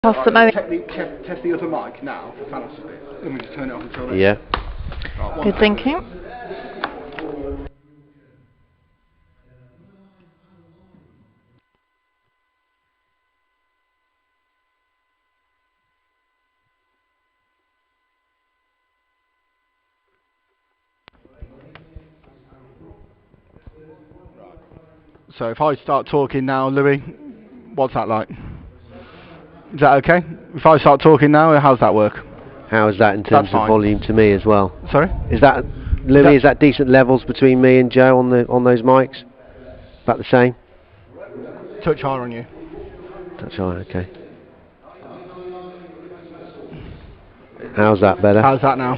Right, test the other mic now for fantasy. Let me just turn it off until then. Yeah. Right, Good thinking. So if I start talking now, Louis, what's that like? Is that okay? If I start talking now, how's that work? How is that in terms That's of fine. volume to me as well? Sorry? Is that, Louis, is that decent levels between me and Joe on those mics? About the same? Touch higher on you. That's all right, okay. How's that better? How's that now?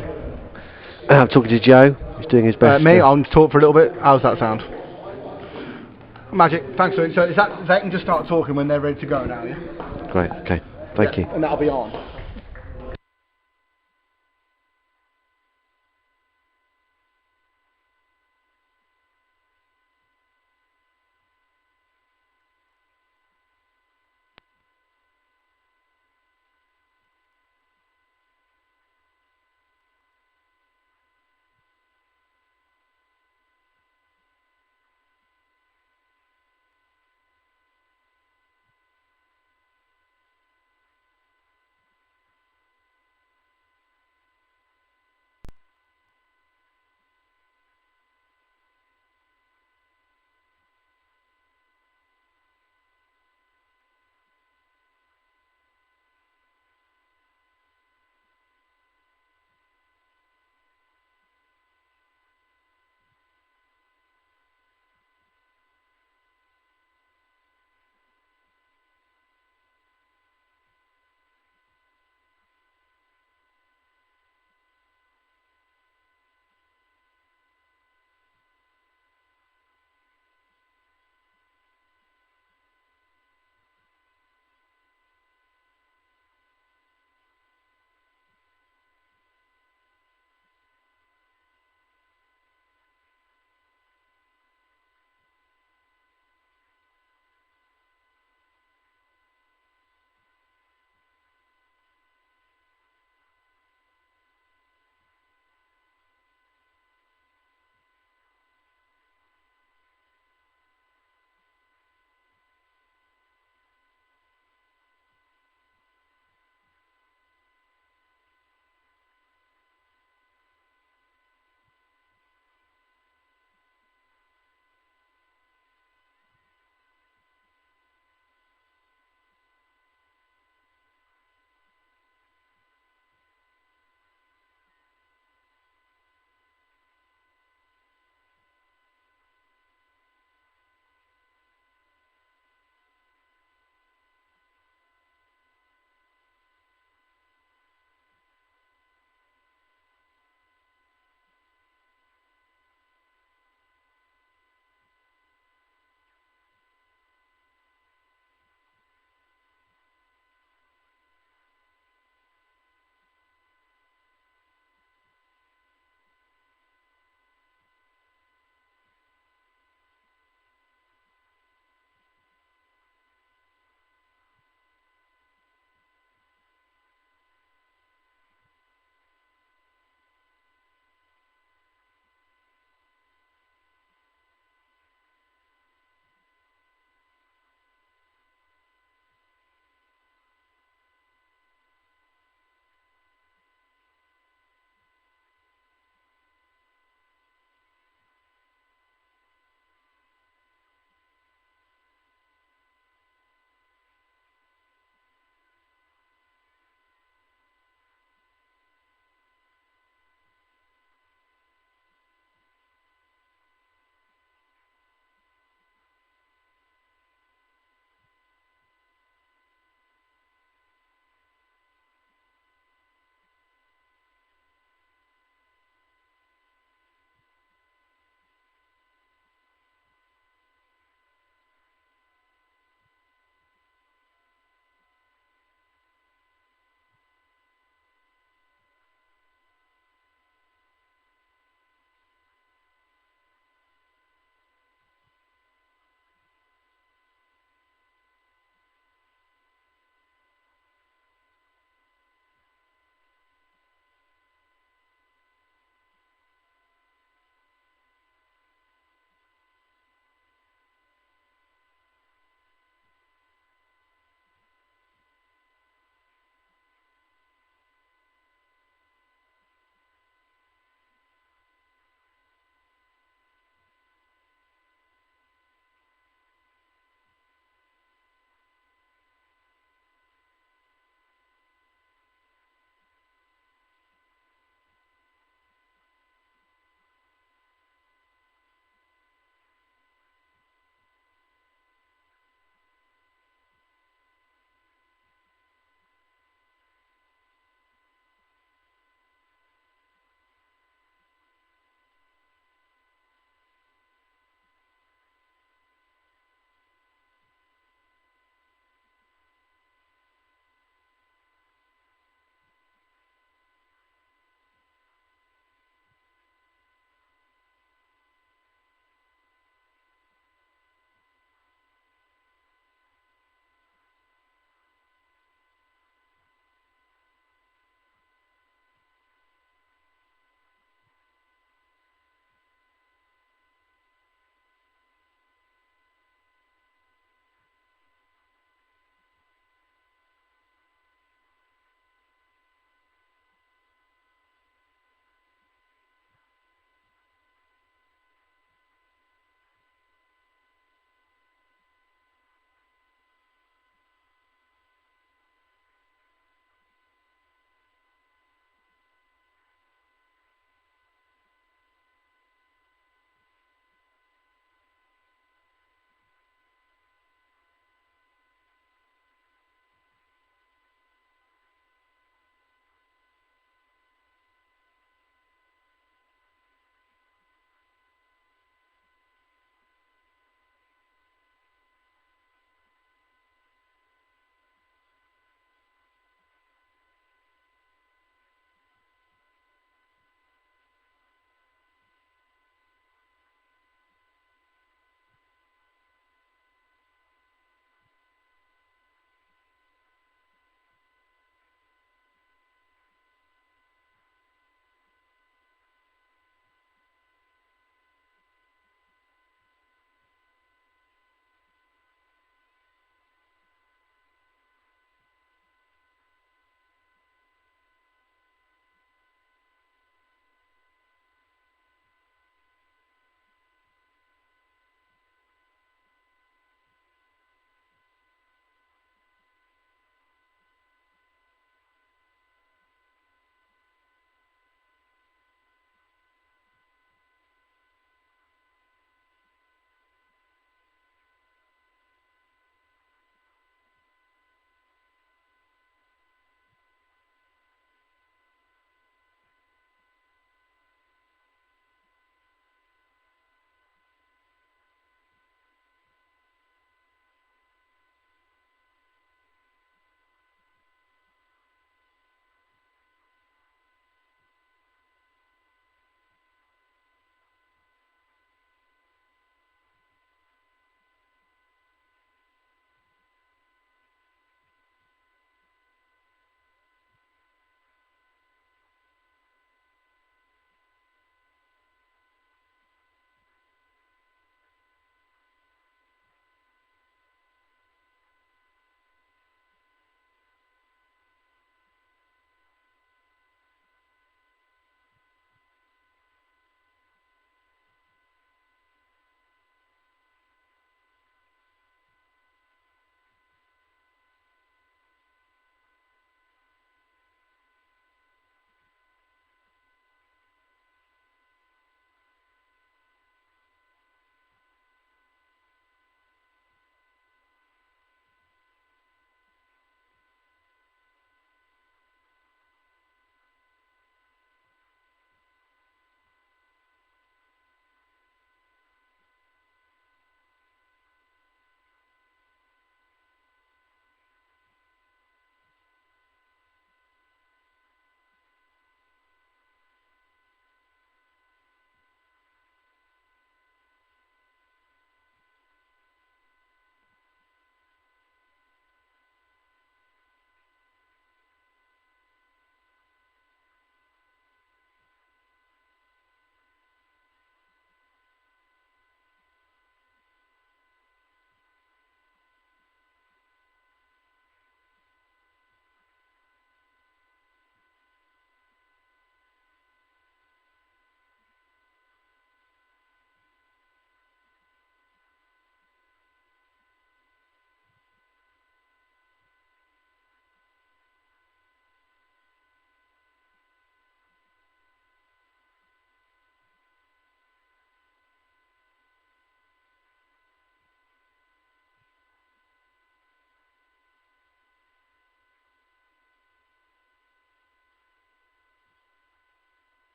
I'm talking to Joe. He's doing his best. Me, I'll talk for a little bit. How's that sound? Magic. Thanks, Louis. So is that they can just start talking when they're ready to go now, yeah? Great, okay. Thank you. And that'll be on.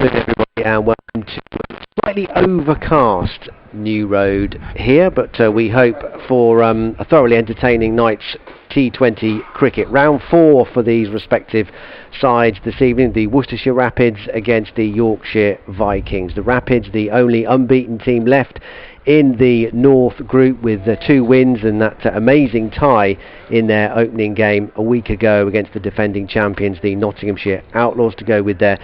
Everybody, and welcome to a slightly overcast New Road here, but we hope for a thoroughly entertaining night's T20 cricket. Round 4 for these respective sides this evening. The Worcestershire Rapids against the Yorkshire Vikings. The Rapids, the only unbeaten team left in the North Group, with 2 wins and that amazing tie in their opening game a week ago against the defending champions, the Nottinghamshire Outlaws, to go with their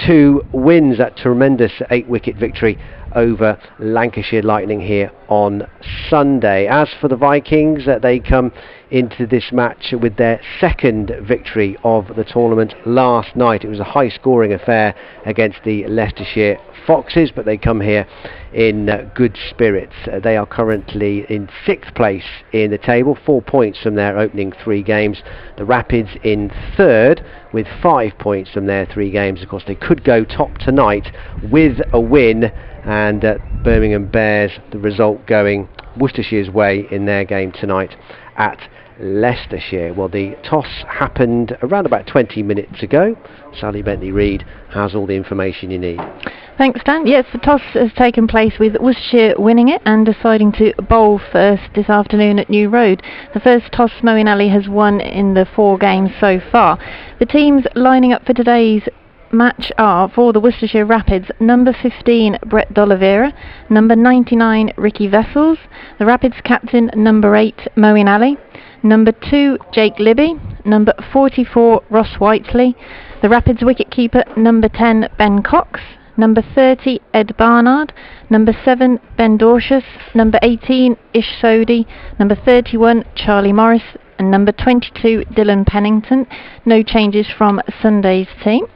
2 wins. That tremendous 8-wicket victory over Lancashire Lightning here on Sunday. As for the Vikings, they come into this match with their 2nd victory of the tournament last night. It was a high-scoring affair against the Leicestershire Foxes, but they come here in good spirits. They are currently in 6th place in the table, 4 points from their opening 3 games. The Rapids in 3rd with 5 points from their 3 games. Of course, they could go top tonight with a win, and Birmingham Bears the result going Worcestershire's way in their game tonight at Leicestershire. Well, the toss happened around about 20 minutes ago. Sally Bentley-Reid has all the information you need. Thanks, Dan. Yes, the toss has taken place with Worcestershire winning it and deciding to bowl first this afternoon at New Road. The first toss Moeen Ali has won in the 4 games so far. The teams lining up for today's match are, for the Worcestershire Rapids, number 15 Brett D'Oliveira, number 99 Ricky Vessels, the Rapids captain number 8 Moeen Ali, number 2 Jake Libby, number 44 Ross Whiteley, the Rapids wicketkeeper number 10 Ben Cox, number 30 Ed Barnard, number 7 Ben Dorcius, number 18 Ish Sodhi, number 31 Charlie Morris, and number 22 Dylan Pennington. No changes from Sunday's team.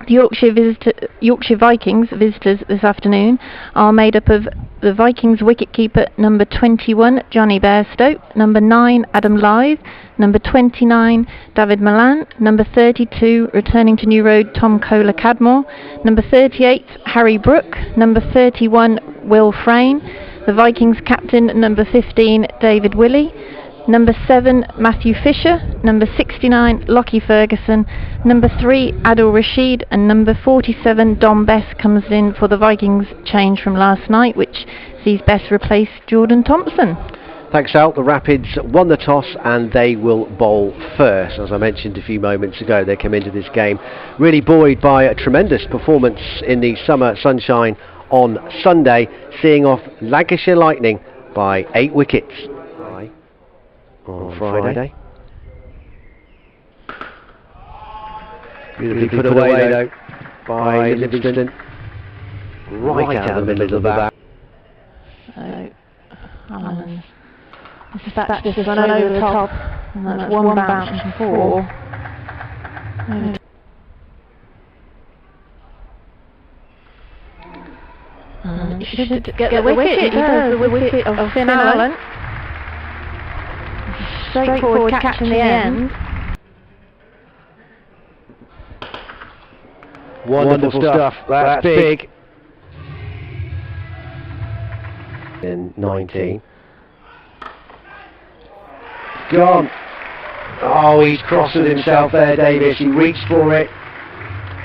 The Yorkshire Vikings visitors this afternoon are made up of the Vikings wicketkeeper number 21 Johnny Bairstow, number 9 Adam Lythe, number 29 David Milan, number 32 returning to New Road Tom Kohler-Cadmore, number 38 Harry Brooke, number 31 Will Frayne, the Vikings captain number 15 David Willey, number 7 Matthew Fisher, number 69 Lockie Ferguson, number 3 Adil Rashid, and number 47 Dom Bess comes in for the Vikings change from last night, which sees Bess replace Jordan Thompson. Thanks, Al. The Rapids won the toss and they will bowl first. As I mentioned a few moments ago, they come into this game really buoyed by a tremendous performance in the summer sunshine on Sunday, seeing off Lancashire Lightning by 8 wickets. On Friday. Beautifully put away though by Livingston, right out the middle of the bat. Allen dispatched this one over the top, and that's 1 bounce and 4. And he should get the wicket. He does, the wicket of Finn Allen. Straightforward catch in the end. Wonderful stuff. That's big. In 19. Gone. Oh, he's crossed with himself there, Davis. He reached for it,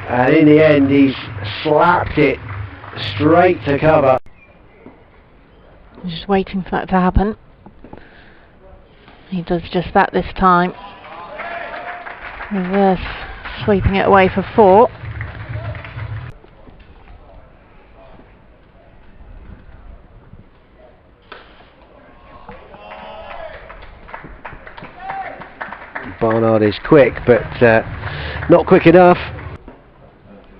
and in the end, he's slapped it straight to cover. Just waiting for that to happen. He does just that this time. Reverse sweeping it away for 4. Barnard is quick, but not quick enough.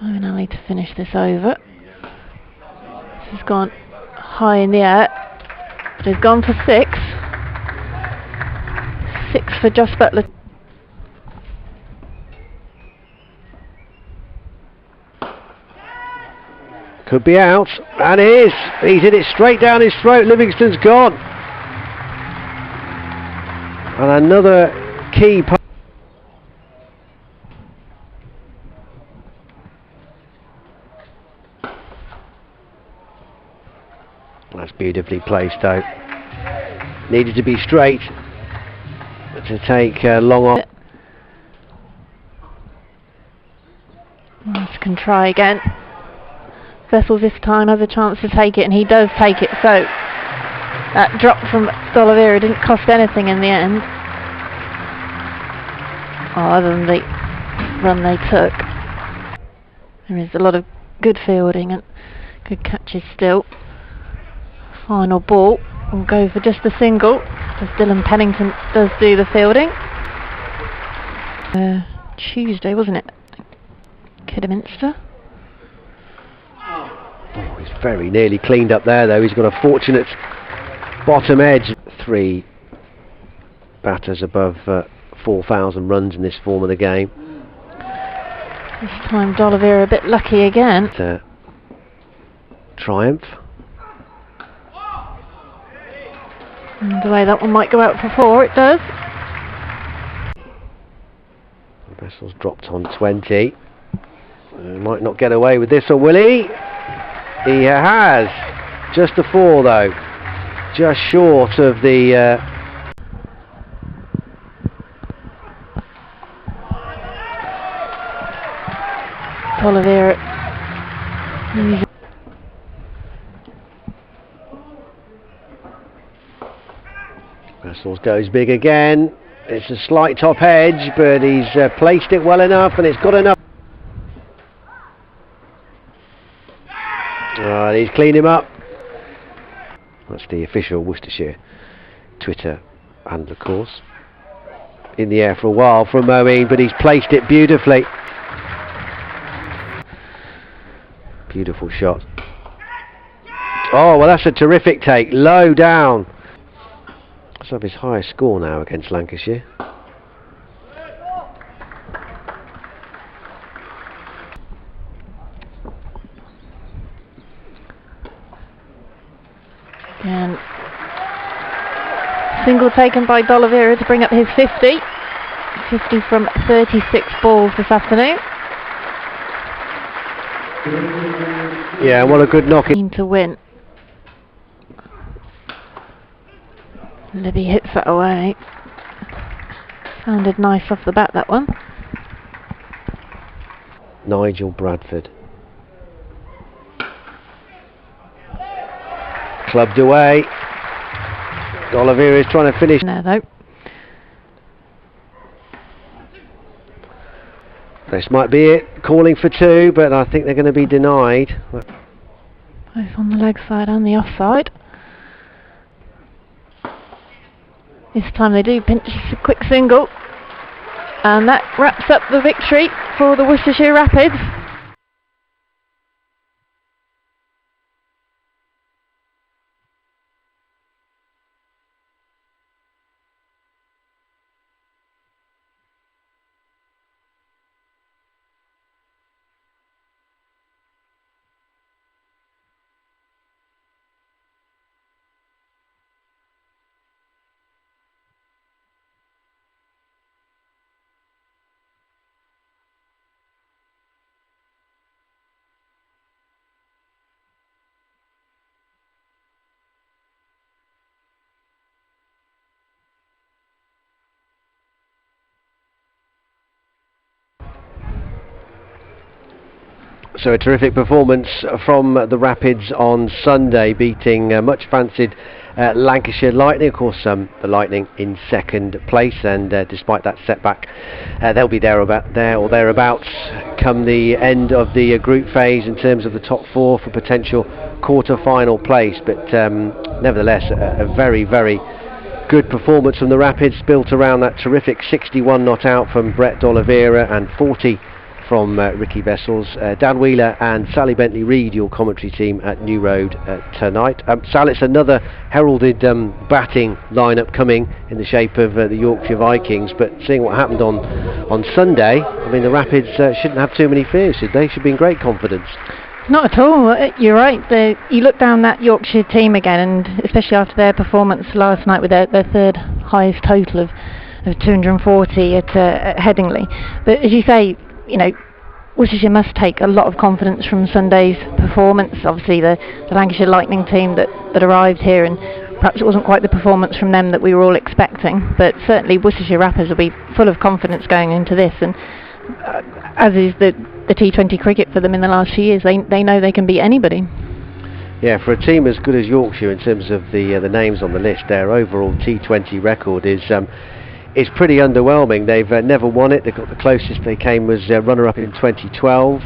Moeen Ali to finish this over. This has gone high in the air, but he's gone for 6. 6 for Josh Butler. Could be out, and it is. He's hit it straight down his throat. Livingston's gone. And another key part. That's beautifully placed though. Needed to be straight to take long off. This can try again. Vessels this time has a chance to take it, and he does take it. So that drop from D'Oliveira didn't cost anything in the end, other than the run they took. There is a lot of good fielding and good catches still. Final ball will go for just a single, as Dylan Pennington does do the fielding. Tuesday, wasn't it? Kidderminster. Oh, he's very nearly cleaned up there though. He's got a fortunate bottom edge. 3 batters above 4,000 runs in this form of the game. This time D'Oliveira a bit lucky again. Triumph. And the way that one might go out for 4, it does. Vessel's dropped on 20. He might not get away with this, or will he? He has. Just a 4 though. Just short of the... D'Oliveira. Vessels goes big again. It's a slight top edge, but he's placed it well enough, and it's got enough. He's cleaned him up. That's the official Worcestershire Twitter handle, of course. In the air for a while from Moeen, but he's placed it beautifully. Beautiful shot. Oh, well, that's a terrific take. Low down. Let's have his highest score now against Lancashire. And single taken by D'Oliveira to bring up his 50. 50 from 36 balls this afternoon. Yeah, what a good knock. To win. Libby hits that away. Sounded nice off the bat, that one. Nigel Bradford. Clubbed away. D'Oliveira is trying to finish. There though. This might be it. Calling for 2, but I think they're going to be denied. Both on the leg side and the off side. This time they do pinch a quick single, and that wraps up the victory for the Worcestershire Rapids. So a terrific performance from the Rapids on Sunday, beating much fancied Lancashire Lightning. Of course, the Lightning in second place, and despite that setback, they'll be there or thereabouts come the end of the group phase in terms of the top 4 for potential quarter-final place. But nevertheless, a very, very good performance from the Rapids, built around that terrific 61 not out from Brett D'Oliveira and 40 from Ricky Vessels. Dan Wheeler and Sally Bentley-Reid, your commentary team at New Road tonight. Sal, it's another heralded batting lineup coming in the shape of the Yorkshire Vikings, but seeing what happened on Sunday, I mean, the Rapids shouldn't have too many fears, should they? Should be in great confidence. Not at all. You're right. You look down that Yorkshire team again, and especially after their performance last night with their third highest total of 240 at Headingley. But as you say, you know, Worcestershire must take a lot of confidence from Sunday's performance. Obviously the Lancashire Lightning team that arrived here, and perhaps it wasn't quite the performance from them that we were all expecting, but certainly Worcestershire Rapids will be full of confidence going into this, and as is the the T20 cricket for them in the last few years. They know they can beat anybody. Yeah, for a team as good as Yorkshire in terms of the names on the list, their overall T20 record is pretty underwhelming. They've never won it. They've got the closest they came was runner-up in 2012,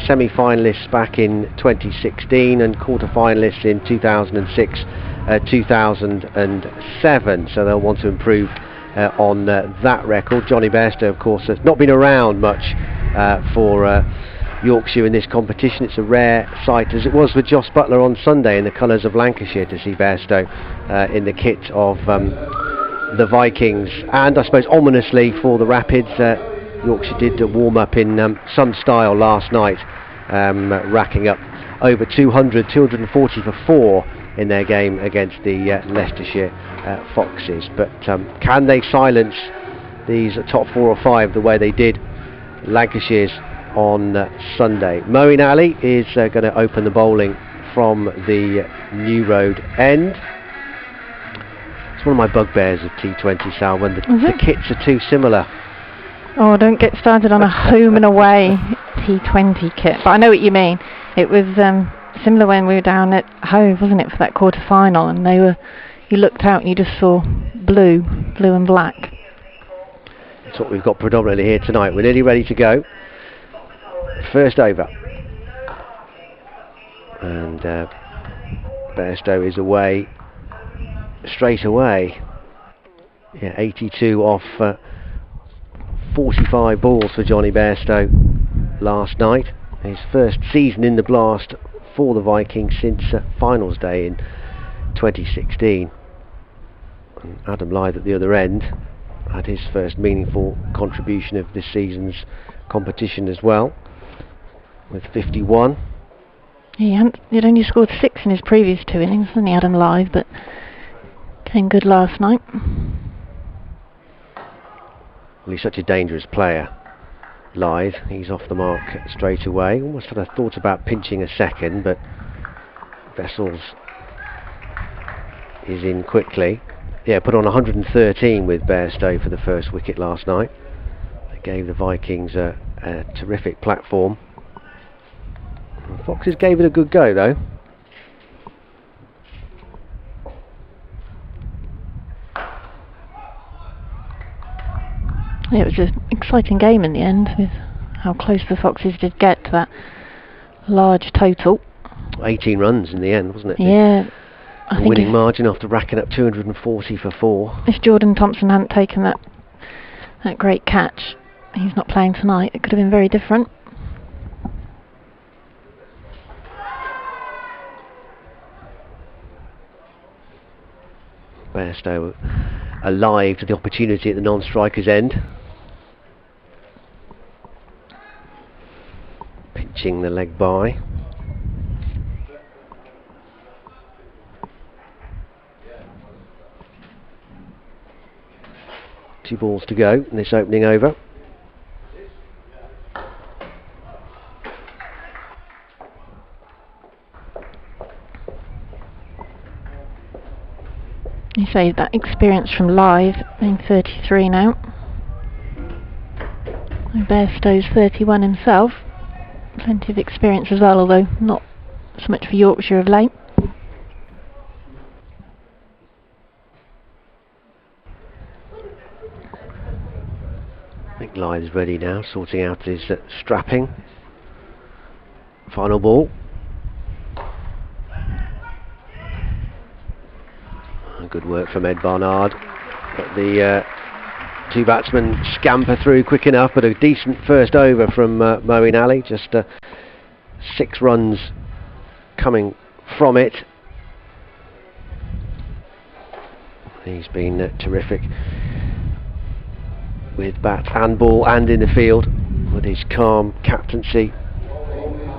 semi-finalists back in 2016, and quarter-finalists in 2006, 2007. So they'll want to improve on that record. Johnny Bairstow, of course, has not been around much for Yorkshire in this competition. It's a rare sight, as it was with Joss Butler on Sunday in the colours of Lancashire, to see Bairstow in the kit of the Vikings. And I suppose ominously for the Rapids, Yorkshire did warm up in some style last night, racking up over 240 for 4 in their game against the Leicestershire Foxes. But can they silence these top 4 or 5 the way they did Lancashire's on Sunday? Moeen Ali is going to open the bowling from the New Road end. It's one of my bugbears of T20, Sal, when the kits are too similar. Oh, don't get started on a home and away T20 kit. But I know what you mean. It was similar when we were down at Hove, wasn't it, for that quarter final, and you looked out and you just saw blue and black. That's what we've got predominantly here tonight. We're nearly ready to go. First over, and Bairstow is away straight away. Yeah, 82 off 45 balls for Johnny Bairstow last night. His first season in the Blast for the Vikings since finals day in 2016. And Adam Lyth at the other end had his first meaningful contribution of this season's competition as well, with 51. He'd only scored 6 in his previous 2 innings, and he had him live, but came good last night. Well, he's such a dangerous player, Lyth. He's off the mark straight away. Almost had a thought about pinching a second, but Vessels is in quickly. Yeah, put on 113 with Bairstow for the first wicket last night. They gave the Vikings a terrific platform. The Foxes gave it a good go, though. Yeah, it was an exciting game in the end, with how close the Foxes did get to that large total. 18 runs in the end, wasn't it? Yeah. I think winning margin after racking up 240 for 4. If Jordan Thompson hadn't taken that great catch, he's not playing tonight, it could have been very different. Bairstow alive to the opportunity at the non-striker's end. Pitching the leg by. Two balls to go in this opening over. You say that experience from Lyth, being 33 now. And Bairstow's 31 himself. Plenty of experience as well, although not so much for Yorkshire of late. I think Lyth's ready now, sorting out his strapping. Final ball. Good work from Ed Barnard. But the 2 batsmen scamper through quick enough, but a decent first over from Moeen Ali. Just 6 runs coming from it. He's been terrific with bat and ball and in the field, with his calm captaincy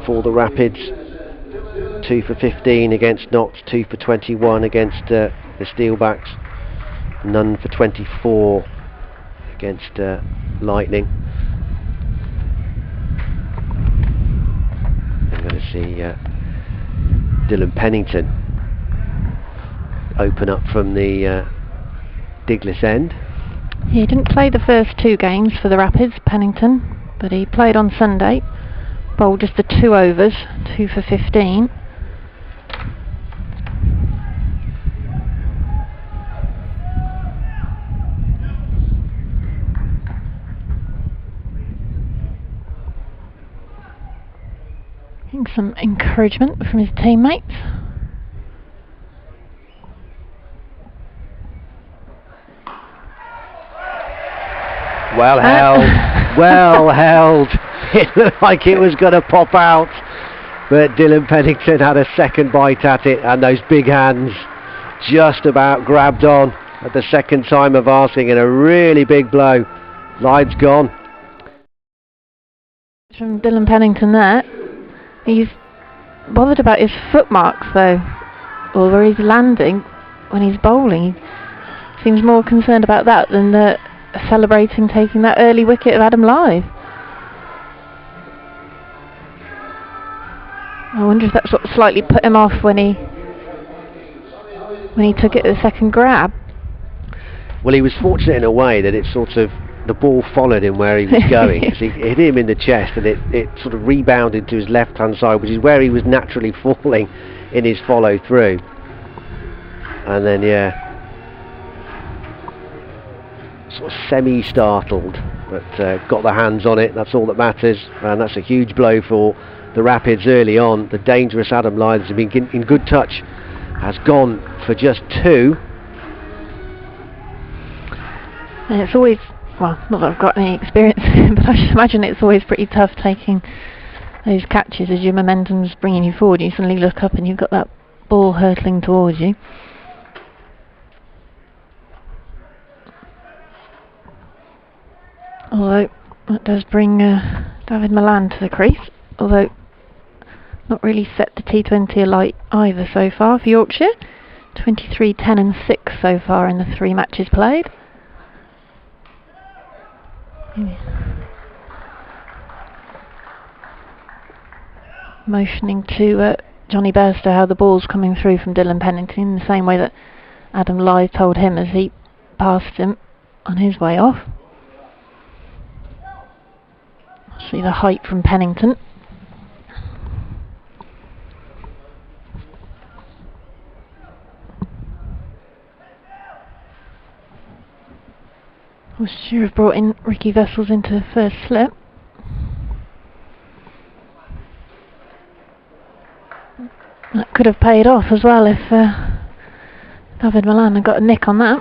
for the Rapids. 2 for 15 against Notts, 2 for 21 against the Steelbacks, none for 24 against Lightning. I'm going to see Dylan Pennington open up from the Diglis end. He didn't play the first 2 games for the Rapids, Pennington, but he played on Sunday. bowled just the 2 overs, 2 for 15. Getting some encouragement from his teammates. Well held, well held. It looked like it was going to pop out, but Dylan Pennington had a second bite at it, and those big hands just about grabbed on at the second time of asking, and a really big blow. Line's gone. From Dylan Pennington there. He's bothered about his footmarks though, or where he's landing when he's bowling. He seems more concerned about that than celebrating taking that early wicket of Adam Lyth. I wonder if that's what slightly put him off when he took it at the second grab. Well, he was fortunate in a way that it sort of, the ball followed him where he was going, because he hit him in the chest, and it sort of rebounded to his left hand side, which is where he was naturally falling in his follow through. And then sort of semi-startled, but got the hands on it. That's all that matters, and that's a huge blow for the Rapids early on. The dangerous Adam Lyth has been in good touch, has gone for just 2. And it's always, well, not that I've got any experience, but I should imagine it's always pretty tough taking those catches as your momentum's bringing you forward. You suddenly look up and you've got that ball hurtling towards you. Although that does bring David Malan to the crease, although not really set the T20 alight either so far for Yorkshire. 23, 10 and 6 so far in the 3 matches played. Motioning to Johnny Bairstow how the ball's coming through from Dylan Pennington in the same way that Adam Lyth told him as he passed him on his way off. See the height from Pennington. Worcestershire have brought in Ricky Vessels into first slip. That could have paid off as well if David Malan had got a nick on that.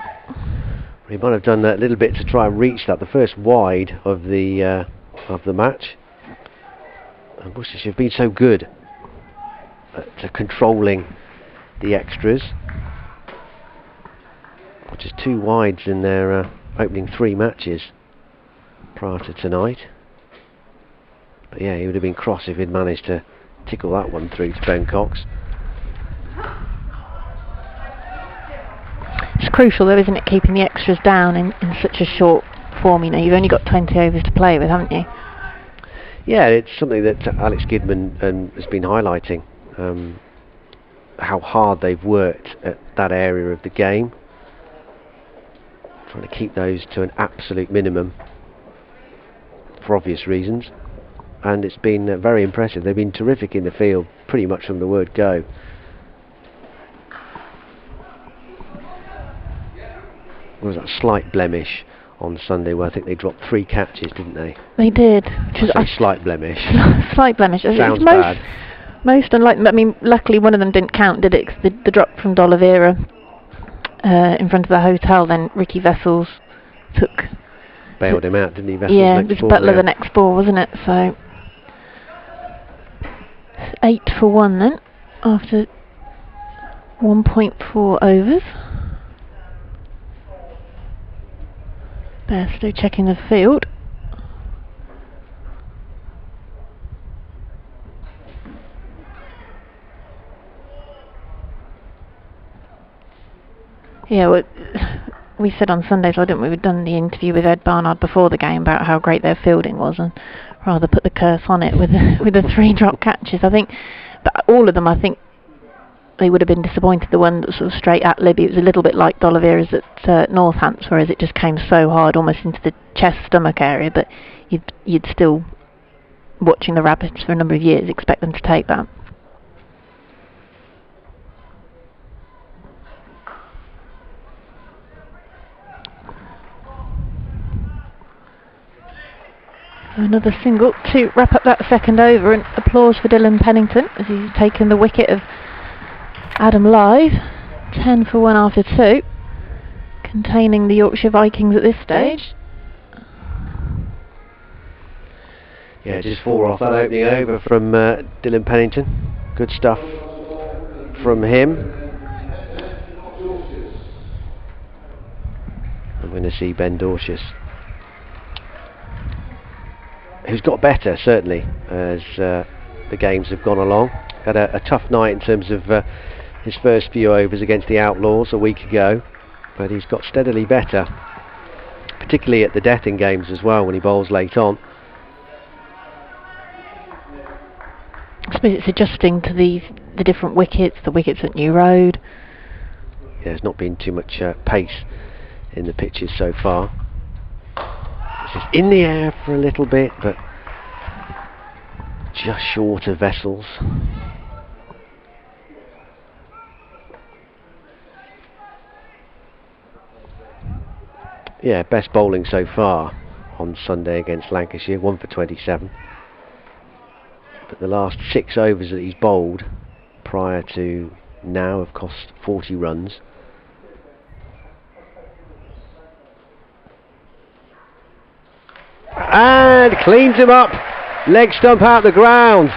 He might have done that a little bit to try and reach that, the first wide of the match. And Worcestershire have been so good at controlling the extras. Just 2 wides in their opening 3 matches prior to tonight. But yeah, he would have been cross if he'd managed to tickle that one through to Ben Cox. It's crucial though, isn't it, keeping the extras down in such a short form. You know, you've only got 20 overs to play with, haven't you? Yeah, it's something that Alex Gidman has been highlighting, how hard they've worked at that area of the game, trying to keep those to an absolute minimum for obvious reasons, and it's been very impressive. They've been terrific in the field pretty much from the word go. There was that slight blemish on Sunday where I think they dropped 3 catches, didn't they? They did. Which is a slight blemish. Slight blemish. Sounds bad. Most unlikely. I mean, luckily one of them didn't count, did it? 'Cause the drop from D'Oliveira in front of the hotel, then Ricky Vessels bailed him out, didn't he? Vessels yeah, it was Butler the next ball, wasn't it? So 8 for 1 then, after 1.4 overs. Bairstow checking the field. Yeah, well, we said on Sunday, so didn't we? We'd done the interview with Ed Barnard before the game about how great their fielding was, and rather put the curse on it with the 3 drop catches. I think, but all of them, I think they would have been disappointed. The one that was sort of straight at Libby, it was a little bit like D'Oliveira's at Northants, whereas it just came so hard, almost into the chest stomach area, but you'd still watching the Rabbits for a number of years, expect them to take that. Another single to wrap up that second over, and applause for Dylan Pennington as he's taken the wicket of Adam Lythe. 10 for 1 after 2, containing the Yorkshire Vikings at this stage. Yeah, just 4 off that opening over from Dylan Pennington. Good stuff from him. I'm going to see Ben Dorcius, who's got better certainly as the games have gone along. Had a tough night in terms of his first few overs against the Outlaws a week ago, but he's got steadily better, particularly at the death in games as well when he bowls late on. I suppose it's adjusting to the different wickets, the wickets at New Road. Yeah, there's not been too much pace in the pitches so far. This is in the air for a little bit, but just short of Vessels. Yeah, best bowling so far on Sunday against Lancashire, 1 for 27. But the last 6 overs that he's bowled prior to now have cost 40 runs. And cleans him up, leg stump out the ground.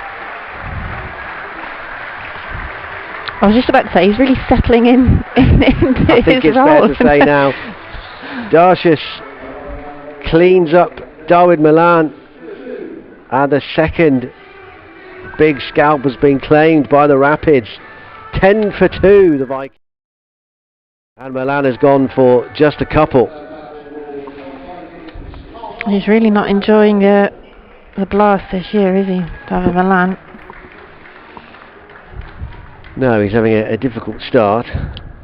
I was just about to say, he's really settling into I think his it's role. fair to say now, Dorcius cleans up David Milan, and the second big scalp has been claimed by the Rapids. 10 for 2 the Vikings, and Milan has gone for just a couple. He's really not enjoying the blast this year, is he, David Milan? No, he's having a difficult start.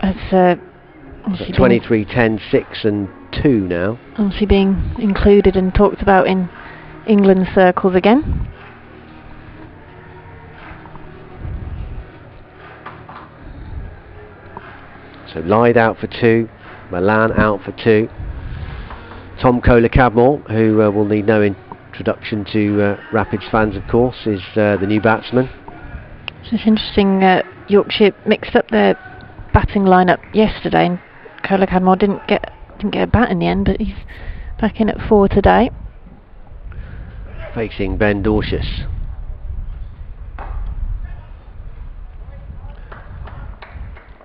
It's 23, 10, 6 and 2 now. obviously being included and talked about in England circles again. So Lythe out for 2, Milan out for 2. Tom Kohler-Cadmore, who will need no introduction to Rapids fans, of course, is the new batsman. So it's interesting, Yorkshire mixed up their batting lineup yesterday, and Kohler-Cadmore didn't get a bat in the end, but he's back in at 4 today. Facing Ben Dorcius.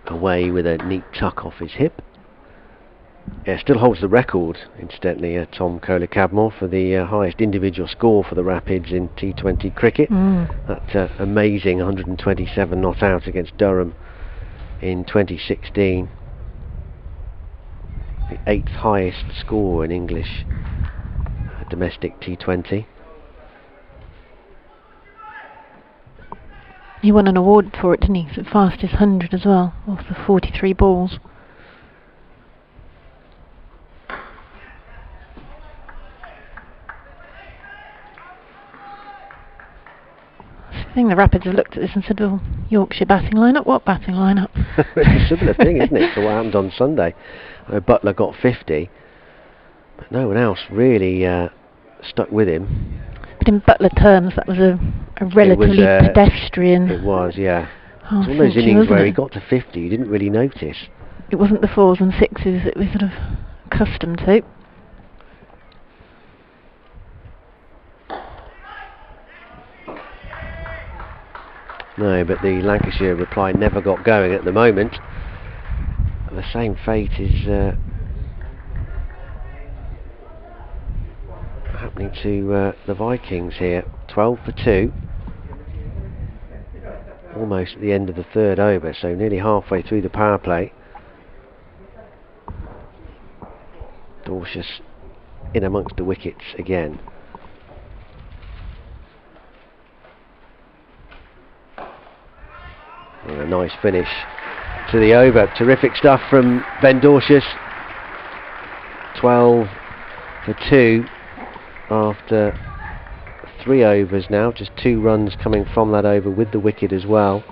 Away with a neat tuck off his hip. Yeah, still holds the record, incidentally, Tom Kohler-Cadmore, for the highest individual score for the Rapids in T20 cricket. That amazing 127 not out against Durham in 2016. The 8th highest score in English domestic T20. He won an award for it, didn't he? So fastest 100 as well, off the 43 balls. I think the Rapids have looked at this and said, well, Yorkshire batting lineup? What batting lineup? It's a similar thing, isn't it, to what happened on Sunday. Butler got 50, but no one else really stuck with him. But in Butler terms, that was a relatively pedestrian. It was, yeah. Oh, it's one of those innings where he it? got to 50, you didn't really notice. It wasn't the 4s and 6s that we're sort of accustomed to. No, but the Lancashire reply never got going at the moment. The same fate is happening to the Vikings here. 12 for 2. Almost at the end of the 3rd over, so nearly halfway through the power play. Dorcius in amongst the wickets again. And a nice finish to the over. Terrific stuff from Ben Dorcius. 12 for 2 after 3 overs now, just 2 runs coming from that over with the wicket as well.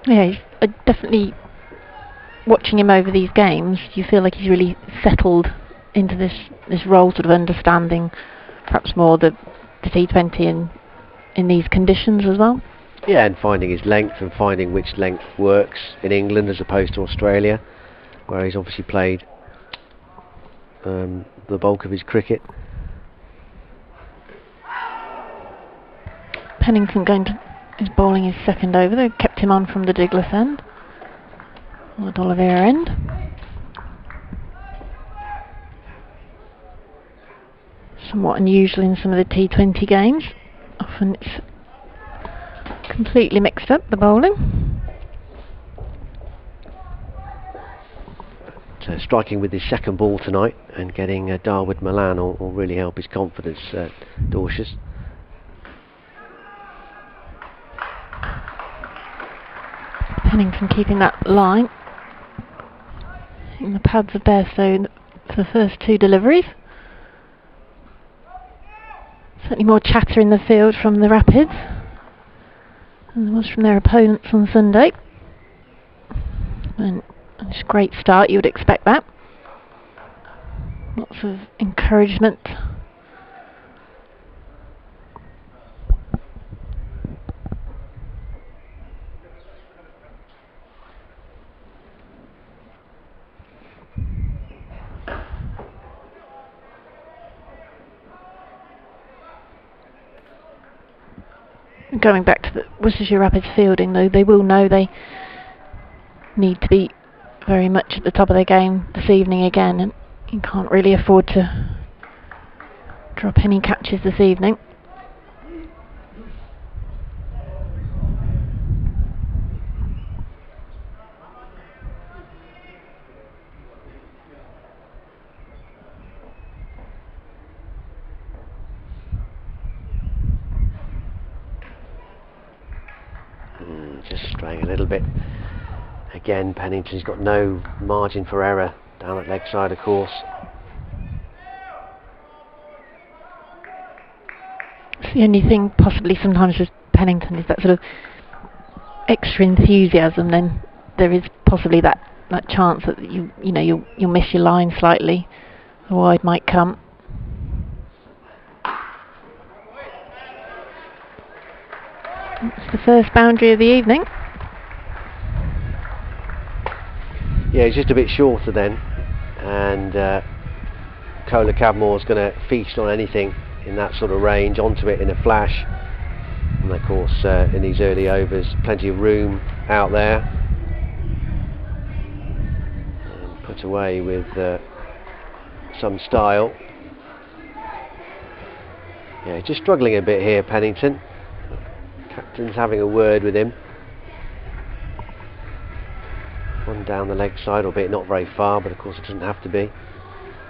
Yeah, he's definitely, watching him over these games, you feel like he's really settled into this role, sort of understanding perhaps more the T20 in these conditions as well. Yeah, and finding his length and finding which length works in England as opposed to Australia, where he's obviously played the bulk of his cricket. Pennington is bowling his second over. They've kept him on from the Douglas end, or the D'Oliveira end. Somewhat unusual in some of the T20 games. Often it's completely mixed up, the bowling. So striking with his second ball tonight and getting Darwood Milan will really help his confidence, Dorcius. Pennington keeping that line in the pads of Bairstow for the first 2 deliveries. Certainly more chatter in the field from the Rapids than there was from their opponents on Sunday. And it's a great start, you would expect that. Lots of encouragement. Going back to the Worcestershire Rapids fielding, though, they will know they need to be very much at the top of their game this evening again, and you can't really afford to drop any catches this evening. Just straying a little bit. Again, Pennington's got no margin for error down that leg side, of course. It's the only thing possibly sometimes with Pennington is that sort of extra enthusiasm. Then there is possibly that chance that you'll miss your line slightly. The wide might come. It's the first boundary of the evening. Yeah, he's just a bit shorter then, and Kohler Cadmore's going to feast on anything in that sort of range, onto it in a flash. And of course, in these early overs, plenty of room out there, and put away with some style. Yeah, just struggling a bit here, Pennington. Captain's having a word with him. One down the leg side, albeit not very far, but of course it doesn't have to be.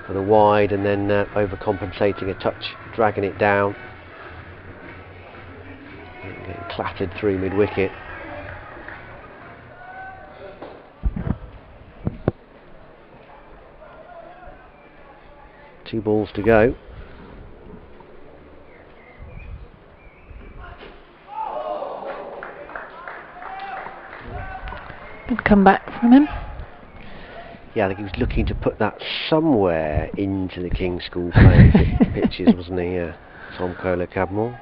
For the wide, and then overcompensating a touch, dragging it down. And getting clattered through mid-wicket. Two balls to go. Good comeback from him. Yeah, I think he was looking to put that somewhere into the King's School playing pitches, wasn't he? Tom Kohler Cadmore.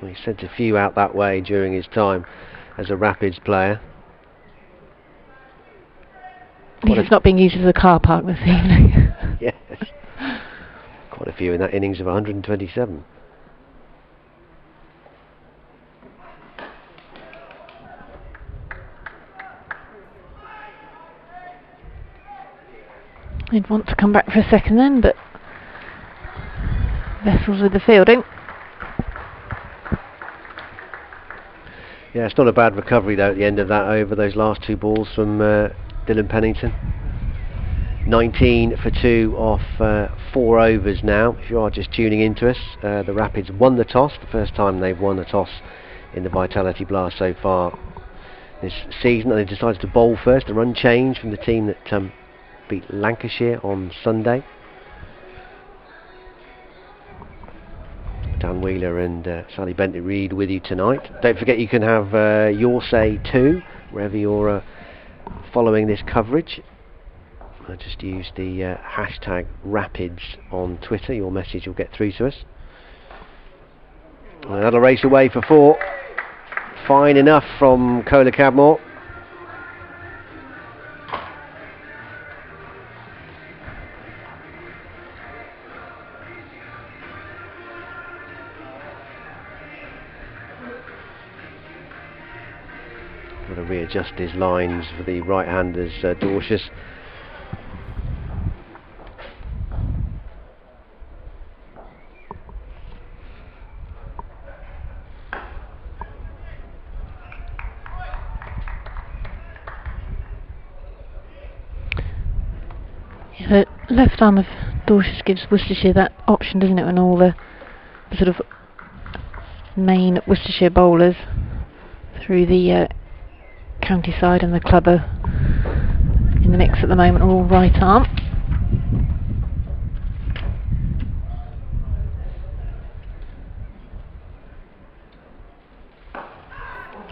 Well, he sent a few out that way during his time as a Rapids player. He's not being used as a car park this evening. Yes. Quite a few in that innings of 127. He'd want to come back for a second then, but Vessels with the fielding. Yeah, it's not a bad recovery though at the end of that over, those last 2 balls from Dylan Pennington. 19 for 2 off 4 overs now. If you are just tuning into us, the Rapids won the toss, the first time they've won a toss in the Vitality Blast so far this season, and they decided to bowl first, a run change from the team that beat Lancashire on Sunday. Wheeler and Sally Bentley-Reid with you tonight. Don't forget you can have your say too, wherever you're following this coverage. I just use the hashtag Rapids on Twitter. Your message will get through to us. Another race away for 4. Fine enough from Cola Cadmore. Got to readjust his lines for the right-handers, Dorcius. The left arm of Dorcius gives Worcestershire that option, doesn't it, when all the sort of main Worcestershire bowlers through the county side and the club are in the mix at the moment, are all right arm.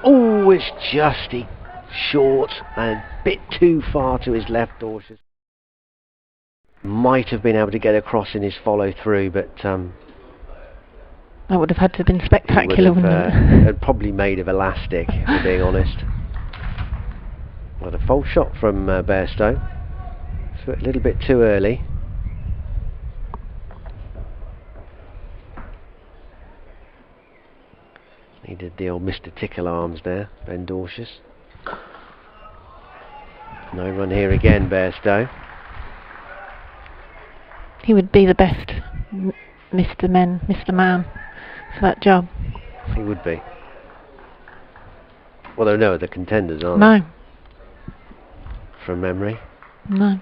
Oh, it's just short and a bit too far to his left, Dorcius. Might have been able to get across in his follow through, but that would have had to have been spectacular, wouldn't it? Probably made of elastic, if being honest. Well, a false shot from Bairstow. So a little bit too early. He did the old Mr. Tickle arms there, Ben Dorcius. No run here again, Bairstow. He would be the best Mr. Man for that job. He would be. Well, there are no other contenders, are there? No. From memory? No.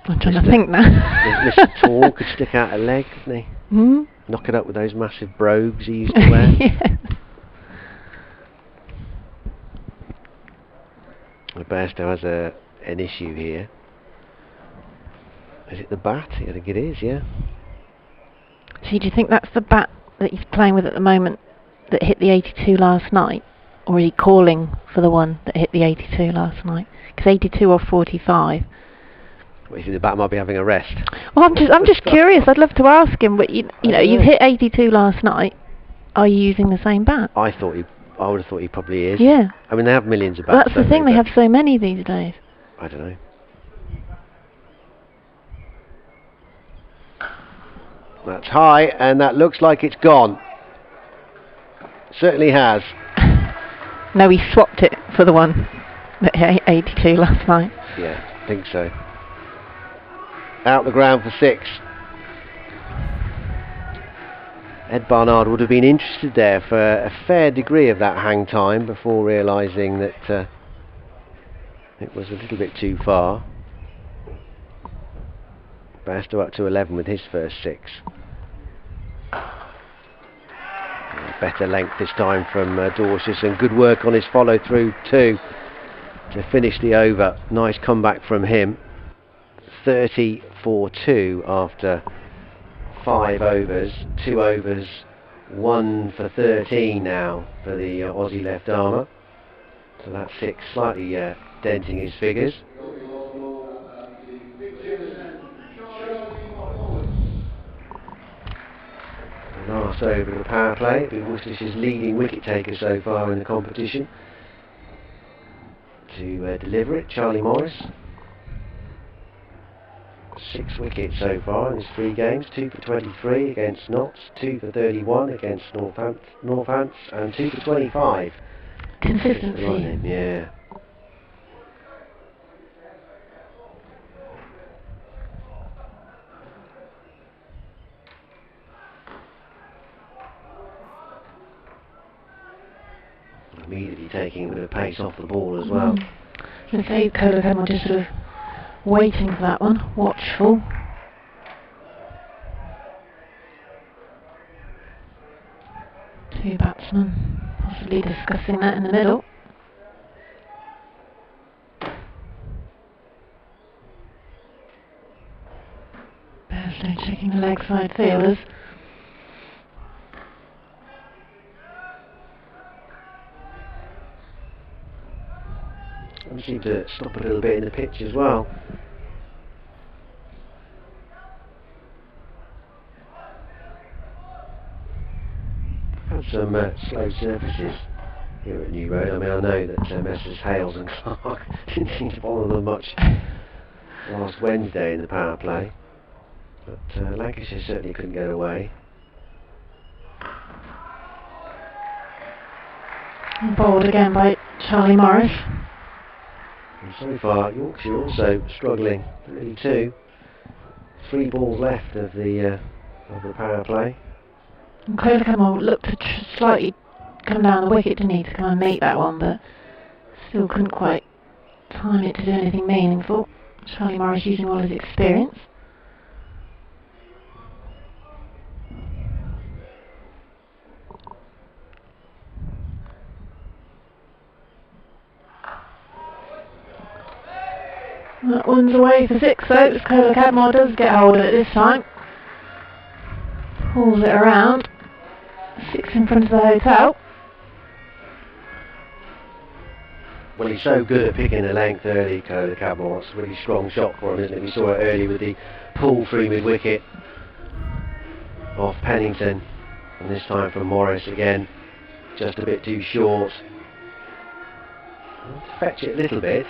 I'm trying to think now. Mr. Tall could stick out a leg, couldn't he? Hmm? Knock it up with those massive brogues he used to wear. Yeah. Bairstow has an issue here. Is it the bat? I think it is, yeah. So do you think that's the bat that he's playing with at the moment that hit the 82 last night? Or is he calling for the one that hit the 82 last night? Because 82 off 45. Well, you think the bat might be having a rest? Well, I'm just curious. I'd love to ask him. But you know, you've hit 82 last night. Are you using the same bat? I would have thought he probably is. Yeah. I mean, they have millions of bats. That's the thing. They have so many these days. I don't know. That's high, and that looks like it's gone. Certainly has. No, he swapped it for the one that hit 82 last night. Yeah, I think so. Out the ground for 6. Ed Barnard would have been interested there for a fair degree of that hang time before realising that it was a little bit too far. Bairstow up to 11 with his first 6. Better length this time from Dorcius, and good work on his follow through too to finish the over. Nice comeback from him. 30 for 2 after 5 overs. 2 overs, 1 for 13 now for the Aussie left armour. So that's 6, slightly denting his figures. Last over of the power play, but Worcestershire's leading wicket taker so far in the competition. To deliver it, Charlie Morris. 6 wickets so far in his 3 games, 2 for 23 against Notts, 2 for 31 against Northants, and 2 for 25. Consistency. Yeah. Immediately taking a bit of pace off the ball as well. And so Cola Cadmore just sort of waiting for that one, watchful. Two batsmen possibly discussing that in the middle. Bairstow checking leg side fielders. I seem to stop a little bit in the pitch as well. Had some slow surfaces here at New Road. I mean, I know that Messrs Hales and Clark didn't seem to bother them much last Wednesday in the power play, but Lancashire certainly couldn't get away. Bowled again by Charlie Morris. And so far, Yorkshire also struggling. 32. 3 balls left of the power play. And Cole looked to slightly come down the wicket, didn't he, to come and meet that one, but still couldn't quite time it to do anything meaningful. Charlie Morris using all his experience. That one's away for 6 though, as Kohler Cadmore does get hold of it this time. Pulls it around. 6 in front of the hotel. Well, he's so good at picking the length early, Kohler Cadmore. It's a really strong shot for him, isn't it? We saw it early with the pull through mid-wicket off Pennington, and this time from Morris again, just a bit too short. Fetch it a little bit,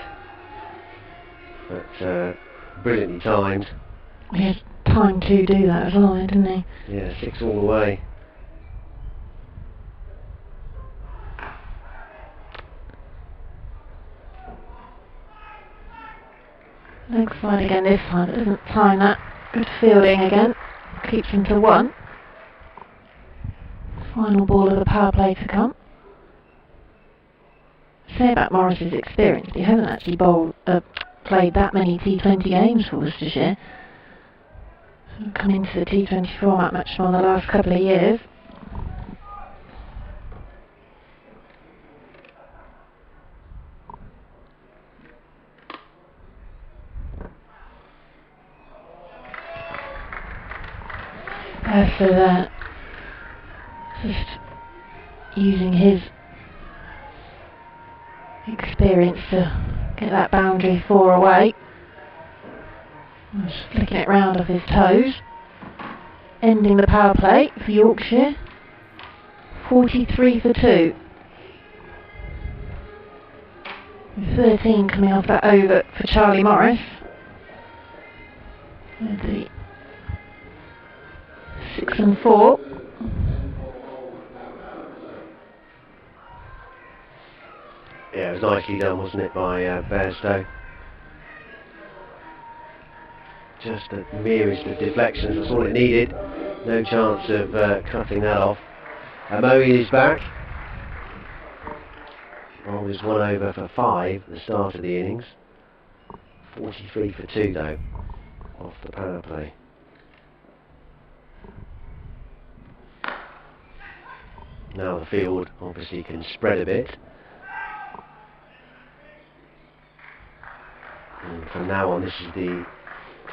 but brilliantly timed. He had time to do that as well, didn't he? Yeah, 6 all the way. Leg side again this time, it doesn't time that. Good fielding again, keeps him to 1. Final ball of the power play to come. Say about Morris's experience, he hasn't actually played that many T20 games for Worcestershire. Come into the T20 format much more in the last couple of years. So that just using his experience to get that boundary 4 away. Just flicking it round off his toes. Ending the power play for Yorkshire. 43 for 2. 13 coming off that over for Charlie Morris. And the 6 and 4. Yeah, it was nicely done, wasn't it, by Bairstow? Just the merest of deflections, that's all it needed. No chance of cutting that off. Moeen is back. Roll is 1 over for 5 at the start of the innings. 43 for 2 though, off the power play. Now the field obviously can spread a bit. And from now on, this is the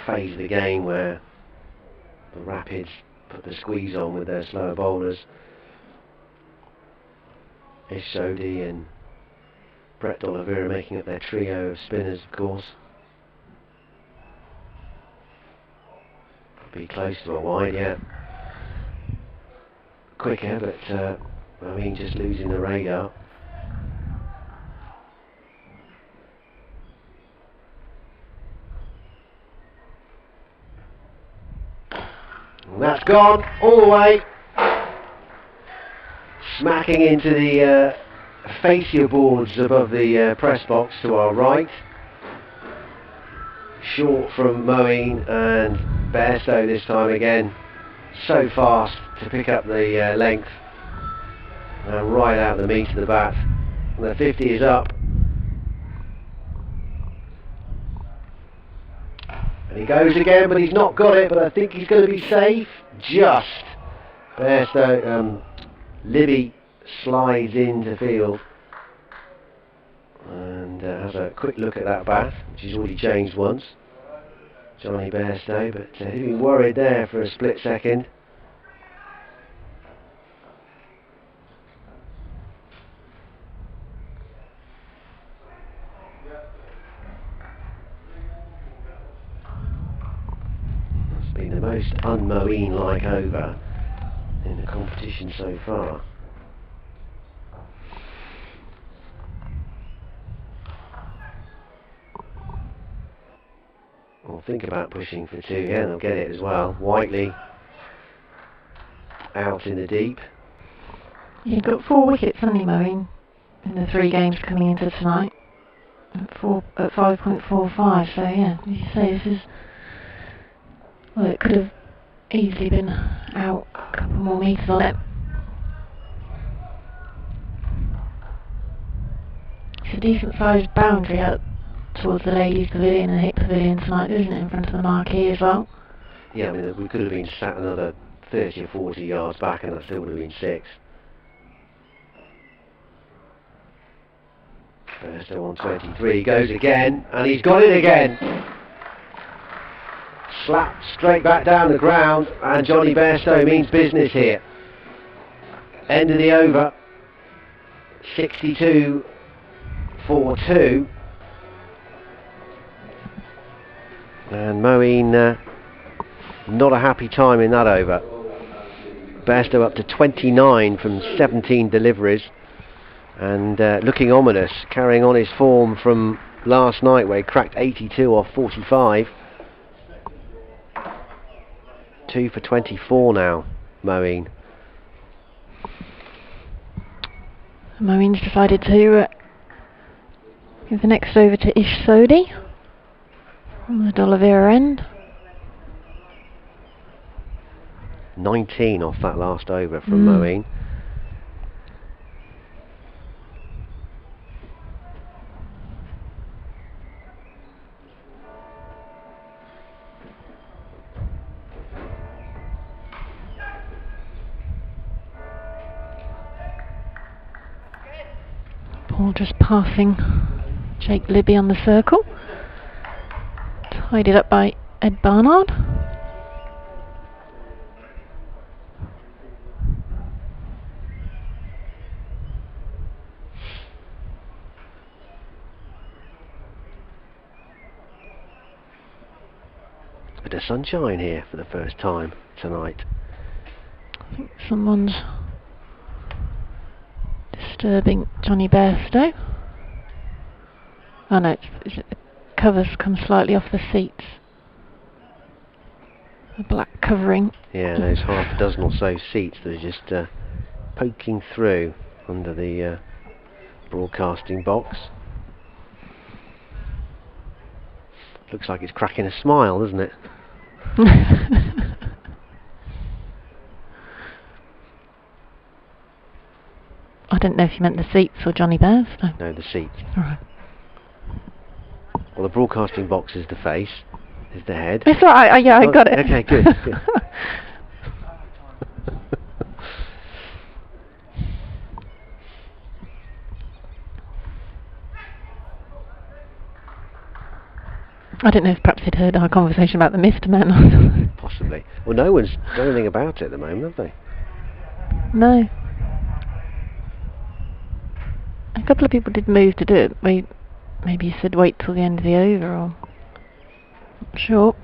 phase of the game where the Rapids put the squeeze on with their slower bowlers. Ish Sodhi and Brett D'Oliveira making up their trio of spinners, of course. Could be close to a wide, yeah. Quicker, but I mean, just losing the radar. And that's gone all the way, smacking into the fascia boards above the press box to our right. Short from Moeen, and Bairstow this time again. So fast to pick up the length, and right out the meat of the bat. And the 50 is up. And he goes again, but he's not got it, but I think he's going to be safe. Just. Bairstow, Libby slides into field and has a quick look at that bat, which he's already changed once. Johnny Bairstow, but he's been worried there for a split second. It's been the most un-Moeen-like over in the competition so far. Well, think about pushing for 2 here, they'll get it as well. Whiteley out in the deep. You've got 4 wickets, haven't you, Moeen, in the 3 games coming into tonight at 5.45. So yeah, as you say, this is, well, it could have easily been out a couple more metres on it. It's a decent sized boundary out towards the ladies' pavilion and Hick pavilion tonight, isn't it, in front of the marquee as well? Yeah, I mean, we could have been sat another 30 or 40 yards back and that still would have been 6. Bairstow on 23, goes again, and he's got it again. Slapped straight back down the ground, and Johnny Bairstow means business here. End of the over, 62 for 2. And Moeen, not a happy time in that over. Bairstow up to 29 from 17 deliveries, and looking ominous, carrying on his form from last night where he cracked 82 off 45. 2 for 24 now, Moeen. Moeen's decided to give the next over to Ish Sodhi on the D'Oliveira end. 19 off that last over from Moeen. Ball just passing Jake Libby on the circle. Tidied up by Ed Barnard. A bit of sunshine here for the first time tonight. I think someone's disturbing Johnny Bairstow. Oh no, the covers come slightly off the seats. The black covering. Yeah, those half a dozen or so seats that are just poking through under the broadcasting box. Looks like it's cracking a smile, doesn't it? I didn't know if you meant the seats or Johnny Bairstow. No, the seats. Alright. Well, the broadcasting box is the face, is the head. It's alright, yeah, I got it. Okay, good. I don't know if perhaps he'd heard our conversation about the Mr. Men or something. Possibly. Well, no one's done anything about it at the moment, have they? No. A couple of people did move to do it. Maybe you said wait till the end of the over, or not sure.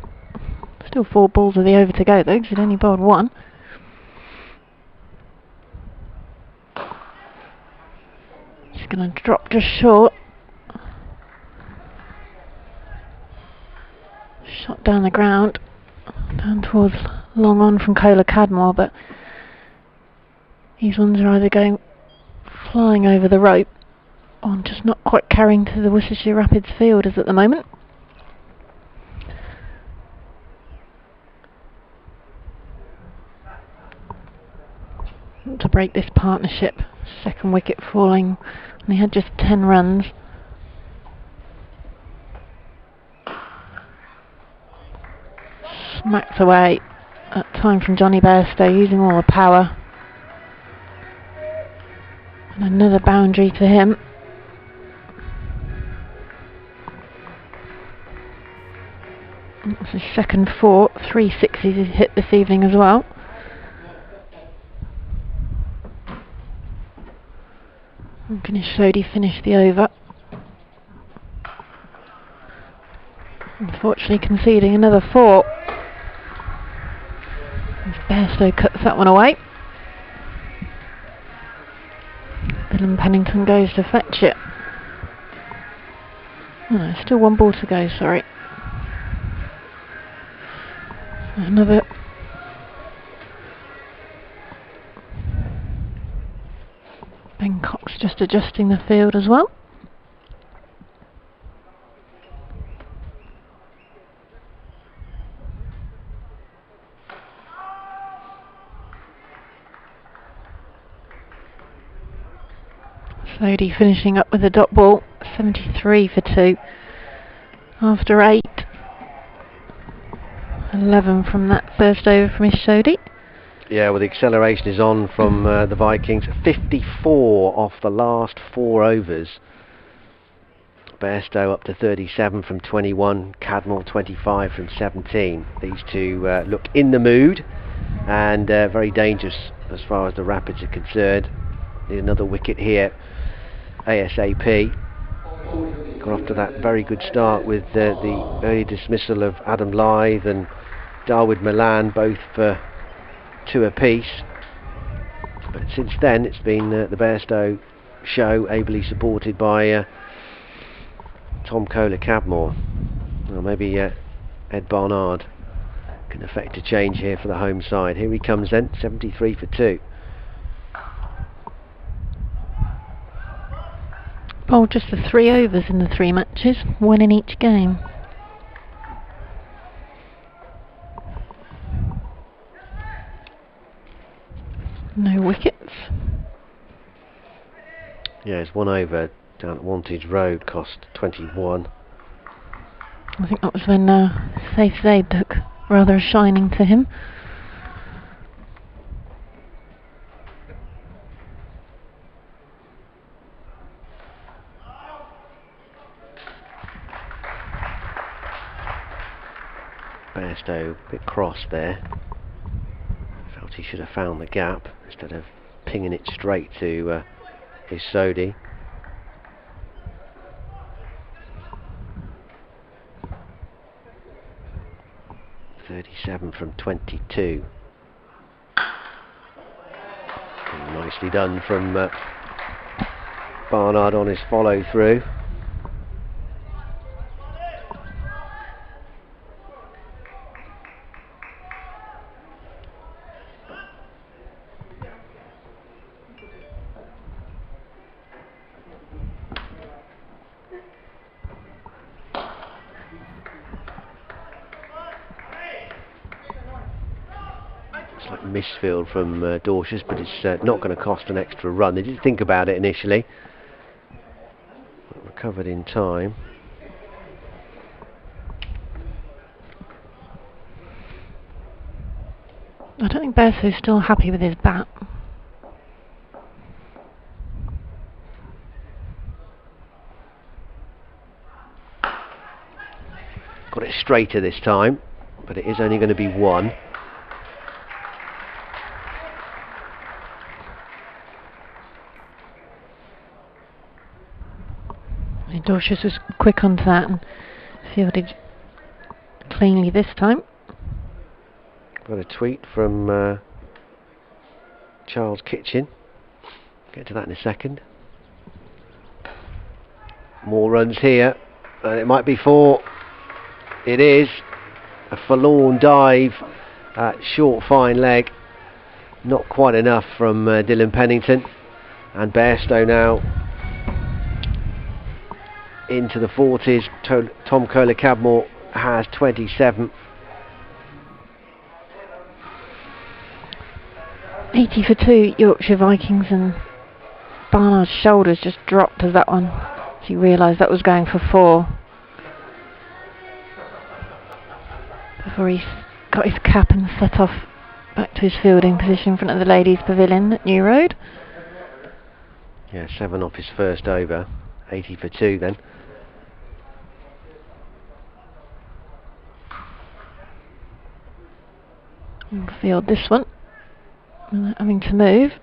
Still 4 balls of the over to go though, because he'd only bowled 1. He's going to drop just short. Shot down the ground, down towards long on from Cola Cadmore, but these ones are either going flying over the rope or just not quite carrying to the Worcestershire Rapids fielders at the moment. To break this partnership, second wicket falling, and he had just 10 runs. Smacked away at time from Johnny Bairstow, using all the power. And another boundary to him. That's his second 4, 3 sixes he's hit this evening as well. And Sodhi finish the over. Unfortunately conceding another 4. As Bairstow cuts that one away. Dylan Pennington goes to fetch it. Oh, no, still 1 ball to go, sorry. Another. Ben Cox just adjusting the field as well. Sodhi finishing up with a dot ball, 73 for 2. After 8. 11 from that first over from Sodhi. Yeah, well, the acceleration is on from the Vikings. 54 off the last 4 overs. Bairstow up to 37 from 21. Cadmore 25 from 17. These two look in the mood and very dangerous as far as the Rapids are concerned. Need another wicket here ASAP. Got off to that very good start with the early dismissal of Adam Lyth and Darwood Milan, both for 2 apiece. But since then it's been the Bairstow show, ably supported by Tom Kohler-Cadmore. Well, maybe Ed Barnard can effect a change here for the home side. Here he comes then, 73 for 2. Bowled just the 3 overs in the 3 matches, 1 in each game. No wickets. Yeah, it's 1 over down at Wantage Road, cost 21. I think that was when Safe Zaid took rather a shining to him. Bairstow a bit cross there. Felt he should have found the gap instead of pinging it straight to his Sodhi. .37 from 22. And nicely done from Barnard on his follow through. Misfield from Dorshers, but it's not going to cost an extra run. They did think about it initially, but recovered in time. I don't think Bairstow's still happy with his bat. Got it straighter this time, but it is only going to be 1. Dorshers was quick onto that and fielded cleanly this time. Got a tweet from Charles Kitchen. Get to that in a second. More runs here, and it might be 4. It is a forlorn dive, short fine leg, not quite enough from Dylan Pennington, and Bairstow now into the 40s. Tom Kohler-Cadmore has 27. 80 for 2, Yorkshire Vikings, and Barnard's shoulders just dropped as that one, as he realised that was going for 4. Before he got his cap and set off back to his fielding position in front of the ladies' pavilion at New Road. Yeah, 7 off his first over. 80 for 2 then. field this one without having to move.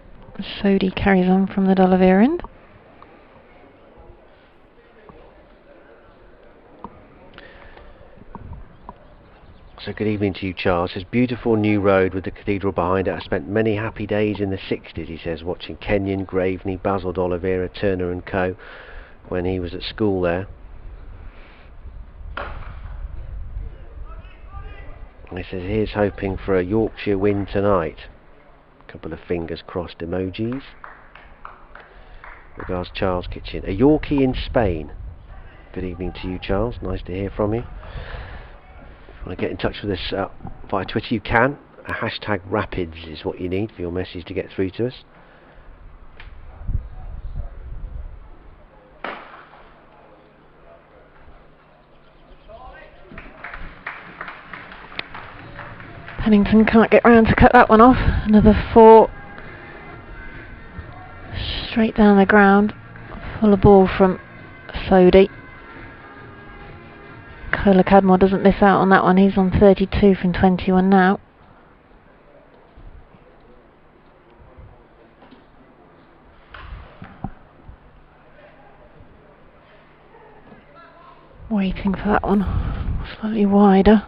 Sodhi carries on from the D'Oliveira end. So good evening to you, Charles. Says beautiful new road with the cathedral behind it. I spent many happy days in the 60s, he says, watching Kenyon, Graveney, Basil D'Oliveira, Turner and Co. when he was at school there. And he says here's hoping for a Yorkshire win tonight. A couple of fingers crossed emojis. Regards, Charles Kitchen. A Yorkie in Spain. Good evening to you, Charles. Nice to hear from you. If you want to get in touch with us via Twitter, you can. A hashtag Rapids is what you need for your message to get through to us. Pennington can't get round to cut that one off. Another 4. Straight down the ground. Full of ball from Sodhi. Kola Cadmore doesn't miss out on that one. He's on 32 from 21 now. Waiting for that one. Slightly wider.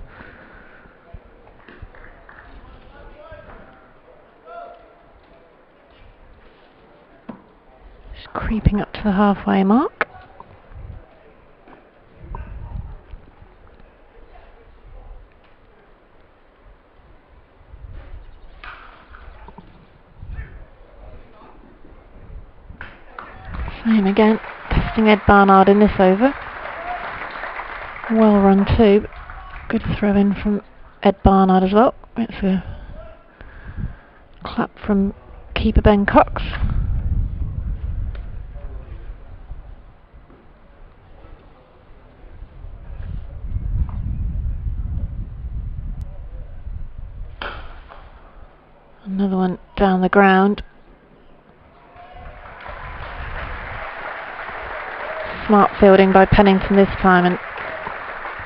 Just creeping up to the halfway mark. Same again, testing Ed Barnard in this over. Well run too. Good throw in from Ed Barnard as well. It's a clap from keeper Ben Cox. Another one down the ground. Smart fielding by Pennington this time, and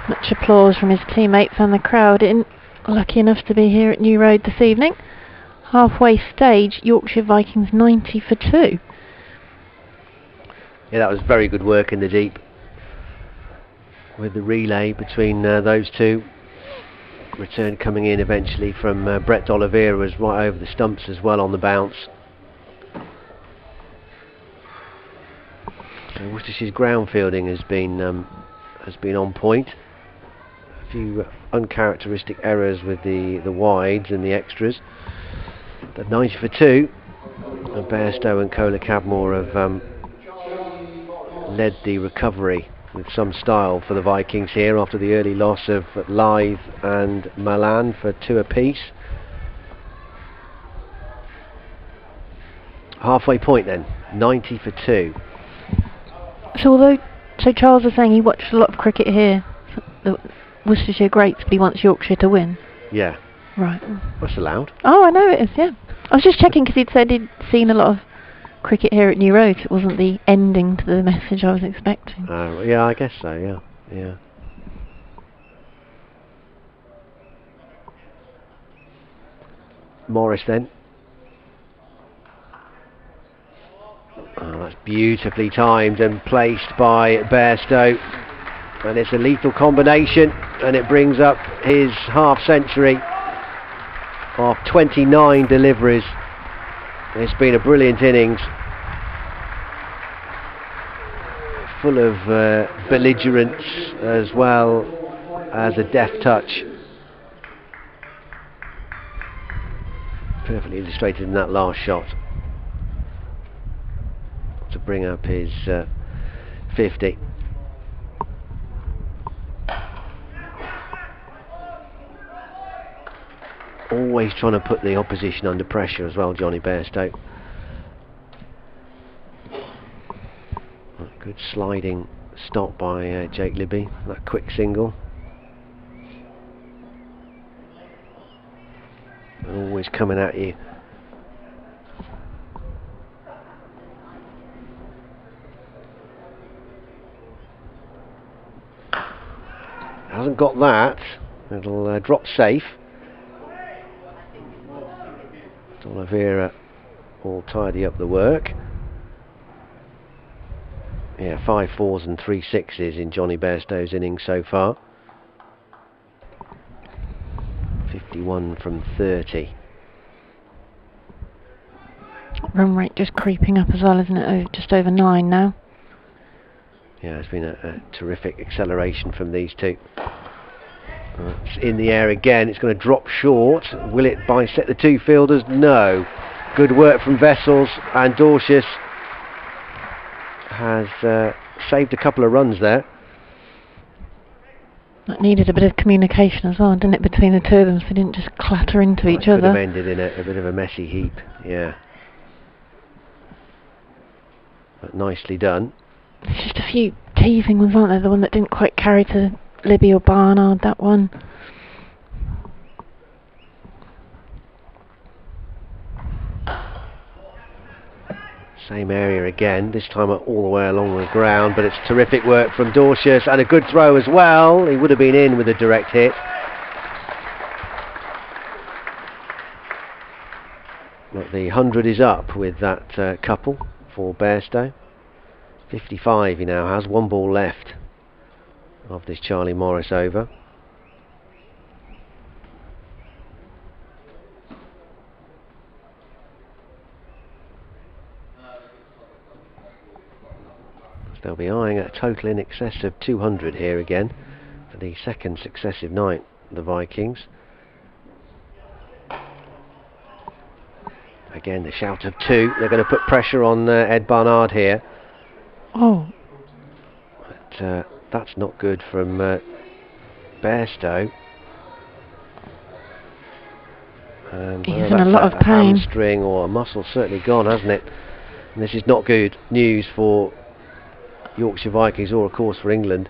much applause from his teammates and the crowd in. Lucky enough to be here at New Road this evening. Halfway stage, Yorkshire Vikings 90 for 2. Yeah, that was very good work in the deep with the relay between those two. Return coming in eventually from Brett D'Oliveira was right over the stumps as well on the bounce. So Worcestershire's ground fielding has been on point. A few uncharacteristic errors with the wides and the extras. But 90 for 2. And Bairstow and Kola Cadmore have led the recovery with some style for the Vikings here after the early loss of Lythe and Malan for 2 apiece. Halfway point then, 90 for 2. So Charles was saying he watched a lot of cricket here, the Worcestershire greats, but he wants Yorkshire to win. Yeah. Right. That's allowed. Oh, I know it is, yeah. I was just checking because he'd said he'd seen a lot of cricket here at New Road. It wasn't the ending to the message I was expecting. Yeah, I guess so, yeah. Morris then. Oh, that's beautifully timed and placed by Bairstow, and it's a lethal combination, and it brings up his half century of 29 deliveries. It's been a brilliant innings, full of belligerence as well as a deft touch. Perfectly illustrated in that last shot to bring up his 50. Always trying to put the opposition under pressure as well, Johnny Bairstow. Good sliding stop by Jake Libby, that quick single. Always coming at you. Hasn't got that. It'll drop safe. Oliveira will tidy up the work. Yeah, 5 4s and 3 6s in Johnny Bairstow's innings so far. 51 from 30. Run rate just creeping up as well, isn't it? Just over 9 now. Yeah, it's been a terrific acceleration from these two. It's in the air again. It's going to drop short. Will it bisect the two fielders? No. Good work from Vessels, and Dorcius has saved a couple of runs there. That needed a bit of communication as well, didn't it, between the two of them, so they didn't just clatter into each other. Could have ended in a bit of a messy heap, yeah. But nicely done. There's just a few teasing ones, aren't there? The one that didn't quite carry to Libby or Barnard, that one. Same area again, this time all the way along the ground, but it's terrific work from Dorcius, and a good throw as well. He would have been in with a direct hit. But the 100 is up with that couple for Bairstow. 55 he now has, 1 ball left of this Charlie Morris over. They'll be eyeing a total in excess of 200 here again for the second successive night, the Vikings. Again, the shout of 2. They're going to put pressure on Ed Barnard here. Oh. But that's not good from Bairstow. He's in a lot of pain. Hamstring or a muscle certainly gone, hasn't it? And this is not good news for Yorkshire Vikings, or of course for England.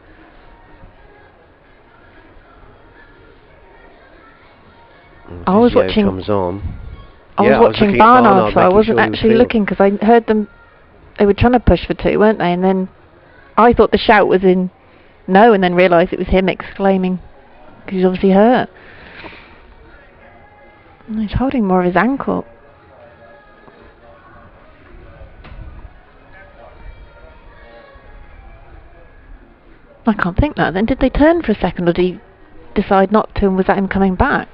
I was watching. Comes on. I was watching Barnard, so I wasn't actually looking, because I heard them. They were trying to push for 2, weren't they? And then I thought the shout was in no, and then realised it was him exclaiming, because he's obviously hurt. And he's holding more of his ankle. I can't think that. Then did they turn for a second, or did he decide not to, and was that him coming back?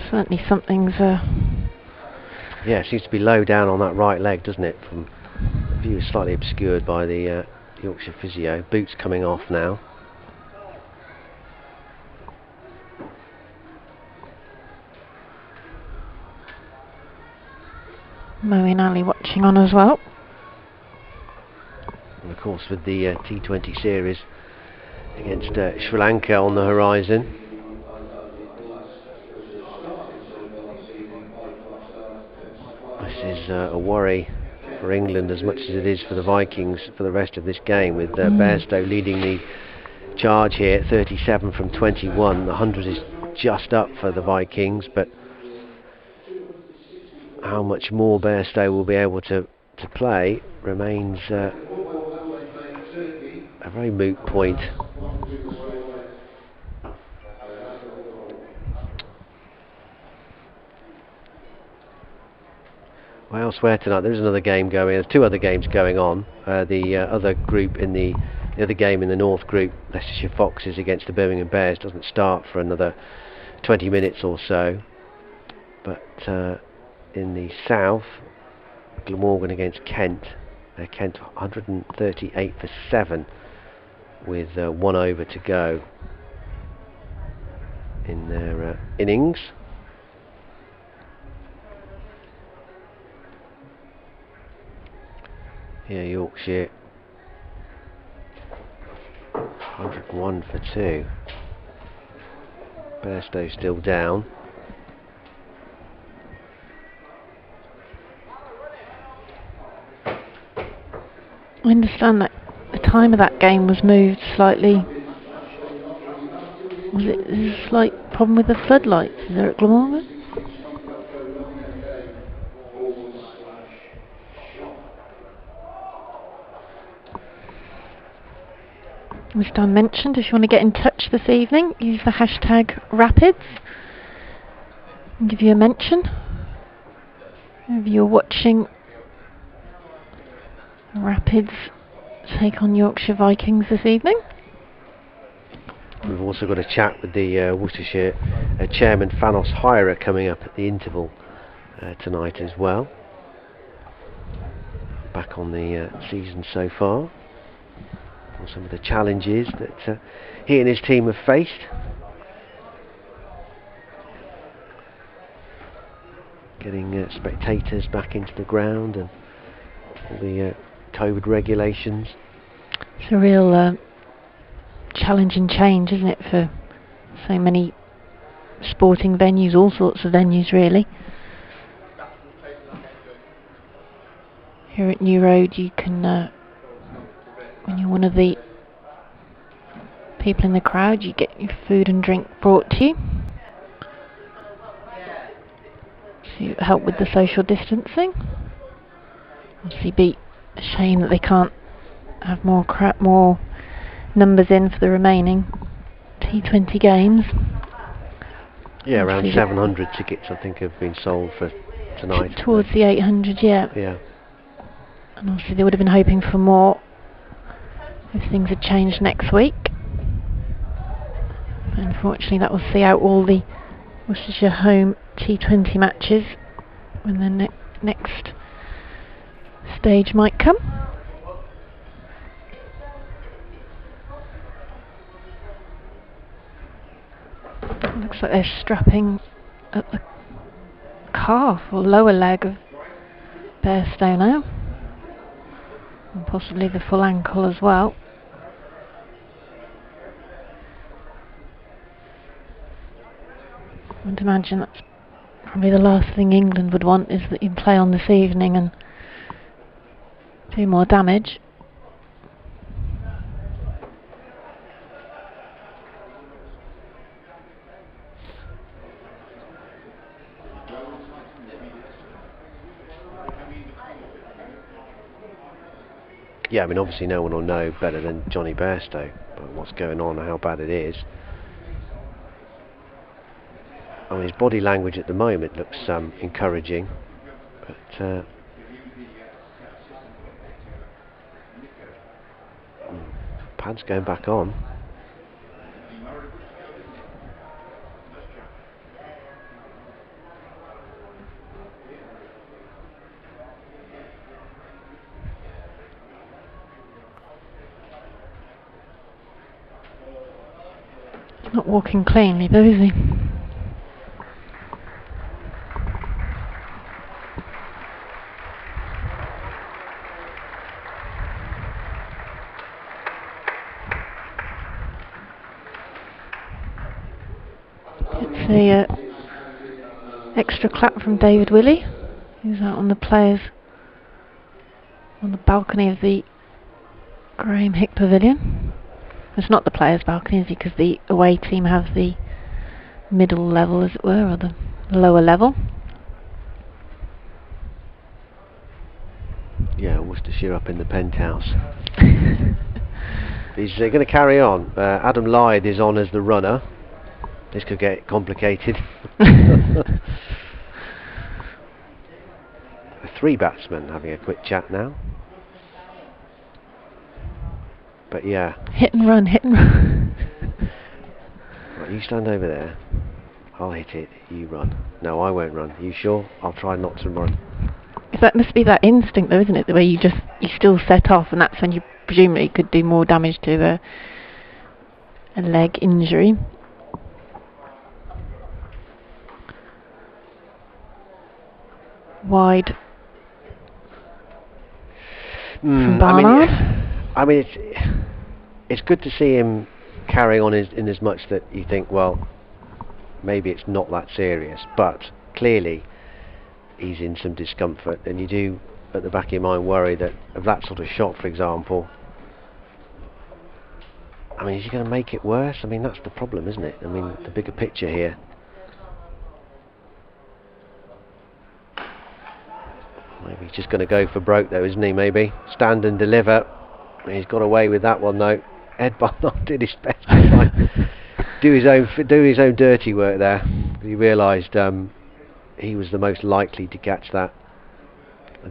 Certainly something's... Yeah, it seems to be low down on that right leg, doesn't it? From the view is slightly obscured by the Yorkshire physio. Boots coming off now. Moeen Ali watching on as well. And of course with the T20 series against Sri Lanka on the horizon. This is a worry for England as much as it is for the Vikings for the rest of this game, with Bairstow leading the charge here at 37 from 21. The 100 is just up for the Vikings, but how much more Bairstow will be able to play remains a very moot point. Well, elsewhere tonight there is another game going. There's 2 other games going on. The other group in the other game in the North Group, Leicestershire Foxes against the Birmingham Bears, doesn't start for another 20 minutes or so. But in the South, Glamorgan against Kent. Kent 138 for 7 with 1 over to go in their innings. Here Yorkshire 101 for 2. Bairstow still down. I understand that the time of that game was moved slightly. Was it a slight problem with the floodlights? Is there at Glamorgan? As Dan mentioned, if you want to get in touch this evening, use the hashtag Rapids. I'll give you a mention. If you're watching Rapids take on Yorkshire Vikings this evening. We've also got a chat with the Worcestershire chairman Fanos Hira coming up at the interval tonight as well. Back on the season so far, and some of the challenges that he and his team have faced. Getting spectators back into the ground and all the COVID regulations. It's a real challenge and change, isn't it, for so many sporting venues, all sorts of venues really. Here at New Road you can, when you're one of the people in the crowd, you get your food and drink brought to you to help with the social distancing. Obviously be a shame that they can't have more numbers in for the remaining T20 games. Yeah, around 700 tickets I think have been sold for tonight. Towards the 800, yeah. Yeah. And obviously they would have been hoping for more if things had changed next week. But unfortunately that will see out all the Worcestershire home T20 matches when the next stage might come. Looks like they're strapping at the calf or lower leg of Bairstow now, and possibly the full ankle as well. I would imagine that's probably the last thing England would want, is that you play on this evening and do more damage. Yeah, I mean obviously no one will know better than Johnny Bairstow what's going on and how bad it is. I mean his body language at the moment looks encouraging, but pads going back on. Not walking cleanly though, is he? It's a extra clap from David Willey, who's out on the players on the balcony of the Graham Hick Pavilion. It's not the players' balcony, is it? Because the away team have the middle level, as it were, or the lower level. Yeah, Worcestershire up in the penthouse. He's going to carry on. Adam Lyde is on as the runner. This could get complicated. Three batsmen having a quick chat now. But yeah. Hit and run, hit and run. Right, you stand over there. I'll hit it, you run. No, I won't run. You sure? I'll try not to run. That must be that instinct though, isn't it? The way you still set off, and that's when you presumably could do more damage to a leg injury. Wide from Barnard. I mean, it's good to see him carrying on in as much that you think, well, maybe it's not that serious, but clearly he's in some discomfort, and you do at the back of your mind worry that of that sort of shot, for example. I mean, is he going to make it worse? I mean, that's the problem, isn't it? I mean, the bigger picture here. Maybe he's just going to go for broke though, isn't he? Maybe stand and deliver. He's got away with that one though. Ed Barnard did his best to try and do his own dirty work there. He realised he was the most likely to catch that.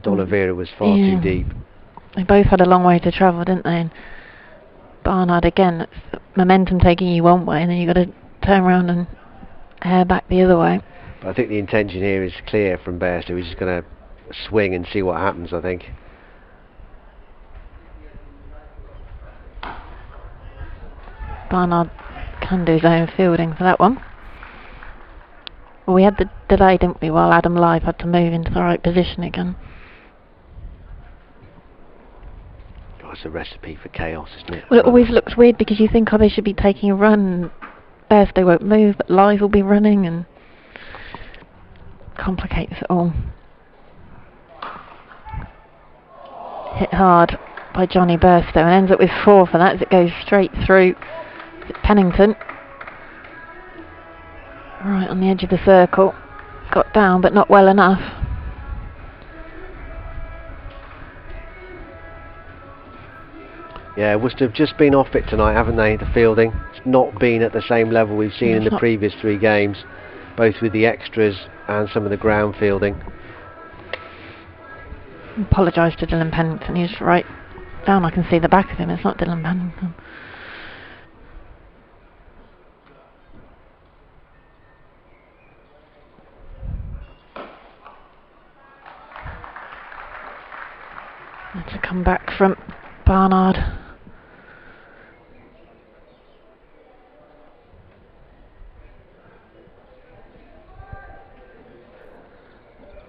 D'Oliveira was far too deep. They both had a long way to travel, didn't they? And Barnard again, it's momentum taking you one way, and then you've got to turn around and hair back the other way. But I think the intention here is clear from Bairstow. He's just going to swing and see what happens, I think. Barnard can do his own fielding for that one. Well, we had the delay, didn't we, while Adam Live had to move into the right position again. Oh, it's a recipe for chaos, isn't it? Well, it always looks weird because you think, oh, they should be taking a run. Bairstow won't move, but Live will be running, and complicates it all. Hit hard by Johnny Bairstow and ends up with 4 for that as it goes straight through. Is it Pennington? Right on the edge of the circle. Got down, but not well enough. Yeah, Worcester have just been off it tonight, haven't they? The fielding. It's not been at the same level we've seen in the previous 3 games, both with the extras and some of the ground fielding. Apologise to Dylan Pennington, he's right down, I can see the back of him, it's not Dylan Pennington. That's a comeback from Barnard.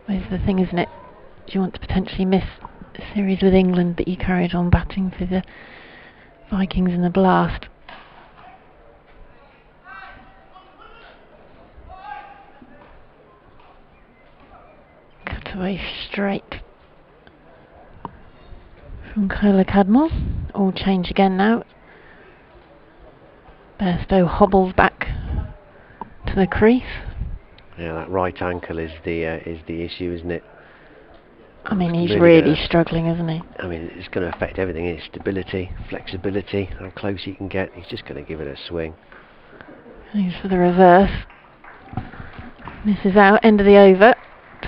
Where's the thing, isn't it? Do you want to potentially miss a series with England, but you carried on batting for the Vikings in the Blast? Cut away straight from Cola Cadmore. All change again now. Bairstow hobbles back to the crease. Yeah, that right ankle is the issue, isn't it? I mean, he's really struggling, isn't he? I mean, it's going to affect everything. His stability, flexibility, how close he can get. He's just going to give it a swing. He's for the reverse. Misses out. End of the over.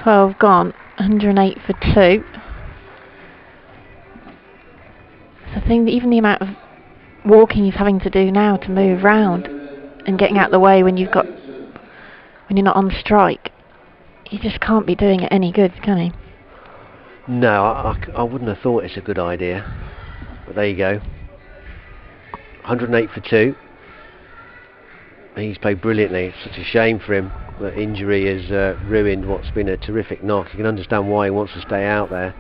12 gone. 108 for 2. So I think that even the amount of walking he's having to do now to move round and getting out of the way when you're not on strike, he just can't be doing it any good, can he? No, I wouldn't have thought it's a good idea. But there you go. 108 for 2. He's played brilliantly. It's such a shame for him that injury has ruined what's been a terrific knock. You can understand why he wants to stay out there.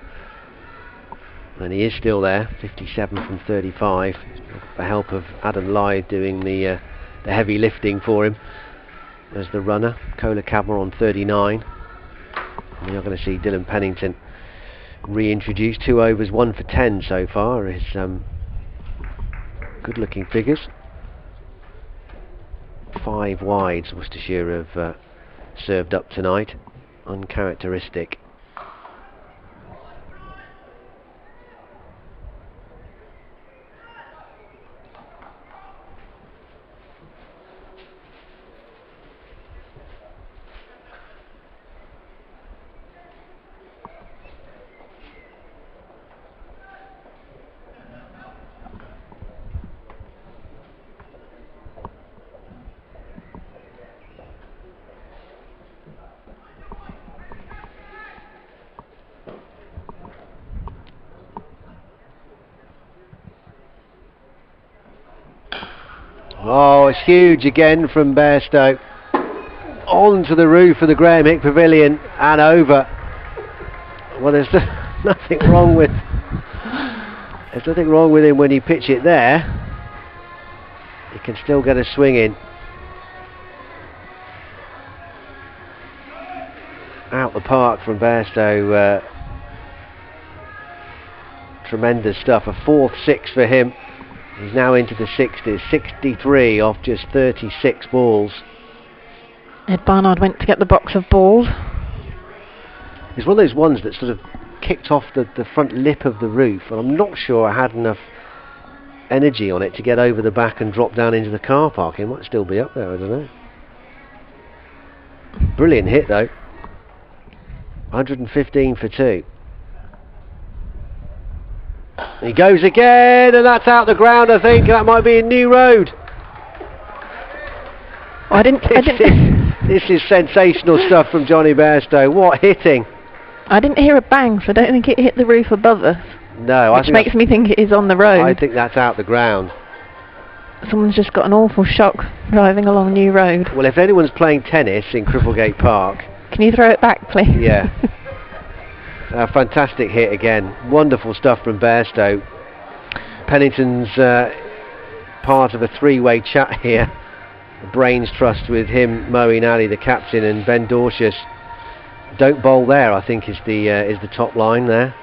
And he is still there. 57 from 35. With the help of Adam Lythe doing the heavy lifting for him. There's the runner. Cola Cadmore on 39. And you're going to see Dylan Pennington reintroduced. 2 overs, 1 for 10 so far. His good looking figures. 5 wides Worcestershire have served up tonight. Uncharacteristic. Oh, it's huge again from Bairstow. Onto the roof of the Graham Hick Pavilion and over. Well, there's nothing wrong with him when you pitch it there. He can still get a swing in. Out the park from Bairstow. Tremendous stuff. A 4th 6 for him. He's now into the 60s, 63 off just 36 balls. Ed Barnard went to get the box of balls. It's one of those ones that sort of kicked off the front lip of the roof, and I'm not sure I had enough energy on it to get over the back and drop down into the car park. It might still be up there, I don't know. Brilliant hit though. 115 for 2. He goes again, and that's out the ground. I think that might be a new road. This is sensational stuff from Johnny Bairstow. What hitting! I didn't hear a bang, so I don't think it hit the roof above us. No, which makes me think it is on the road. I think that's out the ground. Someone's just got an awful shock driving along New Road. Well, if anyone's playing tennis in Cripplegate Park, can you throw it back, please? Yeah. A fantastic hit again. Wonderful stuff from Bairstow. Pennington's part of a three-way chat here. The Brains Trust with him, Moeen Ali, the captain, and Ben Dorcius. Don't bowl there, I think, is the top line there.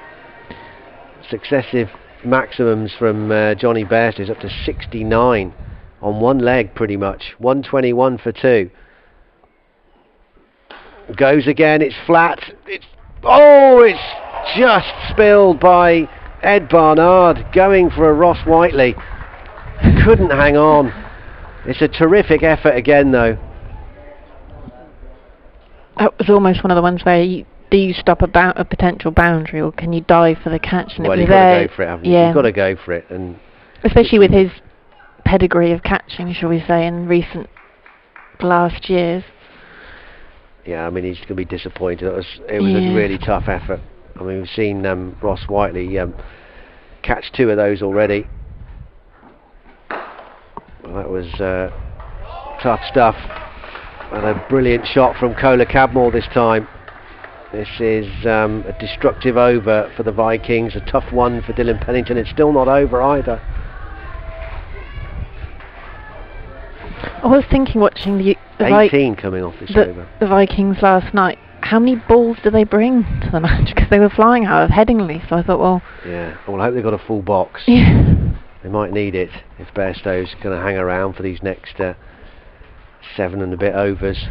Successive maximums from Johnny Bairstow is up to 69 on one leg, pretty much. 121 for 2. Goes again. It's flat. It's just spilled by Ed Barnard, going for a Ross Whiteley. Couldn't hang on. It's a terrific effort again, though. That was almost one of the ones where do you stop a potential boundary, or can you dive for the catch? And well, you've got to go for it, haven't you? Yeah. You've got to go for it, and especially with his pedigree of catching, shall we say, in recent last years. Yeah, I mean, he's going to be disappointed. It was a really tough effort. I mean, we've seen Ross Whiteley catch 2 of those already. Well, that was tough stuff. And a brilliant shot from Kola Cadmore this time. This is a destructive over for the Vikings. A tough one for Dylan Pennington. It's still not over either. I was thinking, watching the 18 coming off this over. The Vikings last night, how many balls do they bring to the match? Because they were flying out of Headingley, so I thought, well... Yeah, well, I hope they've got a full box. Yeah. They might need it if Bairstow's going to hang around for these next 7 and a bit overs.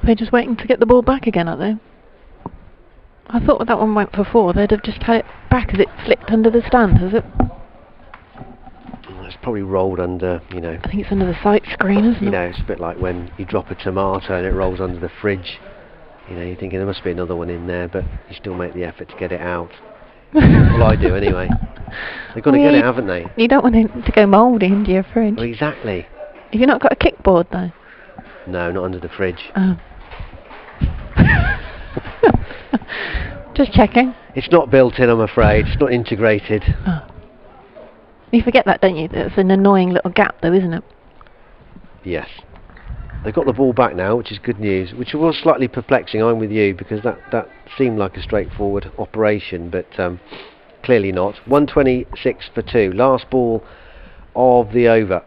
They're just waiting to get the ball back again, aren't they? I thought that one went for 4. They'd have just had it back as it slipped under the stand, has it? It's probably rolled under, you know... I think it's under the sight screen, isn't it? You know, it's a bit like when you drop a tomato and it rolls under the fridge. You know, you're thinking there must be another one in there, but you still make the effort to get it out. Well, I do anyway. They've got to get it, haven't they? You don't want it to go mouldy into your fridge. Well, exactly. Have you not got a kickboard, though? No, not under the fridge. Oh. Just checking. It's not built in, I'm afraid. It's not integrated. Oh. You forget that, don't you? It's an annoying little gap, though, isn't it? Yes. They've got the ball back now, which is good news, which was slightly perplexing. I'm with you, because that seemed like a straightforward operation, but clearly not. 126 for 2. Last ball of the over.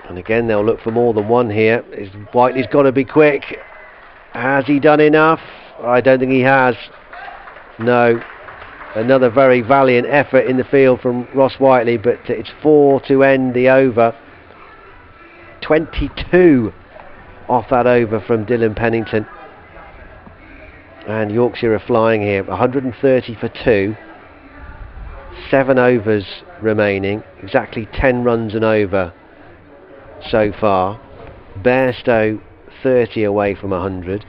And again, they'll look for more than one here. Whiteley's got to be quick. Has he done enough? I don't think he has. No. Another very valiant effort in the field from Ross Whiteley, but it's 4 to end the over. 22 off that over from Dylan Pennington. And Yorkshire are flying here. 130 for 2. 7 overs remaining. Exactly 10 runs and over so far. Bairstow 30 away from 100.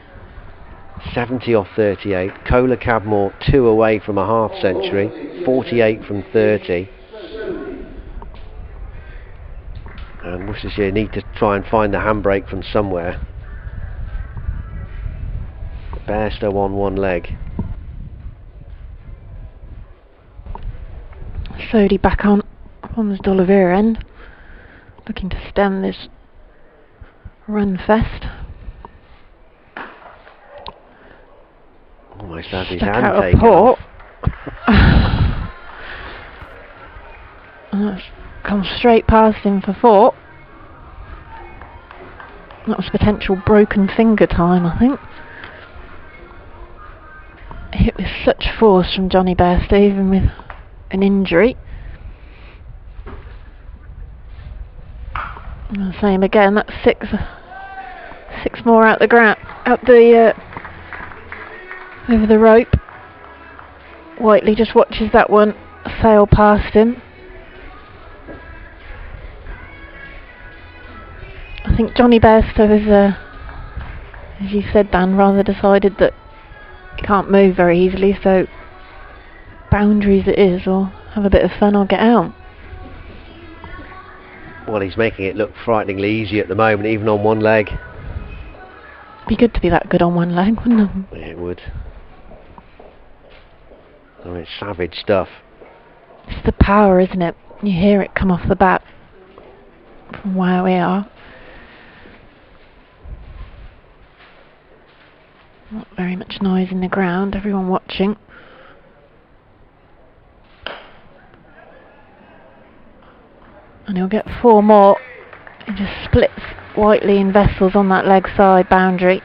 70 off 38. Kola Cadmore 2 away from a half century. 48 from 30. And Worcestershire need to try and find the handbrake from somewhere. Bairstow on one leg. Sodhi back on the D'Oliveira end, looking to stem this run fest. Almost had his Stuck hand out taken a port. off. And that's come straight past him for 4. That was potential broken finger time, I think. Hit with such force from Johnny Bairstow, even with an injury. Same again. That's six more out the ground, over the rope. Whiteley just watches that one sail past him. I think Johnny Bairstow has, as you said, Dan, rather decided that he can't move very easily, so boundaries it is, or have a bit of fun or get out. Well, he's making it look frighteningly easy at the moment, even on one leg. Be good to be that good on one leg, wouldn't it? Yeah, it would. I mean, it's savage stuff. It's the power, isn't it? You hear it come off the bat from where we are. Not very much noise in the ground, everyone watching. And he'll get 4 more. He just splits Whiteley and Vessels on that leg side boundary.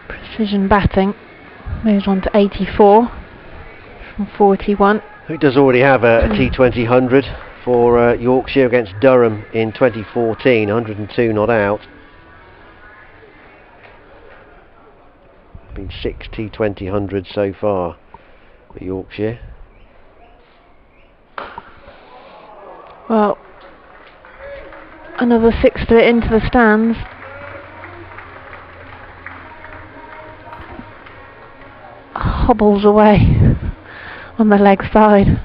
Precision batting. Moves on to 84 from 41. Who does already have a T20 100 for Yorkshire against Durham in 2014, 102 not out. Been 6 T20 100s so far for Yorkshire. Well, another 6 into the stands. Hobbles away on the leg side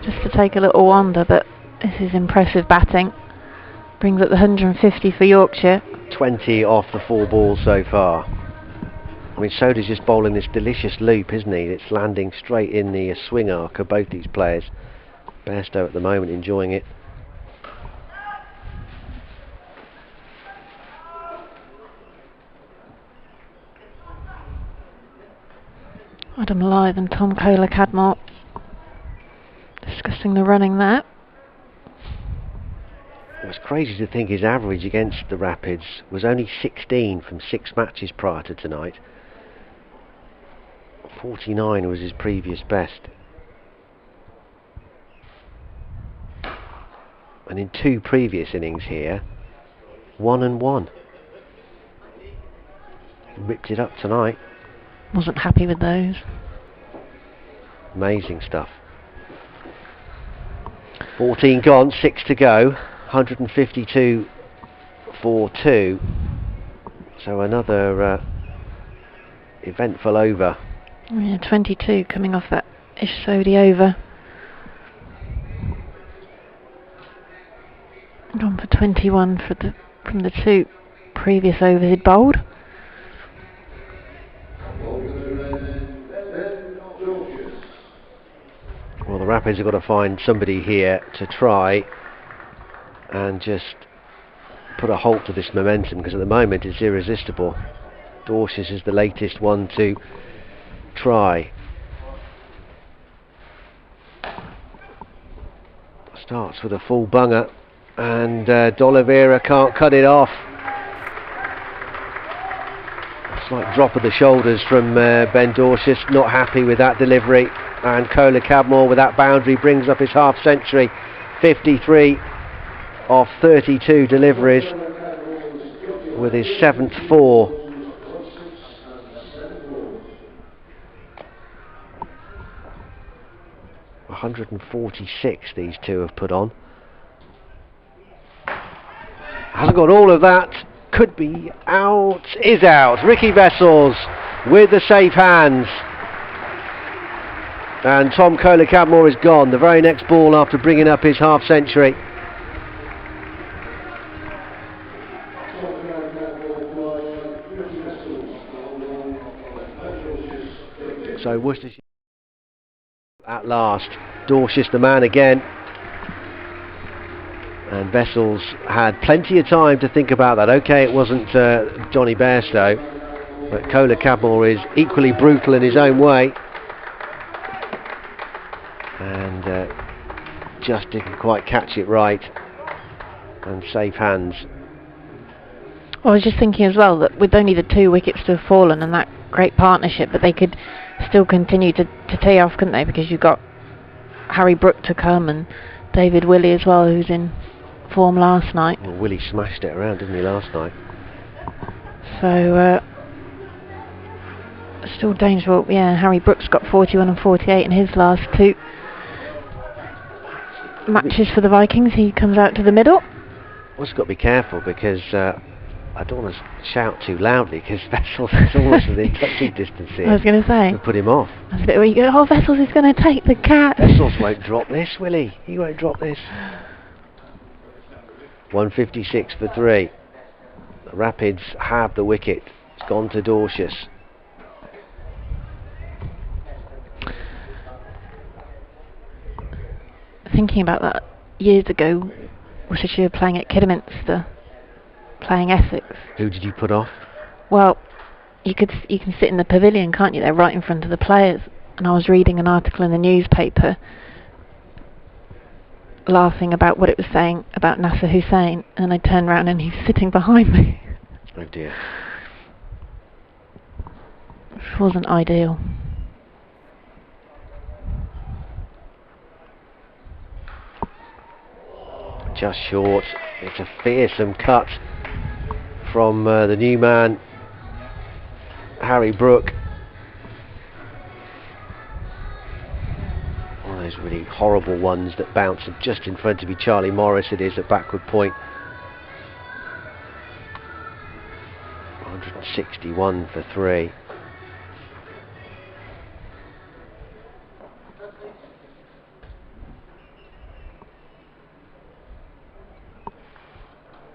just to take a little wander, but this is impressive batting. Brings up the 150 for Yorkshire. 20 off the 4 balls so far. I mean, Soda's just bowling this delicious loop, isn't he? It's landing straight in the swing arc of both these players. Bairstow at the moment enjoying it. Adam Lyth and Tom Kohler-Cadmore discussing the running there. It was crazy to think his average against the Rapids was only 16 from 6 matches prior to tonight. 49 was his previous best. And in 2 previous innings here, 1 and 1. Ripped it up tonight. Wasn't happy with those. Amazing stuff. 14 gone, 6 to go. 152 for 2. So another eventful over. Yeah, 22 coming off that Ish Sodhi over. Gone for 21 from the 2 previous overs he'd bowled. Well, the Rapids have got to find somebody here to try and just put a halt to this momentum, because at the moment it's irresistible. Dorsis is the latest one to try. Starts with a full bunger, and D'Oliveira can't cut it off. A slight drop of the shoulders from Ben Dorsis, not happy with that delivery, and Kohler-Cadmore with that boundary brings up his half century. 53 of 32 deliveries with his 7th 4. .146 these two have put on. Hasn't got all of that. Could be out. Is out. Ricky Vessels with the safe hands. And Tom Kohler-Cadmore is gone. The very next ball after bringing up his half century. So Worcestershire at last. Dorsis the man again. And Vessels had plenty of time to think about that. Okay, it wasn't Johnny Bairstow, but Kohler-Cadmore is equally brutal in his own way. And just didn't quite catch it right. And safe hands. I was just thinking as well that with only the 2 wickets to have fallen and that great partnership, that they could still continue to tee off, couldn't they? Because you've got Harry Brook to come and David Willey as well, who's in form last night. Well, Willie smashed it around, didn't he, last night? So still dangerous. Yeah, Harry Brooks got 41 and 48 in his last 2 matches for the Vikings. He comes out to the middle. Also got to be careful, because I don't want to shout too loudly, because Vessels is almost within touching distance here. I was going to say. To put him off. That's a bit where you go, oh, Vessels is going to take the cat. Vessels won't drop this, will he? He won't drop this. 156 for 3. The Rapids have the wicket. It's gone to Dorcius. Thinking about that, years ago, Worcestershire playing at Kidderminster, playing Essex. Who did you put off? Well, you can sit in the pavilion, can't you? They're right in front of the players. And I was reading an article in the newspaper, laughing about what it was saying about Nasser Hussain, and I turned around and he's sitting behind me. Oh dear. Which wasn't ideal. Just short. It's a fearsome cut from the new man, Harry Brook. One of those really horrible ones that bounce just in front of you. Charlie Morris it is at backward point. 161 for 3.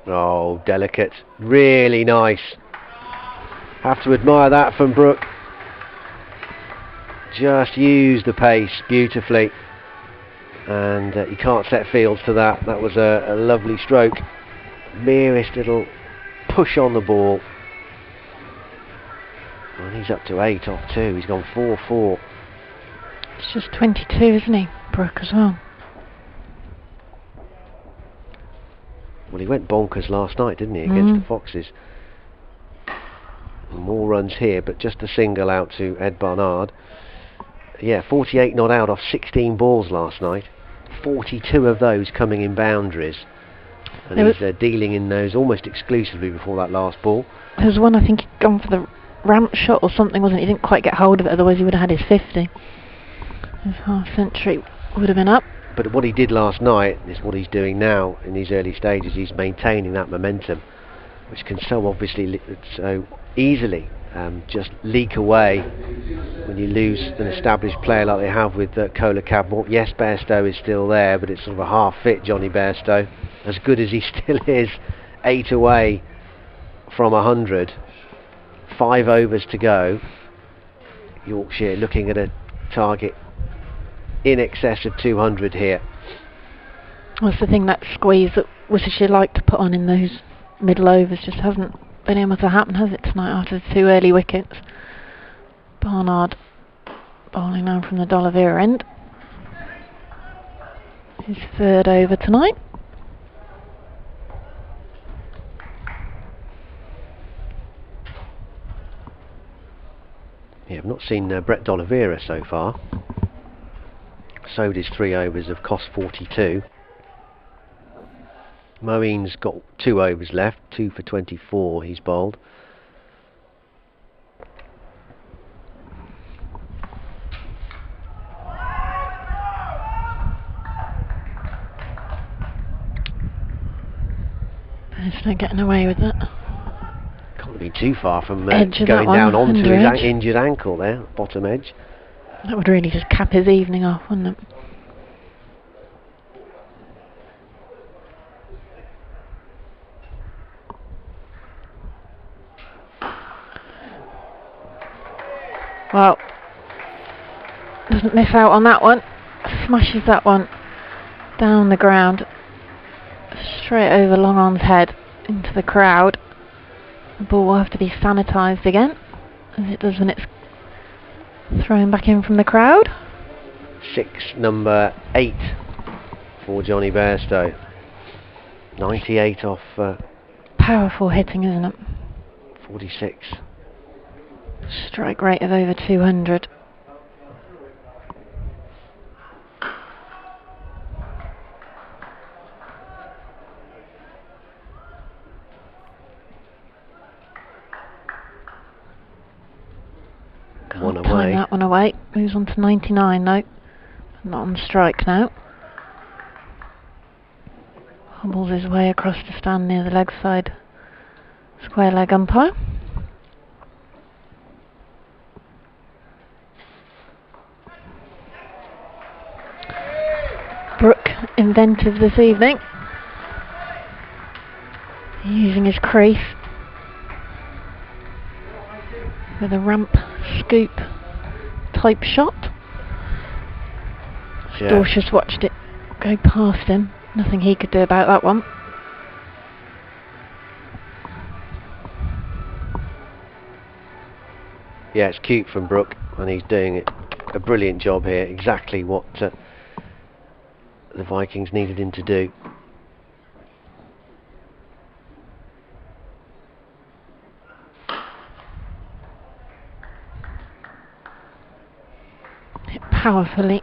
Oh, delicate. Really nice. Have to admire that from Brook. Just used the pace beautifully. And you can't set fields to that. That was a lovely stroke. Merest little push on the ball. And he's up to 8 off 2. He's gone 4-4. It's just 22, isn't he, Brook, as well? Well, he went bonkers last night, didn't he, against the Foxes. More runs here, but just a single out to Ed Barnard. Yeah, 48 not out off 16 balls last night. 42 of those coming in boundaries. And he's dealing in those almost exclusively before that last ball. There was one, I think, he'd gone for the ramp shot or something, wasn't he? He didn't quite get hold of it, otherwise he would have had his 50. His half century would have been up. But what he did last night is what he's doing now in these early stages. He's maintaining that momentum, which can so obviously, so easily just leak away when you lose an established player like they have with Kola Cadmore. Yes, Bairstow is still there, but it's sort of a half-fit Johnny Bairstow. As good as he still is, 8 away from 100. 5 overs to go. Yorkshire looking at a target in excess of 200 here. That's the thing, that squeeze that Worcestershire like to put on in those middle overs just hasn't been able to happen, has it, tonight, after the 2 early wickets. Barnard bowling now from the D'Oliveira end. His 3rd over tonight. Yeah, I've not seen Brett D'Oliveira so far. Sowed his 3 overs of cost 42. Moeen's got 2 overs left, 2 for 24 he's bowled. Bairstow getting away with that. Can't be too far from Edge of going that down one, onto under his edge. injured ankle there, bottom edge. That would really just cap his evening off, wouldn't it? Well, doesn't miss out on that one. Smashes that one down the ground, straight over Long On's head into the crowd. The ball will have to be sanitised again, as it does when it's thrown back in from the crowd. 6, number 8 for Johnny Bairstow. 98 off Powerful hitting, isn't it? 46. Strike rate of over 200. one away. Moves on to 99 though. Not on strike now. Hobbles his way across to stand near the leg side square leg umpire. Brooke inventive this evening, using his crease with a ramp scoop type shot. Storch just watched it go past him. Nothing he could do about that one. Yeah, it's cute from Brooke, and he's doing a brilliant job here. Exactly what the Vikings needed him to do. Hit powerfully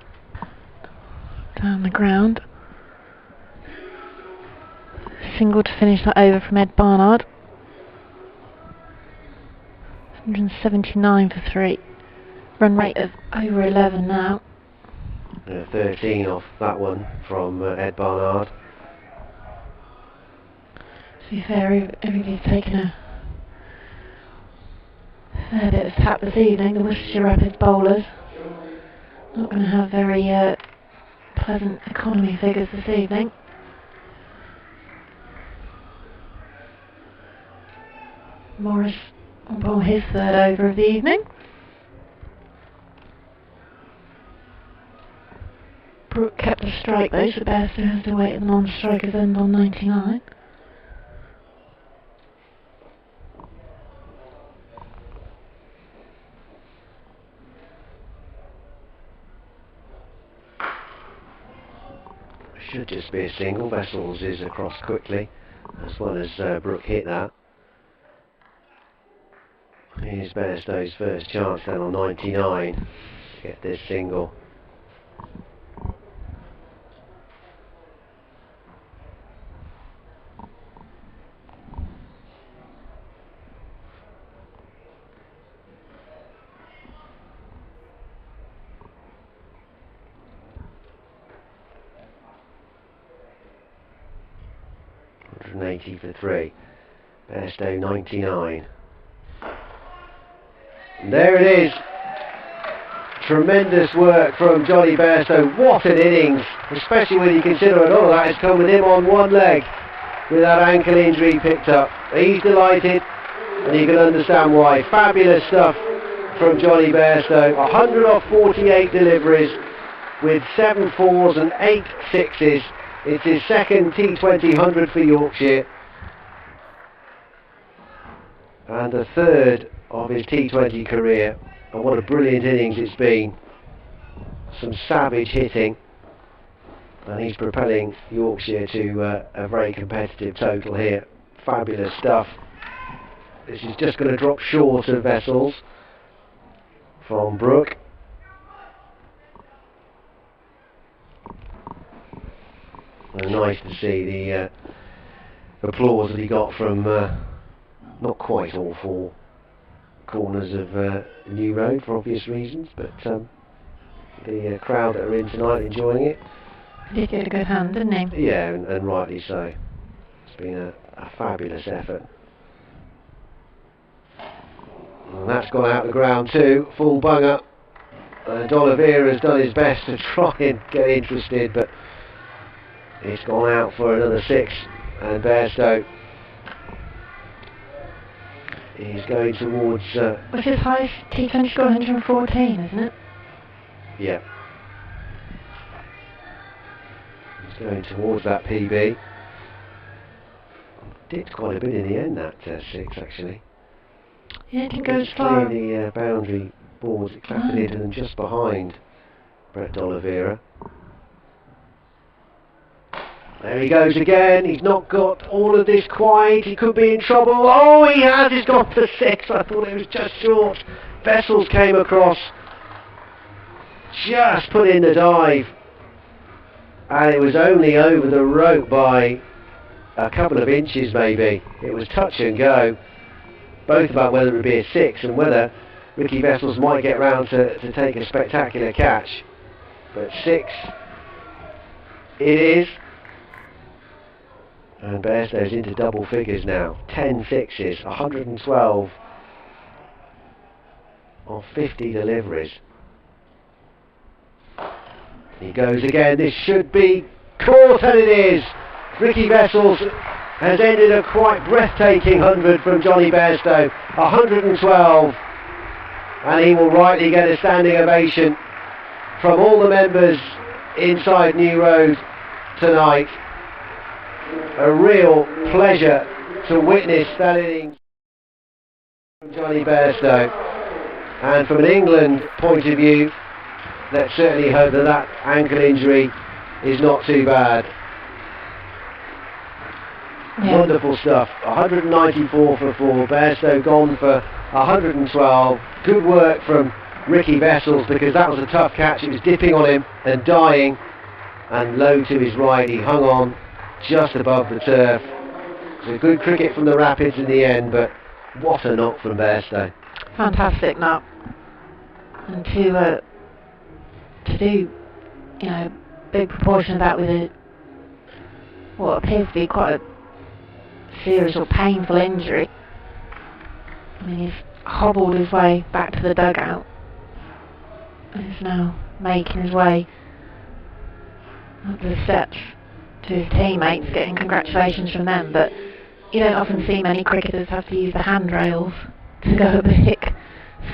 down the ground. Single to finish that over from Ed Barnard. 179 for 3. Run rate of over 11 now. 13 off that one from Ed Barnard. To be fair, everybody's taken a fair bit of tap this evening. The Worcestershire Rapids bowlers not going to have very pleasant economy figures this evening. Morris will bowl his third over of the evening. Brooke kept the strike though, so Bairstow has to wait at the non-striker's end on 99. Should just be a single. Vessels is across quickly, as well as Brooke hit that. Here's Bairstow's first chance then on 99 to get this single. $180 for 3. Bairstow 99. And there it is. Tremendous work from Johnny Bairstow. What an innings, especially when you consider a lot of that has come with him on one leg with that ankle injury picked up. He's delighted, and you can understand why. Fabulous stuff from Johnny Bairstow. 100 off 48 deliveries with 7 fours and 8 sixes. It's his second T20 100 for Yorkshire, and the third of his T20 career. And what a brilliant innings it's been. Some savage hitting, and he's propelling Yorkshire to a very competitive total here. Fabulous stuff. This is just going to drop short of Vessels from Brooke. And nice to see the applause that he got from not quite all 4 corners of New Road for obvious reasons, but the crowd that are in tonight enjoying it. He did get a good hand, didn't he? Yeah, and rightly so. It's been a fabulous effort. And that's gone out the ground too, full bunger. D'Oliveira's done his best to try and get interested, but it's gone out for another 6, and Bairstow is going towards... Which is highest T20 score, 114, isn't it? Yeah. He's going towards that PB. Dipped quite a bit in the end, that 6 actually. Yeah, it didn't go as far. The boundary boards, it clattered into them just behind Brett D'Oliveira. There he goes again. He's not got all of this quite. He could be in trouble. Oh, he has. He's got the 6. I thought it was just short. Vessels came across. Just put in the dive. And it was only over the rope by a couple of inches maybe. It was touch and go. Both about whether it would be a 6 and whether Ricky Vessels might get round to take a spectacular catch. But 6 it is. And Bairstow's into double figures now. 10 sixes, 112 of 50 deliveries. He goes again, this should be caught, and it is! Ricky Vessels has ended a quite breathtaking 100 from Johnny Bairstow. 112, and he will rightly get a standing ovation from all the members inside New Road tonight. A real pleasure to witness that innings from Johnny Bairstow, and from an England point of view, let's certainly hope that that ankle injury is not too bad. Yeah. Wonderful stuff. 194 for 4. Bairstow gone for 112. Good work from Ricky Vessels, because that was a tough catch. It was dipping on him and dying, and low to his right he hung on just above the turf. It was a good cricket from the Rapids in the end, but what a knock from Bairstow. Fantastic knock. And to do, you know, a big proportion of that with what appears to be quite a serious or painful injury. I mean, he's hobbled his way back to the dugout and is now making his way up the steps to his teammates, getting congratulations from them. But you don't often see many cricketers have to use the handrails to go up the Hick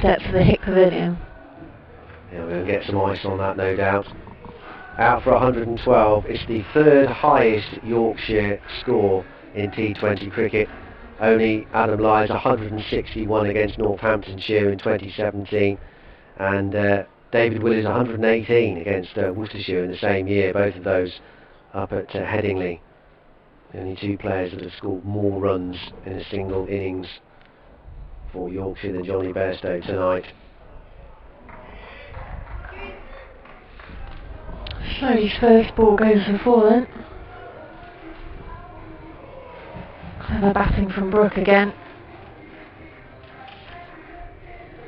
steps of the Hick Pavilion. Yeah, we'll get some ice on that, no doubt. Out for 112. It's the third highest Yorkshire score in T20 cricket. Only Adam Ly's 161 against Northamptonshire in 2017, and David Willey's 118 against Worcestershire in the same year. Both of those up at Headingley. The only two players that have scored more runs in a single innings for Yorkshire than Johnny Bairstow tonight. So his first ball goes for 4 then. Clever batting from Brooke again.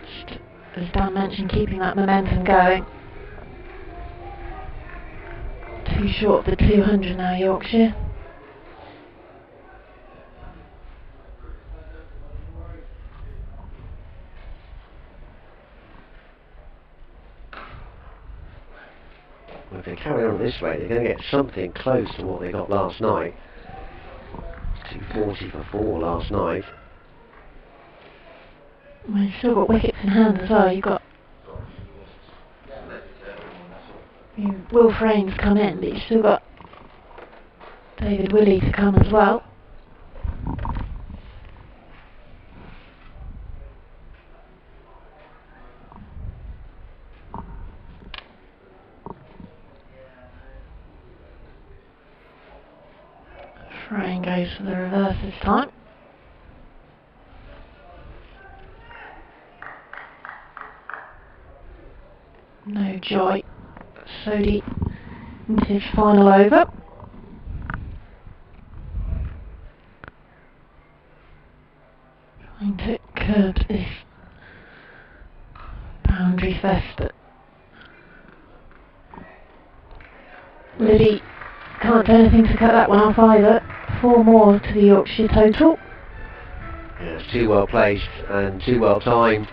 Just, as Dan mentioned, keeping that momentum going. Too short of the 200 now, Yorkshire. Well, if they carry on this way, they're going to get something close to what they got last night. 240 for 4 last night. Well, you've still got wickets in hand as well. You've got Will Frane's come in, but you've still got David Willey to come as well. Frame goes for the reverse this time. No joy. Sodhi into his final over. Trying to curb this boundary fest, but Liddy can't do anything to cut that one off either. 4 more to the Yorkshire total. Yeah, it's too well placed and too well timed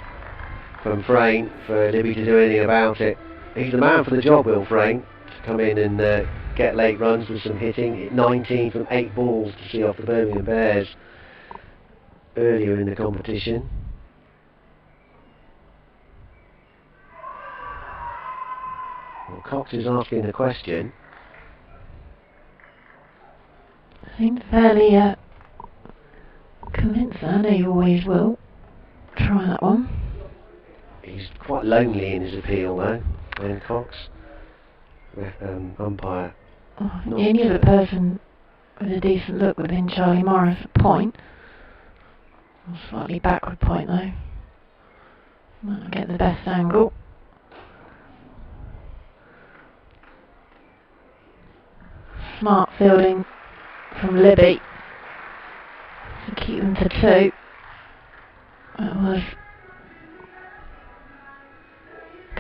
from Frane for Libby to do anything about it. He's the man for the job, Will Frane, to come in and get late runs with some hitting. Hit 19 from 8 balls to see off the Birmingham Bears earlier in the competition. Well, Cox is asking a question. I think fairly convinced. I know you always will try that one. He's quite lonely in his appeal though, Ian Cox, umpire. Oh, the only other person with a decent look would have been Charlie Morris at point. Slightly backward point though. Might get the best angle. Smart fielding from Libby to keep them to 2. It was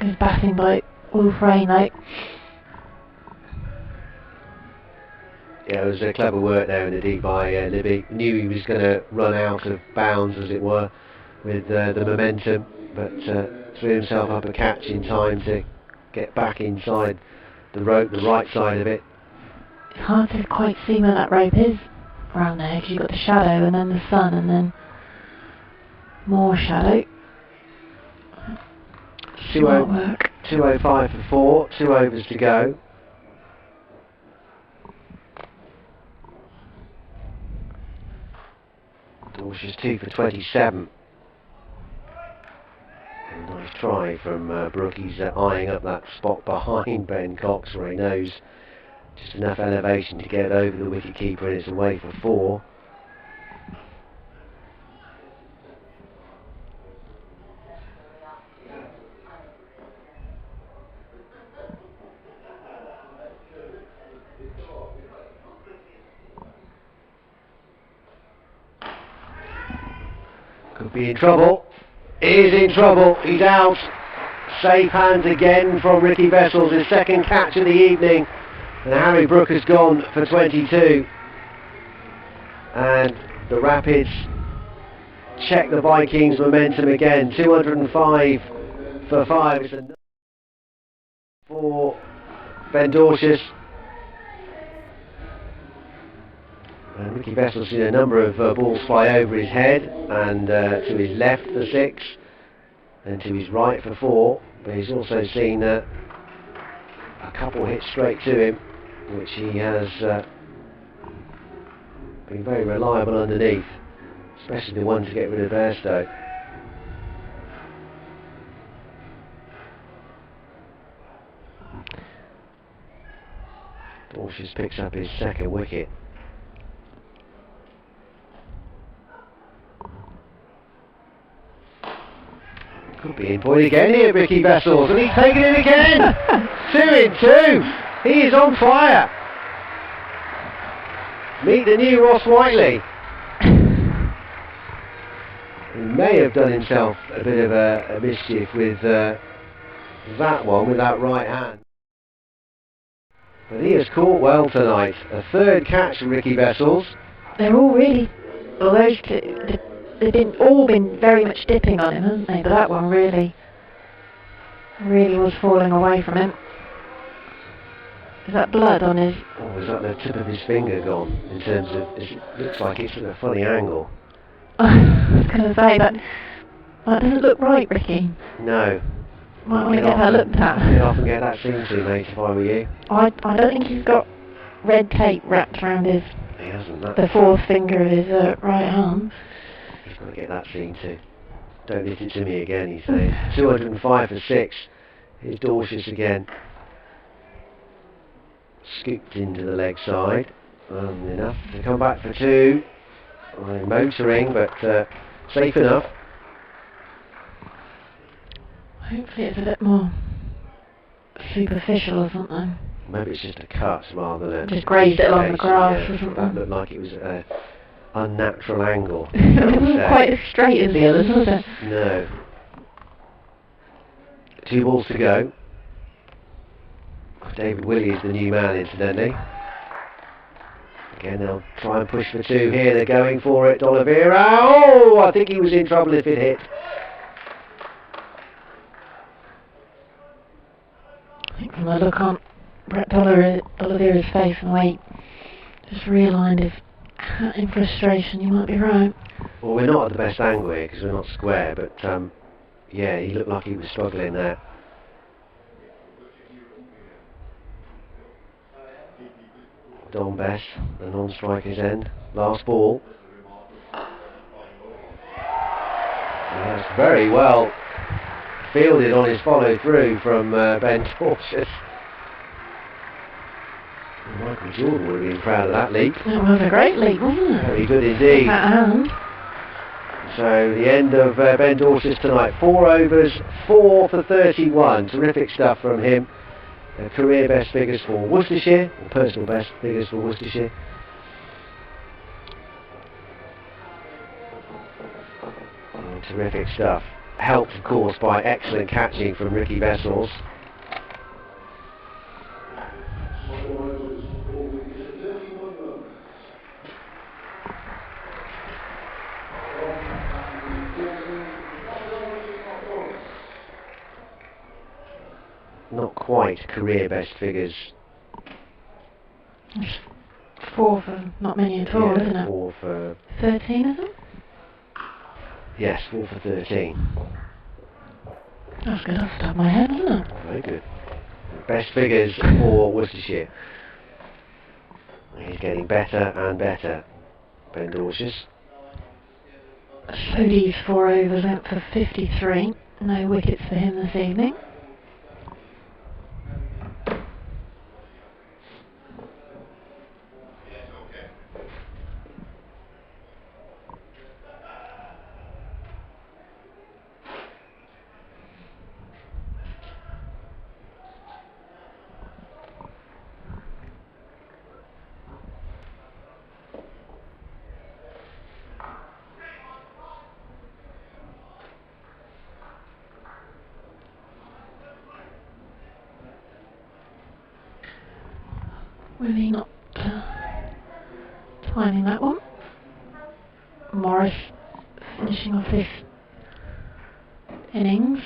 Goes batting by Wolf Rain, though. Yeah, it was a clever work there in the deep by Libby. Knew he was going to run out of bounds, as it were, with the momentum, but threw himself up a catch in time to get back inside the rope, the right side of it. It's hard to quite see where that rope is around there, because you've got the shadow and then the sun and then more shadow. Smart work. 2:05 for 4, 2 overs to go. Dorsey's 2 for 27. A nice try from Brooke. He's eyeing up that spot behind Ben Cox, where he knows just enough elevation to get over the wicket keeper, and it's away for 4. Could be in trouble. Is in trouble. He's out. Safe hands again from Ricky Vessels, his second catch of the evening. And Harry Brooke has gone for 22. And the Rapids check the Vikings' momentum again. 205 for 5. It's a for Ben Dorsius. And Ricky Vessel's seen a number of balls fly over his head, and to his left for 6, and to his right for 4. But he's also seen a couple hit straight to him, which he has been very reliable underneath, especially the one to get rid of Bairstow. Dorsius picks up his second wicket. Could be in point again here, Ricky Vessels, and he's taken it again. 2 in 2. He is on fire. Meet the new Ross Whiteley. He may have done himself a bit of a mischief with that one, with that right hand. But he has caught well tonight. A third catch from Ricky Vessels. They're all really, well, those two, they've all been very much dipping on him, haven't they? But that one really was falling away from him. Is that blood on his... Oh, is that the tip of his finger gone? In terms of, it looks like it's at a funny angle. I was going to say, but that doesn't look right, Ricky. No. Might want to get that looked at. I'd often get that seen to, mate, if I were you. I don't think he's got red tape wrapped around his... He hasn't. The fourth finger of his right arm. He's got to get that seen to. Don't hit it to me again, he's saying. 205 for 6. Here's Dorsius again. Scooped into the leg side. Enough to come back for 2. Motoring, but safe enough. Hopefully it's a bit more superficial or something. Maybe it's just a cut rather than... Just grazed it along the grass or something. That looked like it was an unnatural angle. It wasn't quite as straight as the others, was it? No. 2 balls to go. David Willey is the new man, incidentally. Again, they'll try and push for 2 here. They're going for it. D'Oliveira. Oh, I think he was in trouble if it hit. I think from the look on Brett D'Oliveira's face and weight, just realigned his hat in frustration. You might be right. Well, we're not at the best angle here because we're not square, but yeah, he looked like he was struggling there. Don Bess, the non-striker's end. Last ball. Yes, very well fielded on his follow through from Ben Dorsius. Michael Jordan would have been proud of that leap. That was a great leap, wasn't it? Very good indeed. So the end of Ben Dorsius tonight. 4 overs, 4 for 31. Terrific stuff from him. Career best figures for Worcestershire, or personal best figures for Worcestershire. Terrific stuff. helped of course by excellent catching from Ricky Vessels. Not quite career best figures. 4 for not many at all, isn't it? 4 for 13, is it? Yes, 4 for 13. That's good off the top of my head, isn't it? Very good. Best figures for Worcestershire. He's getting better and better, Ben Dorshus. Sodi's 4 overs out for 53. No wickets for him this evening. Really not timing that one. Morris finishing off this innings,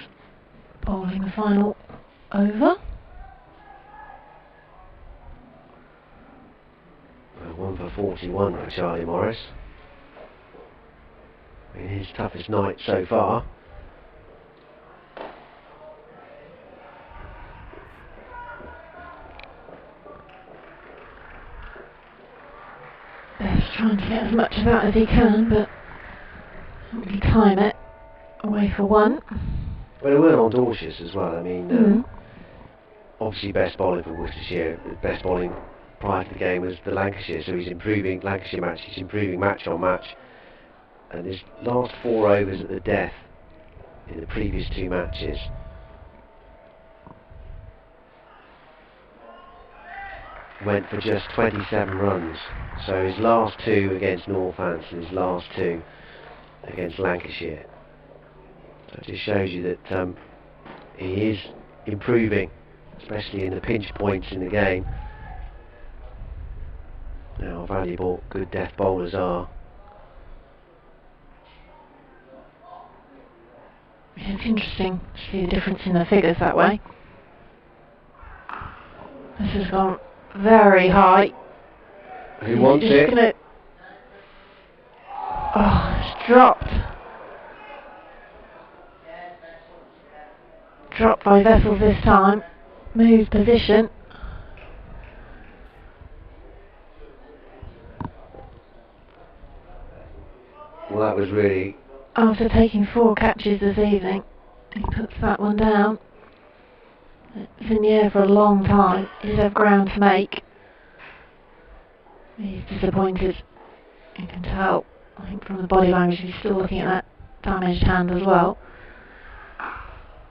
bowling the final over. 1 for 41 for Charlie Morris. In his toughest night so far. Best trying to get as much of that as he can, but can't really time it. Away for 1. Well, it went on Dorshus as well. I mean, obviously best bowling for Worcestershire. Best bowling prior to the game was the Lancashire, so he's improving Lancashire match. He's improving match on match, and his last 4 overs at the death in the previous 2 matches. Went for just 27 runs. So his last 2 against Northants and his last 2 against Lancashire. So it just shows you that he is improving, especially in the pinch points in the game. Now, how valuable good death bowlers are. It's interesting to see the difference in the figures that way. This has gone very high. Who wants it? Oh, it's dropped. Dropped by Vessels this time. Moved position. Well, that was really... After taking 4 catches this evening, he puts that one down. It's in the air for a long time. He did have ground to make. He's disappointed. You can tell, I think, from the body language, he's still looking at that damaged hand as well.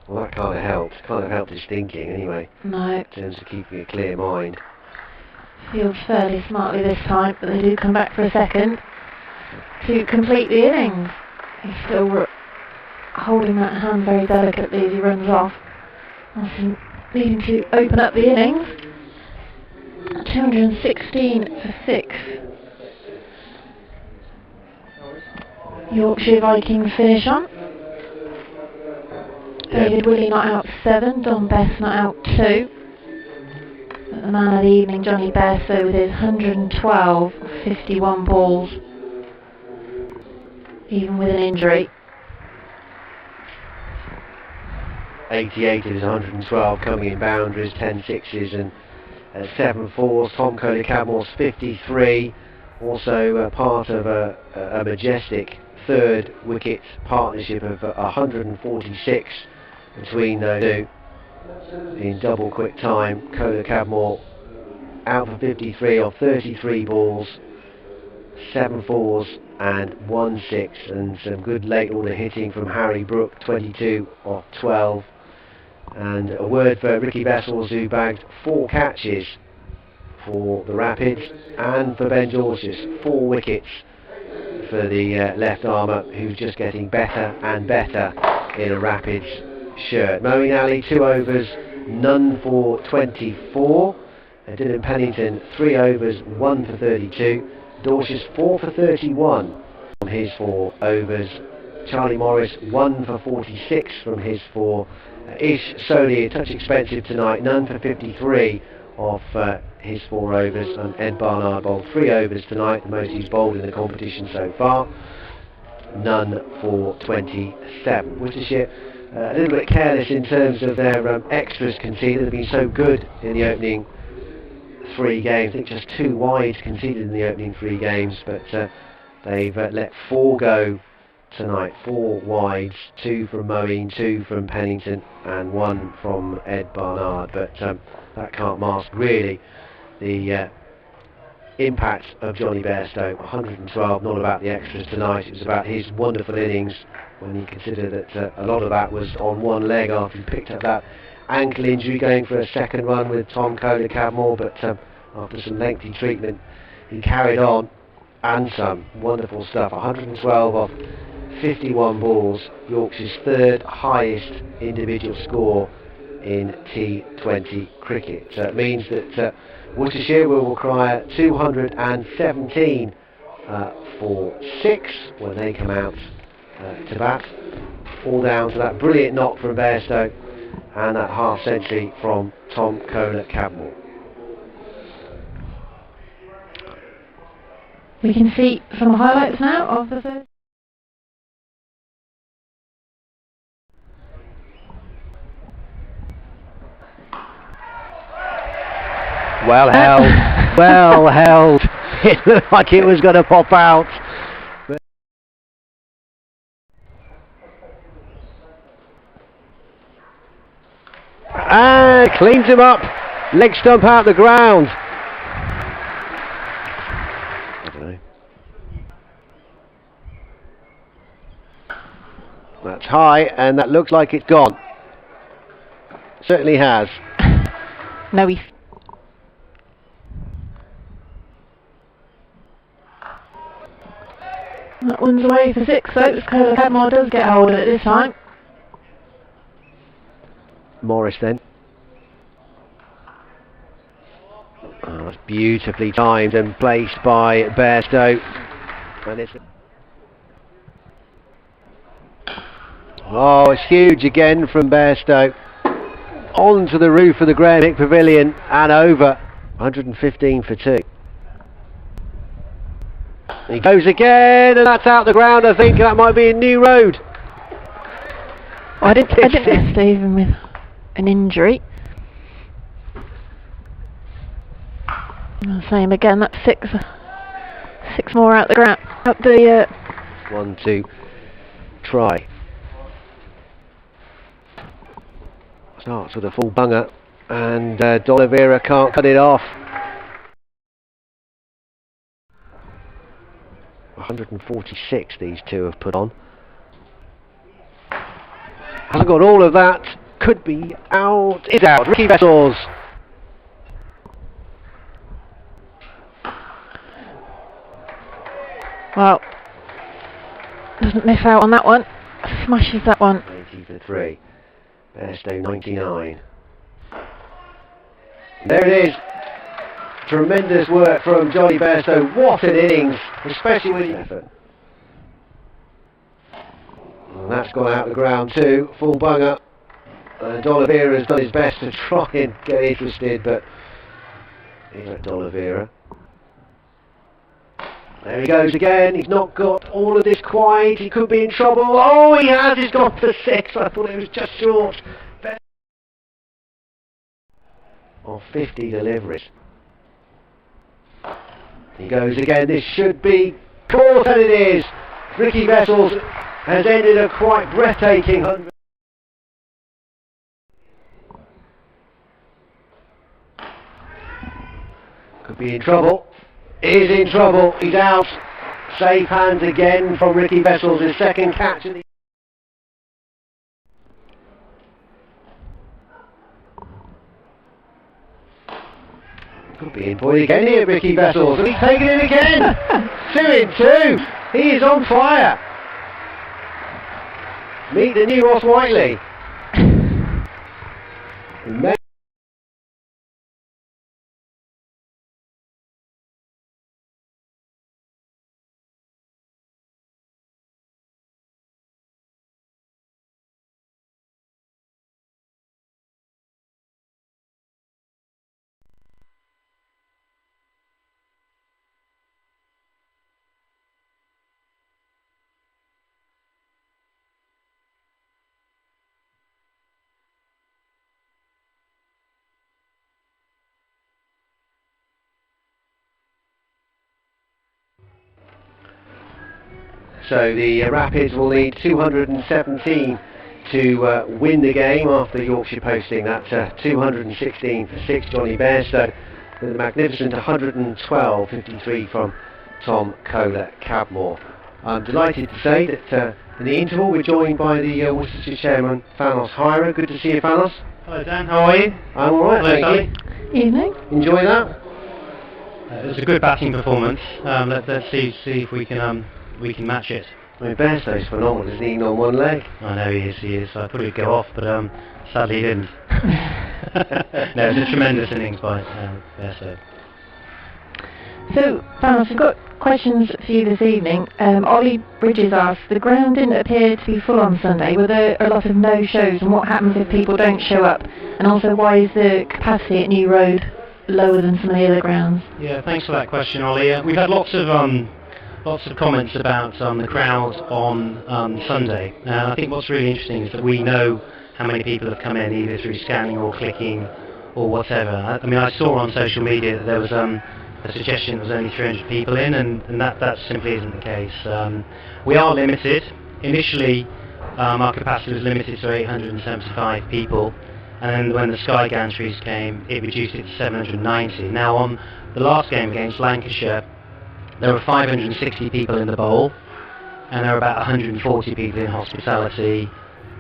Well, that kind of helped. Kind of helped his thinking anyway. No. In terms of keeping a clear mind. Fields fairly smartly this time, but they do come back for a second to complete the innings. He's still holding that hand very delicately as he runs off. Needing to open up the innings. 216 for 6. Yorkshire Vikings finish on. David Willey not out 7, Don Best not out 2. But the man of the evening, Johnny Bairstow, with his 112 51 balls, even with an injury. 88 of his 112 coming in boundaries, 10 sixes and 7 fours. Tom Kohler-Cadmore's 53, also part of a majestic 3rd wicket partnership of 146 between those 2 in double quick time. Kohler-Cadmore out for 53 off 33 balls, 7 fours and 1 6, and some good late order hitting from Harry Brook, 22 off 12. And a word for Ricky Vessels, who bagged 4 catches for the Rapids, and for Ben Dorshus, 4 wickets for the left armour, who's just getting better and better in a Rapids shirt. Mowing Alley 2 overs, none for 24. Dylan Pennington 3 overs, 1 for 32. Dorsh's 4 for 31 from his 4 overs. Charlie Morris 1 for 46 from his 4. Ish Soli, a touch expensive tonight, none for 53 off his 4 overs. And Ed Barnard bowled 3 overs tonight, the most he's bowled in the competition so far, none for 27. Worcestershire a little bit careless in terms of their extras conceded. They've been so good in the opening 3 games. I think just 2 wides conceded in the opening 3 games, but they've let 4 go tonight. 4 wides, 2 from Moeen, 2 from Pennington and 1 from Ed Barnard, but that can't mask really the impact of Johnny Bairstow. 112, not about the extras tonight, it was about his wonderful innings, when you consider that a lot of that was on one leg after he picked up that ankle injury going for a second run with Tom Kohler-Cadmore, but after some lengthy treatment he carried on, and some wonderful stuff. 112 off 51 balls, Yorkshire's 3rd highest individual score in T20 cricket. So it means that Worcestershire will require 217 for 6 when they come out to bat, all down to that brilliant knock from Bairstow and that half century from Tom Kohler-Cadmore. We can see some highlights now of the first. Well held, well held. It looked like it was going to pop out. And cleans him up, leg stump out the ground. I don't know. That's high, and that looks like it's gone. Certainly has. No, he. That one's away for 6, so Kohler-Cadmore does get hold of it this time. Morris then. Oh, that's beautifully timed and placed by Bairstow. And it's it's huge again from Bairstow. Onto the roof of the Graham Hick Pavilion and over. 115 for 2. He goes again, and that's out the ground. I think that might be a new road. I didn't miss Stephen with an injury. I'll say him again. That's 6 more out the ground. Up the 1-2 try. Starts with a full bunger, and D'Oliveira can't cut it off. 146 these two have put on. Hasn't got all of that. Could be out. It's out. Ricky Vessels. Well, doesn't miss out on that one. Smashes that one. 80 for 3. Bairstow 99. There it is. Tremendous work from Johnny Bairstow. What an innings, especially with the effort. And that's gone out the ground too. Full bunger. D'Oliveira has done his best to try and get interested, but here's at D'Oliveira. There he goes again. He's not got all of this quite. He could be in trouble. Oh, he has. He's gone for 6. I thought it was just short. Of 50 deliveries. He goes again. This should be caught, and it is. Ricky Vessels has ended a quite breathtaking 100. Could be in trouble. Is in trouble. He's out. Safe hands again from Ricky Vessels. His second catch. Could be in point again here, Ricky Vessels. And he's taken it again. 2 in 2. He is on fire. Meet the new Ross Whiteley. So the Rapids will need 217 to win the game after Yorkshire posting that 216 for 6 Johnny Bairstow with a magnificent 112.53 from Tom Kohler-Cabmore. I'm delighted to say that in the interval we're joined by the Worcestershire chairman Thanos Hyra. Good to see you, Thanos. Hello Dan, how are you? I'm alright, thank you. Evening. Enjoy that? It was a good batting performance. Let's see if we can match it. I mean, Bairstow's phenomenal, isn't he, even on one leg? I know he is. I thought he'd go off, but sadly he didn't. No, it's a tremendous innings by Bairstow. So, Thanos, we've got questions for you this evening. Ollie Bridges asked, the ground didn't appear to be full on Sunday. Were there a lot of no-shows, and what happens if people don't show up? And also, why is the capacity at New Road lower than some of the other grounds? Yeah, thanks for that question, Ollie. We've had lots of comments about the crowd on Sunday. I think what's really interesting is that we know how many people have come in either through scanning or clicking or whatever. I mean, I saw on social media that there was a suggestion there was only 300 people in, and that simply isn't the case. We are limited. Initially, our capacity was limited to 875 people, and then when the Sky gantries came, it reduced it to 790. Now, on the last game against Lancashire, there were 560 people in the bowl, and there were about 140 people in hospitality,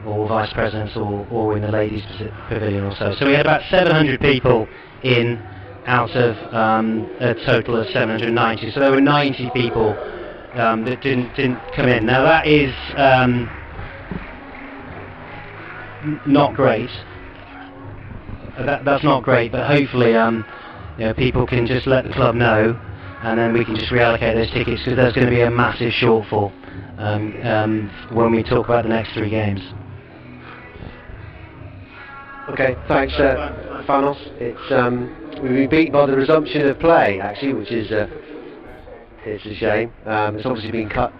or vice presidents, or in the ladies' pavilion or so. So we had about 700 people in out of a total of 790. So there were 90 people that didn't come in. Now that is not great. That's not great, but hopefully people can just let the club know, and then we can just reallocate those tickets, because there's going to be a massive shortfall when we talk about the next 3 games. Okay, thanks, Thanos. We've been beaten by the resumption of play, actually, which is it's a shame. It's obviously been cut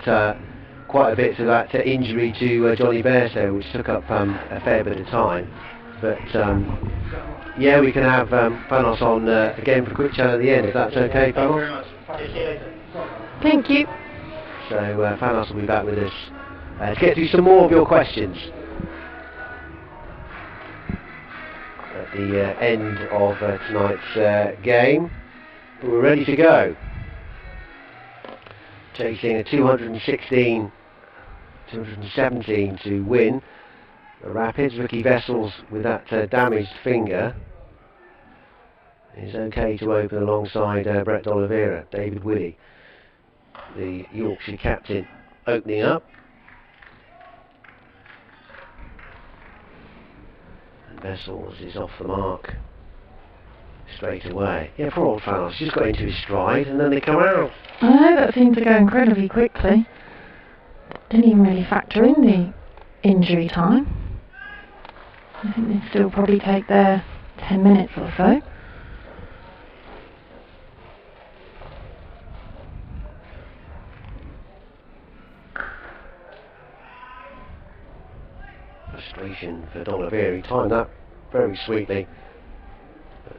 quite a bit to that injury to Johnny Bairstow, which took up a fair bit of time. But yeah, we can have Thanos on again for a quick chat at the end, if that's okay, Thanos. Thank you. So Thanos will be back with us to get through some more of your questions at the end of tonight's game. But we're ready to go. Chasing a 217 to win. The Rapids, Ricky Vessels with that damaged finger is okay to open alongside Brett D'Oliveira. David Willey, the Yorkshire captain, opening up. And Vessels is off the mark straight away. Yeah, poor old Thanos, just got into his stride and then they come out. I know, that seemed to go incredibly quickly. Didn't even really factor in the injury time. I think they'd still probably take their 10 minutes or so. Frustration for D'Oliveira. He timed that very sweetly, but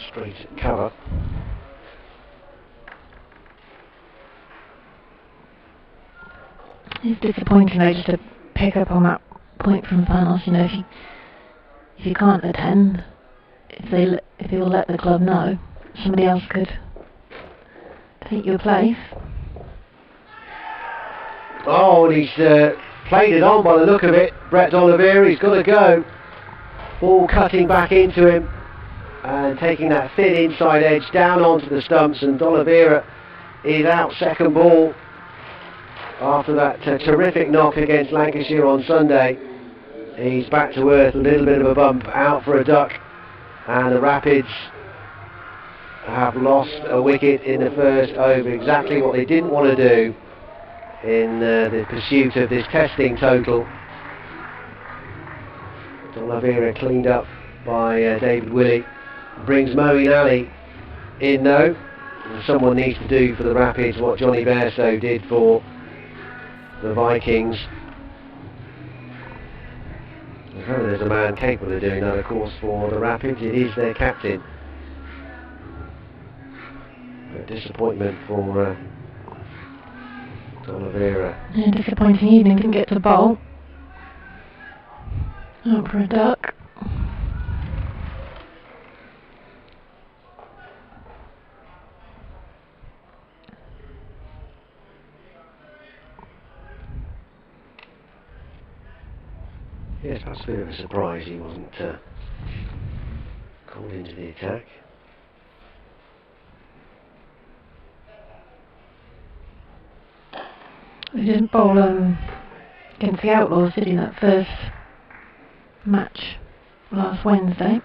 straight at cover. It's disappointing though, just to pick up on that point from Thanos. You know, if you can't attend, if you'll let the club know, somebody else could take your place. Oh, and he's played it on by the look of it. Brett D'Oliveira, he's got to go. Ball cutting back into him and taking that thin inside edge down onto the stumps, and D'Oliveira is out second ball. After that terrific knock against Lancashire on Sunday, he's back to earth, a little bit of a bump, out for a duck, and the Rapids have lost a wicket in the first over, exactly what they didn't want to do in the pursuit of this testing total. Oliveira cleaned up by David Willey, brings Moeen Ali in though. Someone needs to do for the Rapids what Johnny Bairstow did for the Vikings. There's a man capable of doing that, of course, for the Rapids. It is their captain. A disappointment for Oliveira. Yeah, disappointing evening, didn't get to bowl. Out for a duck. Yes, perhaps a bit of a surprise he wasn't called into the attack. He didn't bowl against the Outlaws, did he, that first match last Wednesday?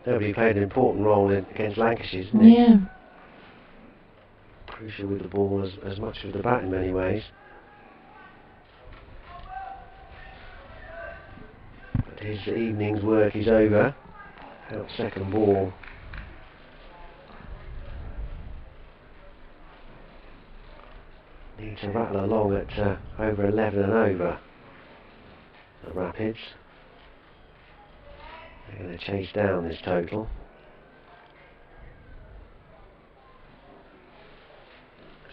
Nobody played an important role against Lancashire, didn't he? Yeah. Crucial with the ball as much as the bat in many ways. But his evening's work is over. Out second ball. Need to rattle along at over 11 and over. The Rapids. They're going to chase down this total.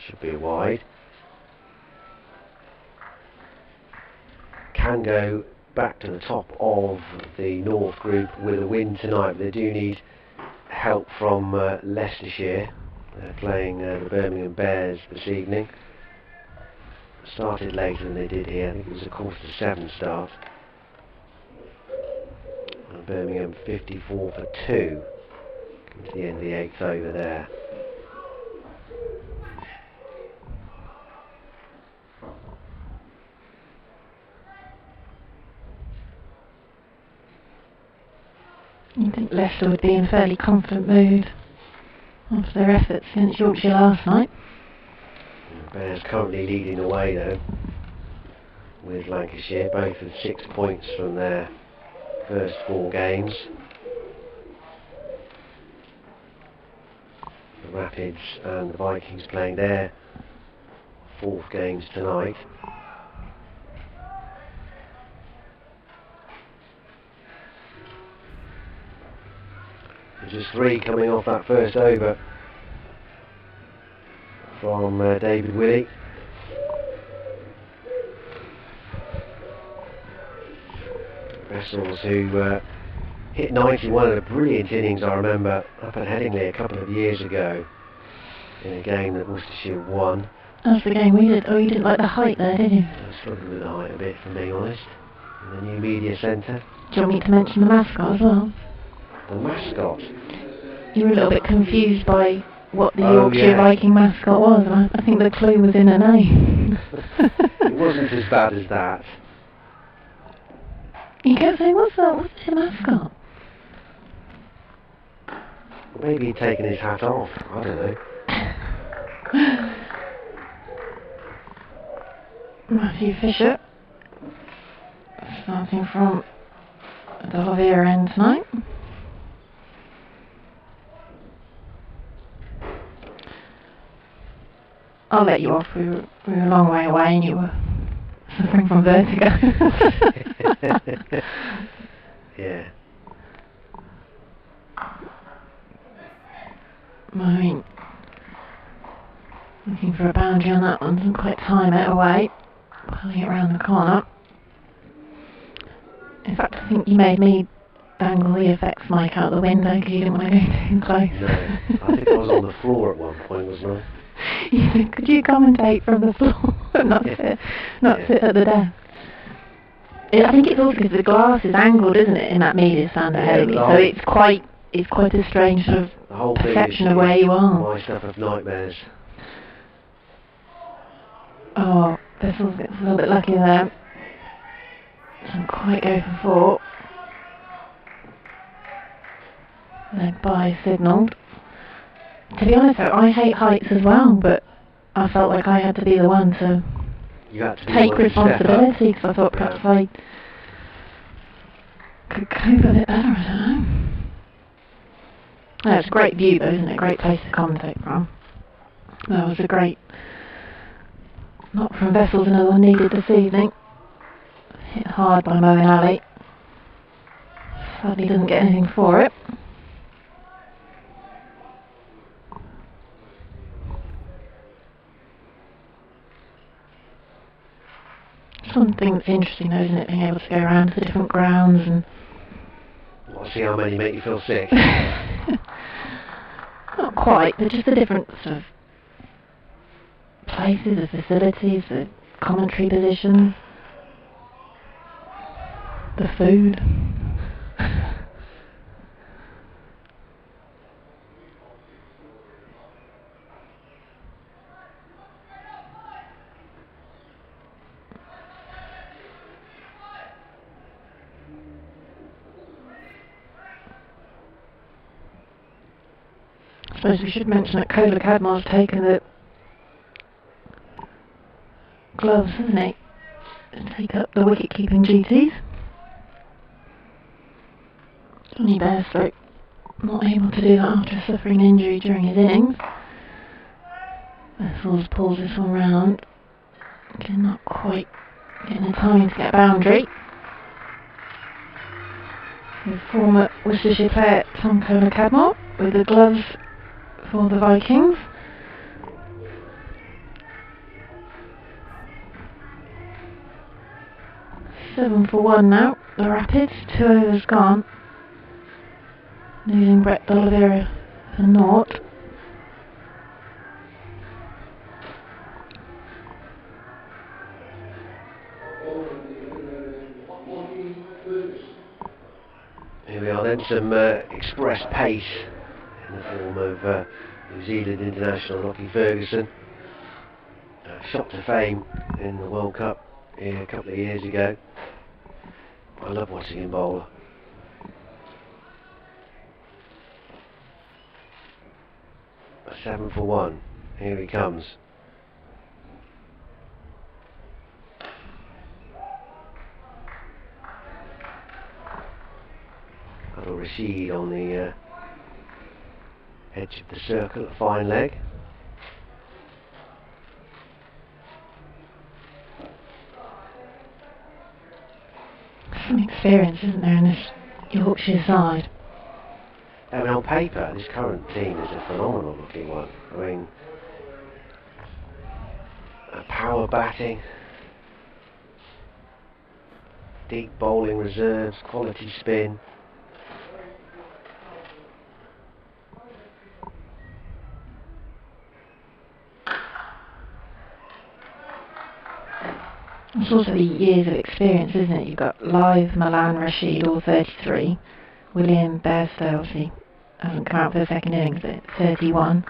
Should be wide. Can go back to the top of the North group with a win tonight, but they do need help from Leicestershire. They're playing the Birmingham Bears this evening. Started later than they did here. I think it was a 6:45 start. And Birmingham 54 for 2 into the end of the 8th over there. You think Leicester would be in a fairly confident mood after their efforts against Yorkshire last night? The Bears currently leading the way though, with Lancashire, both with 6 points from their first 4 games. The Rapids and the Vikings playing their 4th games tonight. Just 3 coming off that first over from David Willey. Vessels who hit 91 in a brilliant innings, I remember, up at Headingley a couple of years ago in a game that Worcestershire won. That's the game we did. Oh, you didn't like the height there, did you? I struggled with the height a bit, for being honest. In the new media centre. Do you want me to mention the mascot as well? The mascot. You were a little bit confused by what the Yorkshire Viking mascot was, and I think the clue was in her name. It wasn't as bad as that. You kept saying, what's that? What's the mascot? Maybe he'd taken his hat off. I don't know. Matthew Fisher, starting from the Oliveira end tonight. I'll let you off. We were a long way away and you were suffering from vertigo. Yeah. I mean, looking for a boundary on that one, didn't quite time it away. Pulling it round the corner. In fact, I think you made me dangle the effects mic out the window because you didn't want to go too close. No, I think I was on the floor at one point, wasn't I? Yeah, could you commentate from the floor and not sit at the desk? I think it's also because the glass is angled, isn't it, in that media stand at Headingley, so it's quite a strange sort of the whole perception of where you are. My stuff of nightmares. Oh, Vessels gets a little bit lucky there. Doesn't quite go for 4. Leg by signalled. To be honest though, I hate heights as well, but I felt like I had to be the one to take responsibility, because I thought perhaps I could cope a bit better, I don't know. Oh, it's a great view though, isn't it? Great place to commentate from. That was a great knock from Vessels, another one needed this evening. Hit hard by Mo and Ali. Sadly doesn't get anything for it. Something that's interesting though, isn't it? Being able to go around to the different grounds and... I'll see how many make you feel sick. Not quite, but just the different sort of places, the facilities, the commentary positions, the food. I suppose we should mention that Kola Cadmar's taken the gloves, hasn't he, to take up the wicket-keeping duties. Johnny Bairstow not able to do that after suffering an injury during his innings. Vessels pulls this one round. Again, not quite getting the timing to get a boundary. The former Worcestershire player Tom Kola Cadmar with the gloves for the Vikings. Seven for 1 now. The Rapids, 2 overs gone. Losing Brett D'Oliveira for naught. Here we are then, some express pace in the form of New Zealand international Lockie Ferguson. Shot to fame in the World Cup a couple of years ago. I love watching him bowl. A 7 for 1. Here he comes. That'll recede on the edge of the circle, a fine leg. Some experience, isn't there, in this Yorkshire side? I mean, on paper, this current team is a phenomenal looking one. I mean, power batting, deep bowling reserves, quality spin. It's also the years of experience, isn't it? You've got Live, Milan, Rashid, all 33. William Bairstow, obviously, hasn't come out for the second innings, but 31.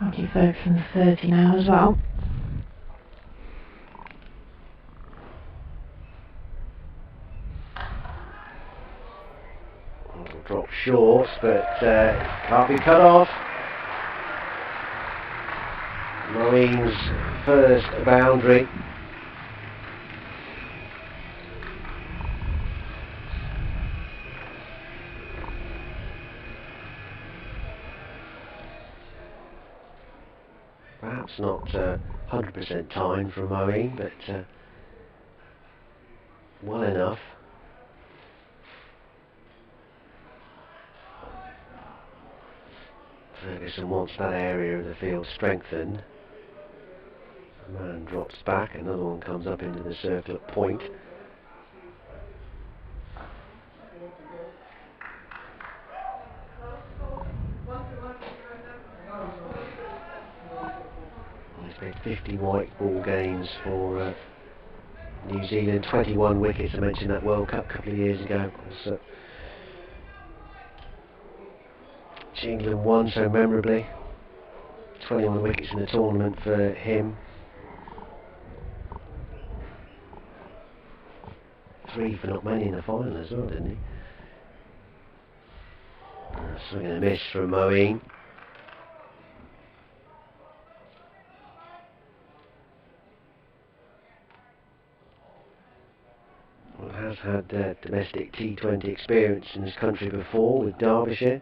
Lockie Ferguson's 30 now as well. Drop short, but can't be cut off. Marine's first boundary. Perhaps not 100% time from Marine, but well enough. Ferguson wants that area of the field strengthened. A man drops back, another one comes up into the circle at point. He's played 50 white ball games for New Zealand, 21 wickets. I mentioned that World Cup a couple of years ago. Of course, which England won so memorably. 21 wickets in the tournament for him. 3 for not many in the final as well, didn't he? Swing and a miss from Moeen. Well, has had domestic T20 experience in his country before with Derbyshire.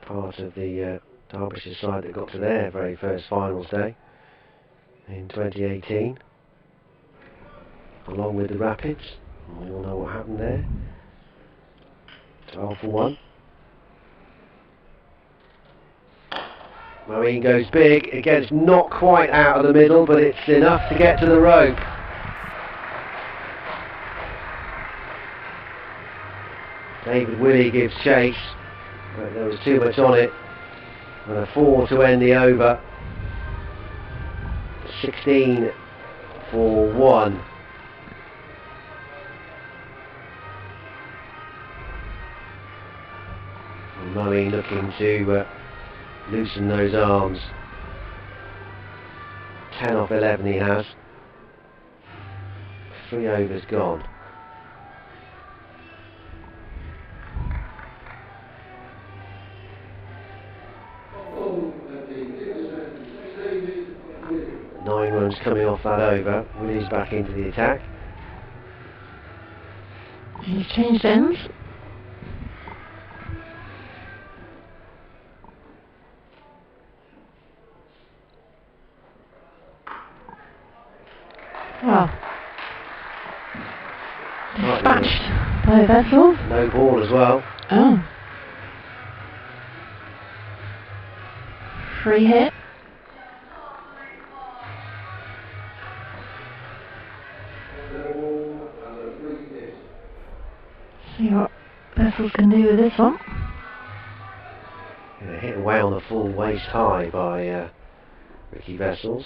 Part of the Derbyshire side that got to their very first finals day in 2018, along with the Rapids. And we all know what happened there. 12 for 1. Moeen goes big. Again, it's not quite out of the middle, but it's enough to get to the rope. David Willey gives chase, but there was too much on it. And a 4 to end the over. 16 for 1. And Moeen looking to loosen those arms. 10 off 11 he has. 3 overs gone. Nine runs coming off that over. Willie's back into the attack. He's changed ends. Oh. Dispatched by Vessels. No ball as well. Oh. Free hit. See what Vessels can do with this one. Yeah, hit away on the full waist high by Ricky Vessels.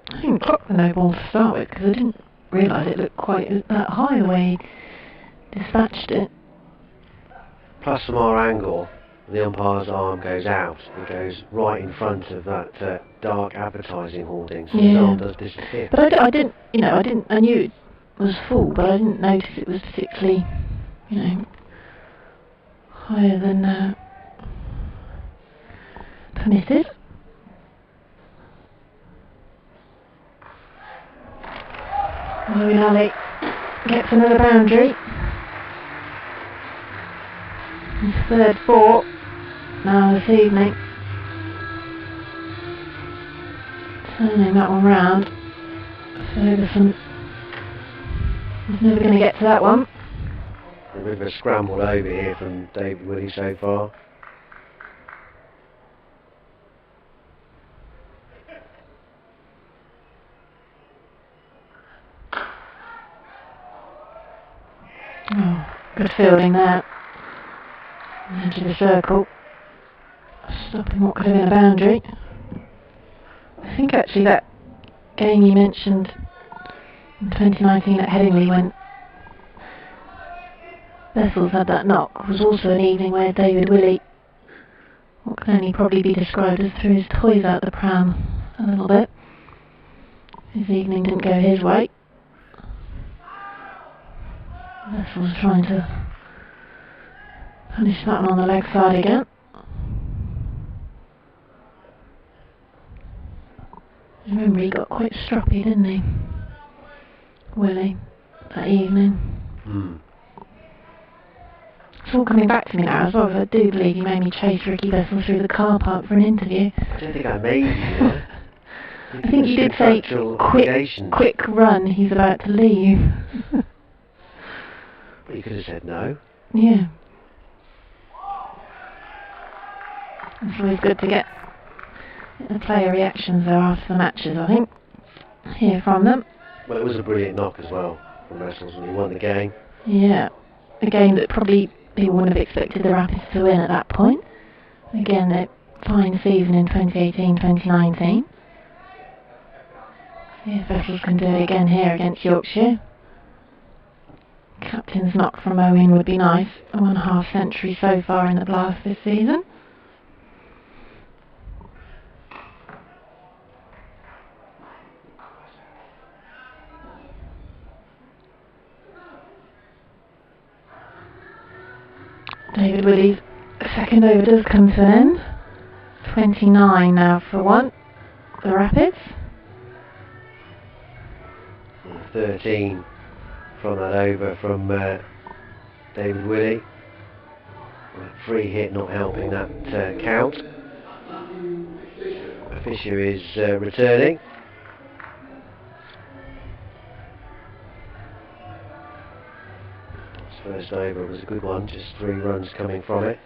I didn't clock the no ball to start with because I didn't realise it looked quite that high the way he dispatched it. Plus from our angle, the umpire's arm goes out. It goes right in front of that dark advertising hoarding, so his arm does disappear. But I didn't, I knew it was full, but I didn't notice it was particularly, higher than permitted. Moeen Ali gets another boundary. His third 4 now this evening. Turning that one round. Ferguson is never going to get to that one. A bit of a scramble over here from David Willey so far. Oh, good fielding there. Into the circle. Stopping what could have been a boundary. I think actually that game you mentioned in 2019 at Headingley when Vessels had that knock was also an evening where David Willey, what can only probably be described as threw his toys out the pram a little bit. His evening didn't go his way. Vessels trying to punish that one on the leg side again. Remember he got quite stroppy, didn't he? Willie, that evening. It's all coming back to me now as well. I do believe he made me chase Ricky Vessels through the car park for an interview. I don't think I made you. I think you did say quick run, he's about to leave. But you could have said no. Yeah. It's always good to get the player reactions though after the matches, I think. Hear from them. Well, it was a brilliant knock as well from Vessels when he won the game. Yeah. A game that probably people wouldn't have expected the Rapids to win at that point. Again, a fine season in 2018-2019. See if Vessels can do it again here against Yorkshire. Captain's knock from Owen would be nice. A 1.5 century so far in the Blast this season. David Willey's second over does come to an end. 29 now for one. The Rapids. 13 from that over from David Willey. Free hit not helping that count. Fisher is returning. First over was a good one, just 3 runs coming from it.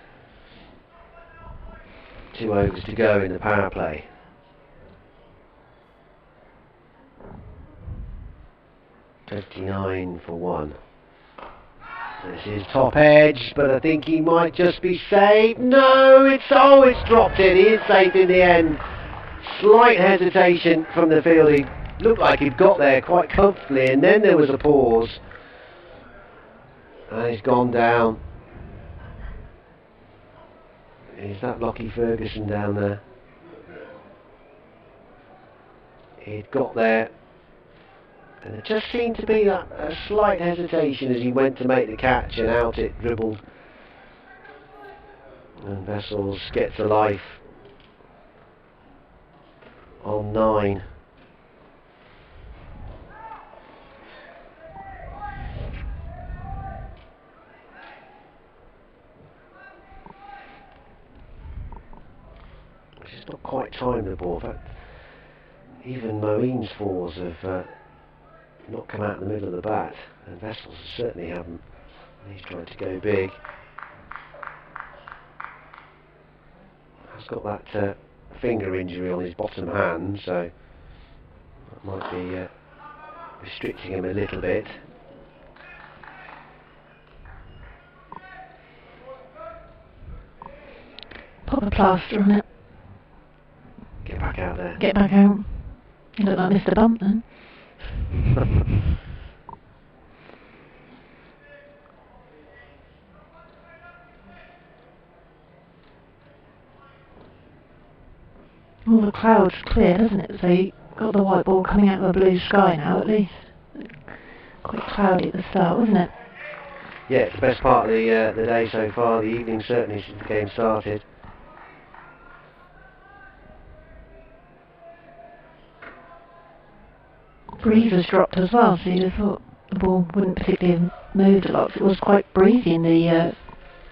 2 overs to go in the power play. $29 for 1. This is top edge, but I think he might just be saved. No, it's dropped in. He is safe in the end. Slight hesitation from the field. He looked like he'd got there quite comfortably, and then there was a pause. And he's gone down. Is that Lockie Ferguson down there? He'd got there, and there just seemed to be a slight hesitation as he went to make the catch, and out it dribbled. And Vessels gets a life on 9. Not quite timed the ball. In fact, even Moeen's fours have not come out in the middle of the bat, and Vessels certainly haven't. He's trying to go big. Has got that finger injury on his bottom hand, so that might be restricting him a little bit. Pop a plaster on it. Get back out there. Get back out. You look like Mr. Bump then. All the clouds clear, doesn't it? So you got the white ball coming out of the blue sky now at least. Quite cloudy at the start, wasn't it? Yeah, it's the best part of the day so far, the evening certainly since the game started. Breeze has dropped as well, so you'd have thought the ball wouldn't particularly have moved a lot. It was quite breezy in the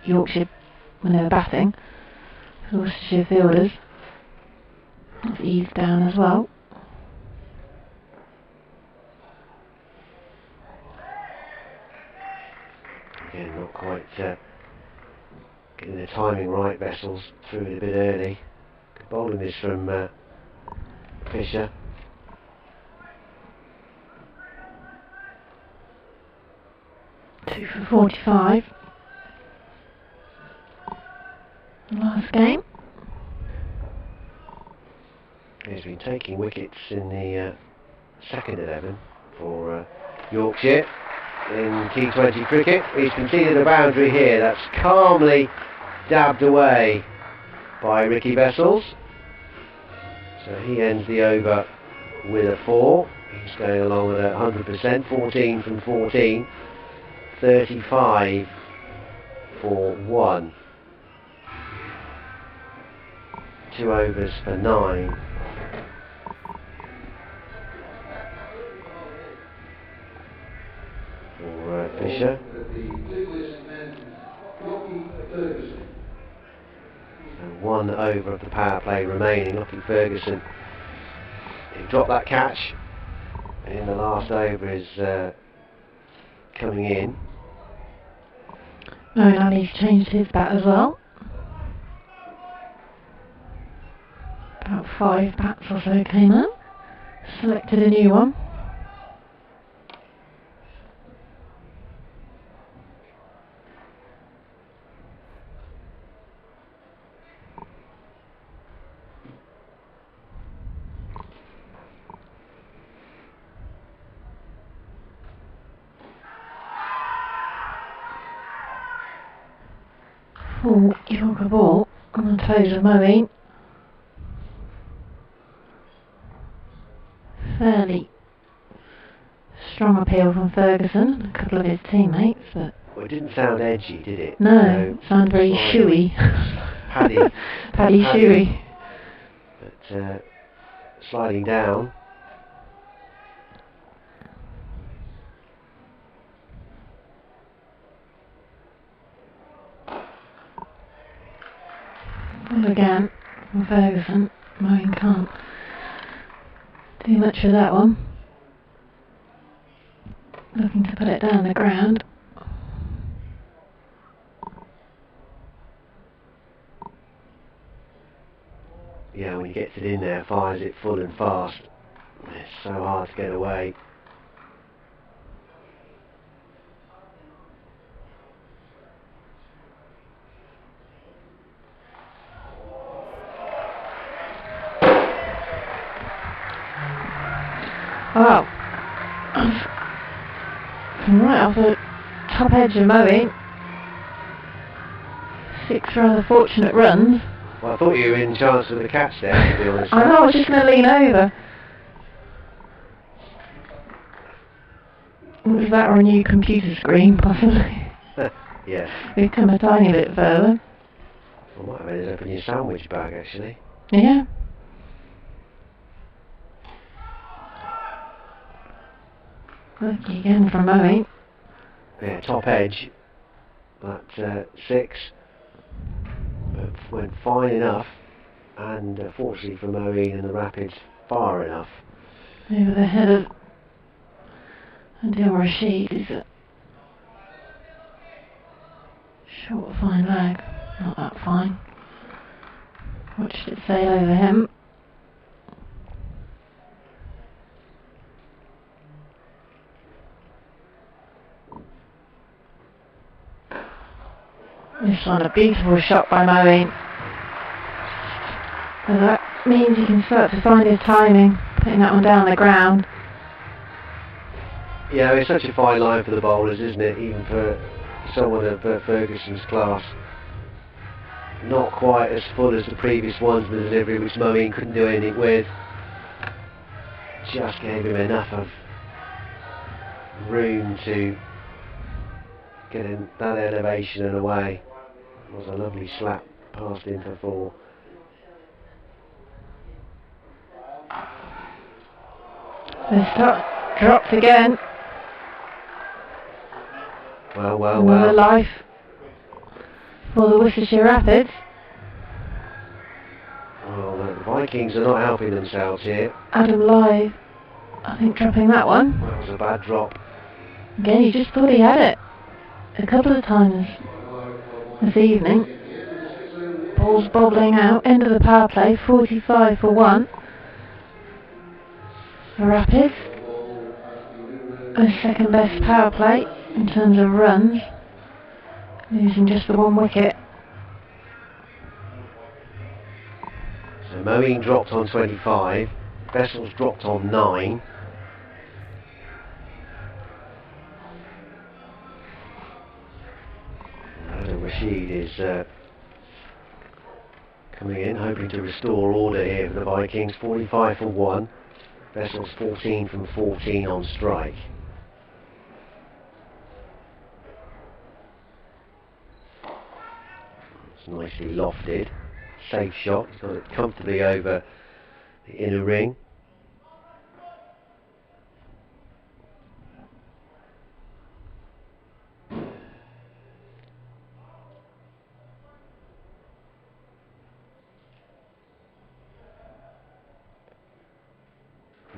Yorkshire when they were batting. The Worcestershire fielders. It's eased down as well. Again, not quite getting the timing right. Vessels threw it a bit early. Good bowling this from Fisher. Two for 45. Last game. He's been taking wickets in the second 11 for Yorkshire in T20 cricket. He's conceded a boundary here. That's calmly dabbed away by Ricky Vessels. So he ends the over with a 4. He's going along at 100%, 14 from 14. 35 for 1. 2 overs for 9. For Fisher. And 1 over of the power play remaining. Lockie Ferguson, he dropped that catch in the last over, is coming in. Moeen Ali's changed his bat as well. About 5 bats or so came out. Selected a new one. full Yorker ball on the toes of Moeen. Fairly strong appeal from Ferguson, a couple of his teammates, but well, it didn't sound edgy, did it? no, it sounded very shoey. Paddy shoey. But sliding down. And again, from Ferguson, Moeen can't do much with that one. Looking to put it down the ground. Yeah, when he gets it in there, fires it full and fast. It's so hard to get away. Wow. From right off the top edge of Moeen. 6 rather fortunate runs. Well, I thought you were in chance with the catch there, to be honest. I know, I was just going to lean over. Was that or a new computer screen, possibly? Yes. We've come a tiny bit further. I might have ended up in your sandwich bag, actually. Yeah. Lucky again from Moeen. Yeah, top edge. That 6 went fine enough, and fortunately for Moeen and the Rapids, far enough. Over the head of Adil Rashid is a short, fine leg. Not that fine. Watched it sail over him. This one a beautiful shot by Moeen. And that means he can start to find his timing, putting that one down the ground. Yeah, it's such a fine line for the bowlers, isn't it? Even for someone of Ferguson's class. Not quite as full as the previous ones in the delivery, which Moeen couldn't do anything with. Just gave him enough of room to get in that elevation and away. It was a lovely slap past him for 4. The stop dropped again. Another life for the Worcestershire Rapids. Well, the Vikings are not helping themselves here. Adam Live, I think, dropping that one. That was a bad drop. Again, he just thought he had it a couple of times this evening. Ball's bobbling out. End of the power play. 45 for 1. The Rapids. A second best power play in terms of runs. Losing just the 1 wicket. So Moeen dropped on 25. Vessels dropped on 9. Adam Rashid is coming in, hoping to restore order here for the Vikings. 45 for 1. Vessels 14 from 14 on strike. It's nicely lofted. Safe shot. He's got it comfortably over the inner ring.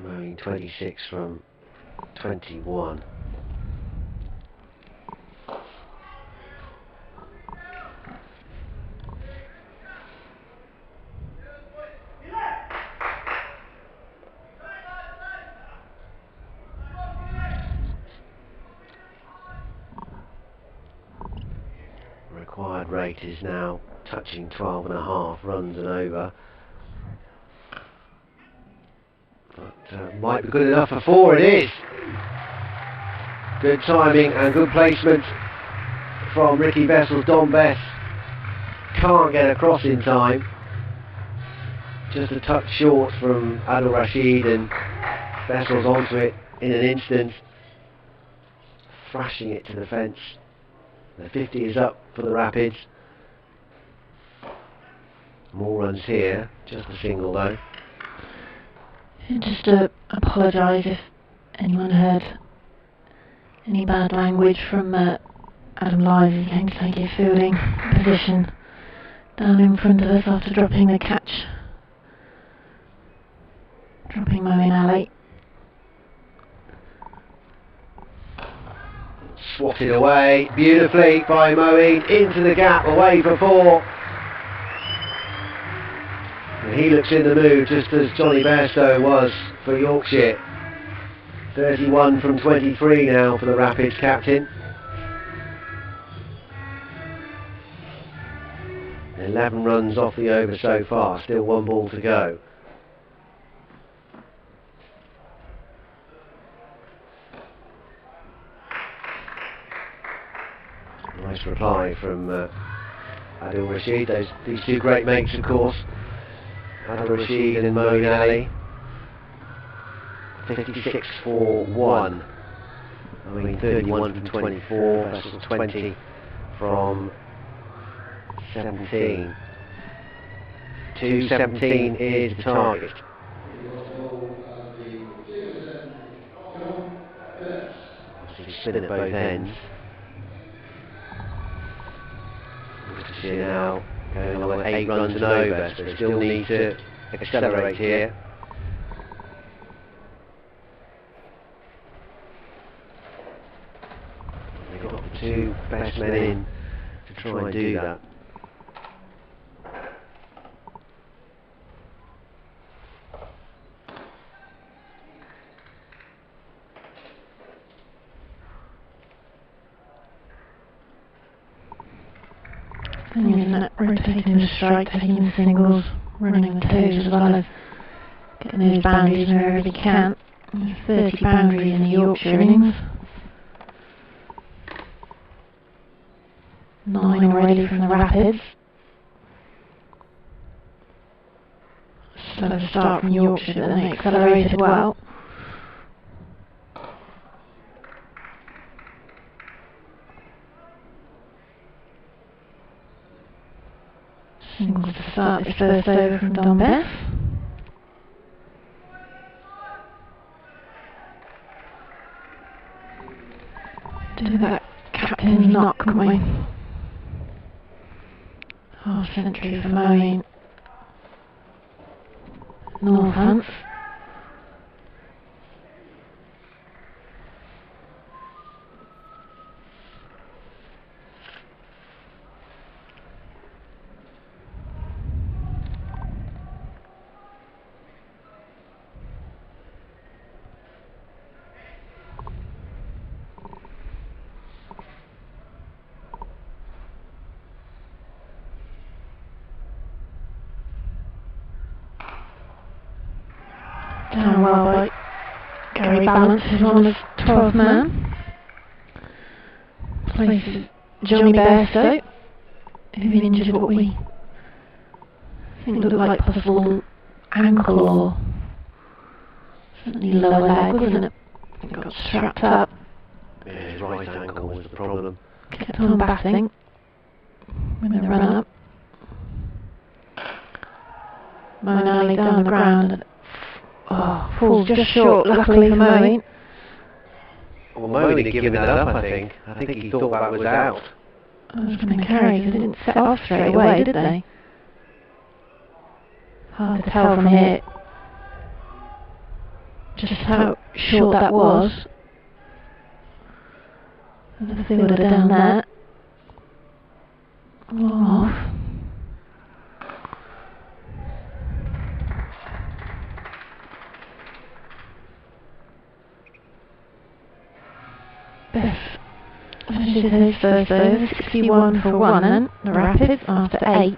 Moeen 26 from 21. Required rate is now touching 12.5 runs and over. But might be good enough for 4. It is. Good timing and good placement from Ricky Vessel's Don Bess. can't get across in time. Just a touch short from Adil Rashid, and Bairstow's onto it in an instant, thrashing it to the fence. The 50 is up for the Rapids. More runs here, just a single though. Just to apologise if anyone heard any bad language from Adam Lyles. He came to take his fielding position down in front of us after dropping the catch. Dropping Moeen Ali. Swatted away beautifully by Moeen, into the gap, away for 4. And he looks in the mood, just as Johnny Bairstow was for Yorkshire. 31 from 23 now for the Rapids captain. 11 runs off the over so far, still 1 ball to go. Nice reply from Adil Rashid. These two great mates, of course. Adil Rashid and Moeen Ali. 56 for 1. I mean 31 from 24 versus 20 from 17. 217 is the target. Obviously spin at both ends. Worcestershire now going on 8 runs and over, so they still need to accelerate here. They've got the 2 best men in to try and do that. Isn't that rotating the strike, taking the singles, running the twos, as well as getting those boundaries wherever he can. 30 boundaries in the Yorkshire innings. 9 already from the Rapids. Slow start from Yorkshire, but then they accelerated well. Single to start this first over from Don Beth. Do that captain's knock, couldn't we? Half century for Moeen. Northants. Down well by Gary Balance, who's on as 12th man. Places Johnny Bairstow, who injured what we think looked like possible ankle or certainly lower leg, wasn't it? It got strapped up. Yeah, his right ankle was the problem. Kept on batting when they run up. Moeen Ali down the ground. Oh, falls just short, luckily for Moeen. Well, Moeen had given that up, I think. I think he thought that was out. I was going to carry because they didn't set off straight away, did they? Hard to tell from here just how short that was. The fielder down there. Long off. Beth finishes his first over, 61 for 1 then, the Rapids, after 8.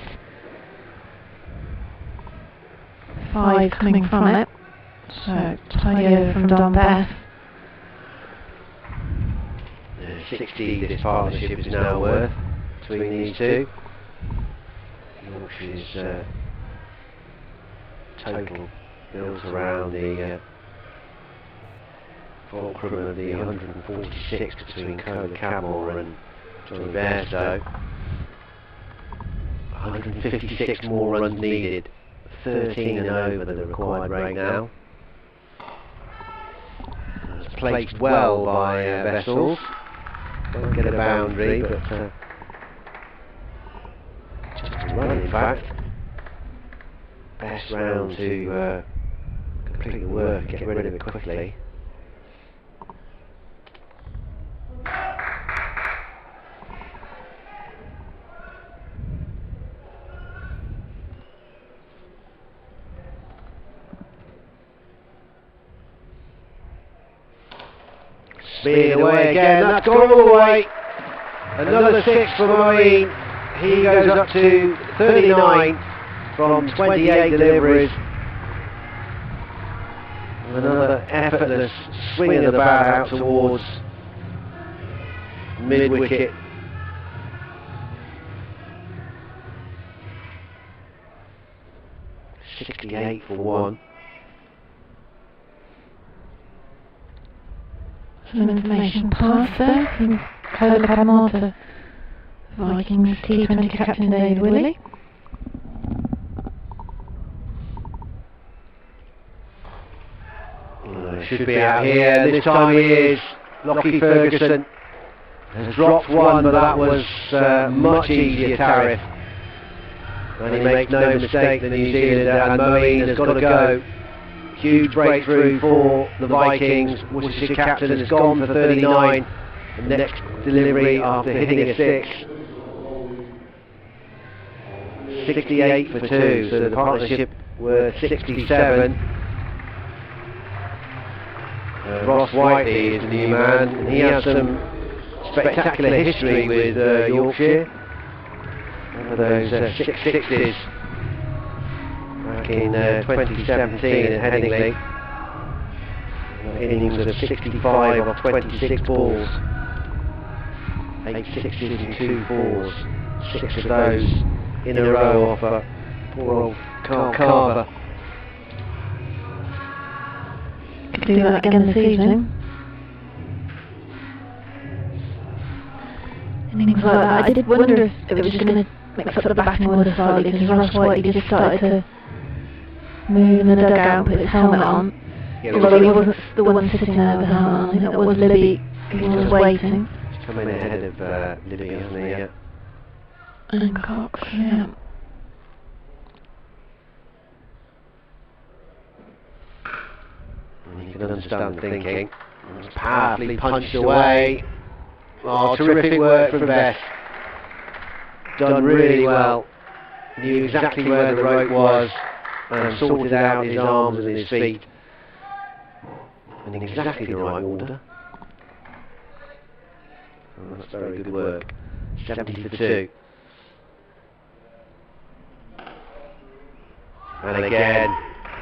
5 coming from it, so tidy over from Don Beth. 60 this partnership is now worth between these two. Yorkshire's total builds around the fulcrum of the 146 between Cola Cabmore and Johnny Bairstow. 156 more runs needed, 13 and over the required rate now. It's placed well by Vessels. Won't get a boundary, but just a run in fact. Best round to complete the work, get rid of it quickly. Speed away again, that's gone all the way. Another 6 for Marine. He goes up to 39 from 28 deliveries. Another effortless swing of the bat out towards mid-wicket. .68 for 1. Some information passed there from Cola Cabmore to Vikings T20 captain David Willey. Should be out here, this time he is. Lockie Ferguson has dropped one, but that was much easier tariff. And he makes no mistake, the New Zealander, and Moeen has got to go. Huge breakthrough for the Vikings. Worcestershire captain has gone for 39. The next delivery after hitting a 6. 68 for 2, so the partnership were 67. Ross Whiteley is the new man, and he has some spectacular history with Yorkshire. One of those 6 sixes back in 2017 at Headingley. Innings of 65 off 26 balls. 8 sixes and 2 fours. 6 of those in a row off poor old Carl Carver. Could do that again this evening. Innings like that. I did wonder if it was just going to mix up the batting order slightly, because Ross Whiteley just started to move in the dugout, put his helmet on. Yeah, although he wasn't the one sitting there with the helmet on. I think that was Libby who was waiting. He's coming ahead of Libby, hasn't he? Yeah. And Cox, yeah. You can understand the thinking. It's powerfully punched away. Oh, terrific work from Beth. Done really well. Knew exactly where the rope was and sorted out his arms and his feet. And in exactly the right order. Oh, that's very good work. 70 for 2. And again,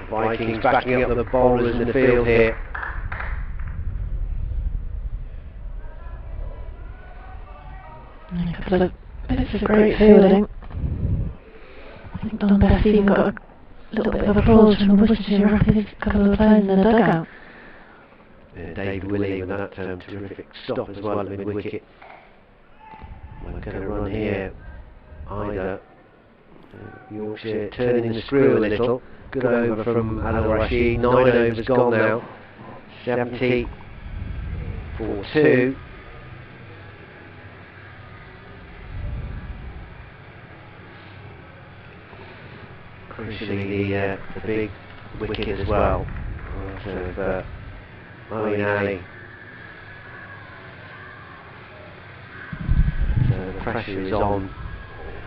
the Vikings backing up the bowlers in the field here. A couple of bits of great fielding. I think Don Best even got a little bit of applause from Worcestershire Rapids, a couple of players in the dugout. David Willey with that terrific stop as well at mid-wicket. We're going to run here either Yorkshire turning the screw a little. Good over from Adil Rashid. 9 overs gone now. 70 for 2. Crucially the big wicket as well. So Moeen Ali. So the pressure is on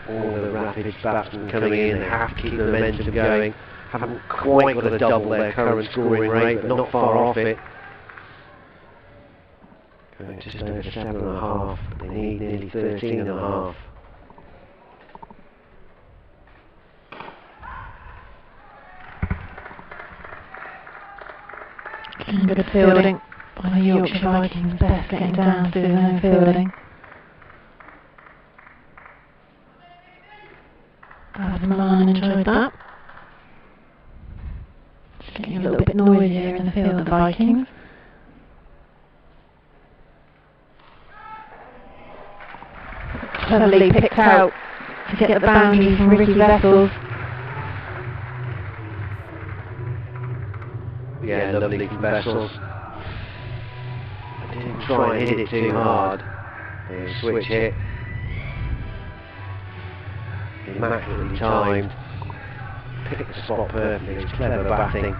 all the Rapids batsmen coming in. They have to keep the momentum going. Haven't quite got to double their current scoring rate, but not far off it. Going just over 7.5. They need nearly 13.5. Good fielding by the Yorkshire Vikings. Best getting down to their own fielding. Glad the man enjoyed that. It's getting a little bit noisier in the field, the Vikings. Cleverly picked out to get the boundary from Ricky Vessels. Yeah, lovely from Vessels. I didn't try and hit it too hard. The switch hit. Immaculately timed. Picked the spot perfectly. It's clever batting.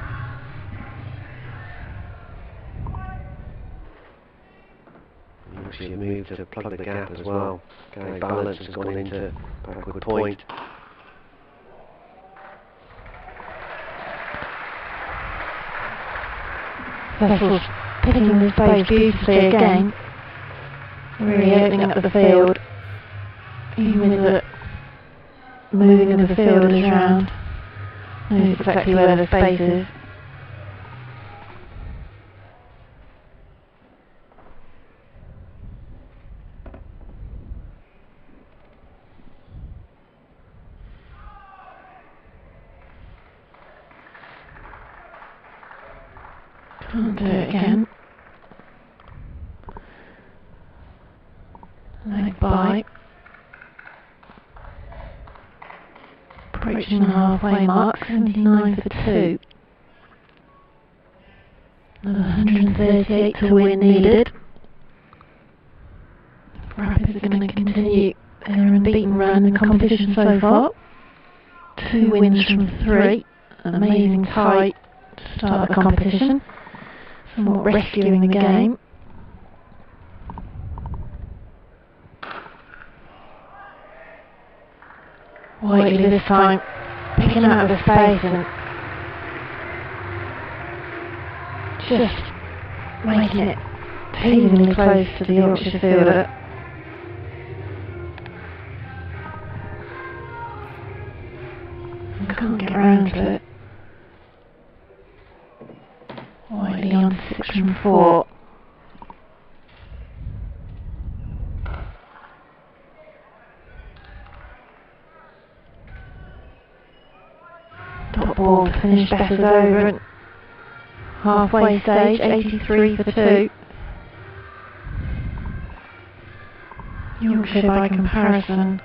Yorkshire moved to plug the gap as well. Gary Balance has gone into backward point. Vessels picking the space beautifully again. Really opening up the field. Even with the moving of the fielders around. Knows exactly where the space is. Can't do it again. Leg by. Approaching the halfway mark, 79 for 2. Another 138 to win needed. Rapids are going to continue their unbeaten run in the competition so far. 2 wins from 3. An amazing tie to start the competition. Somewhat rescuing the game. Whiteley this time, picking out the space and just making it teasingly close to the Yorkshire fielder. And can't get round to it. Whiteley on 6 from 4. Top ball to finish Bessel's over at halfway stage, 83 for 2. Yorkshire by comparison,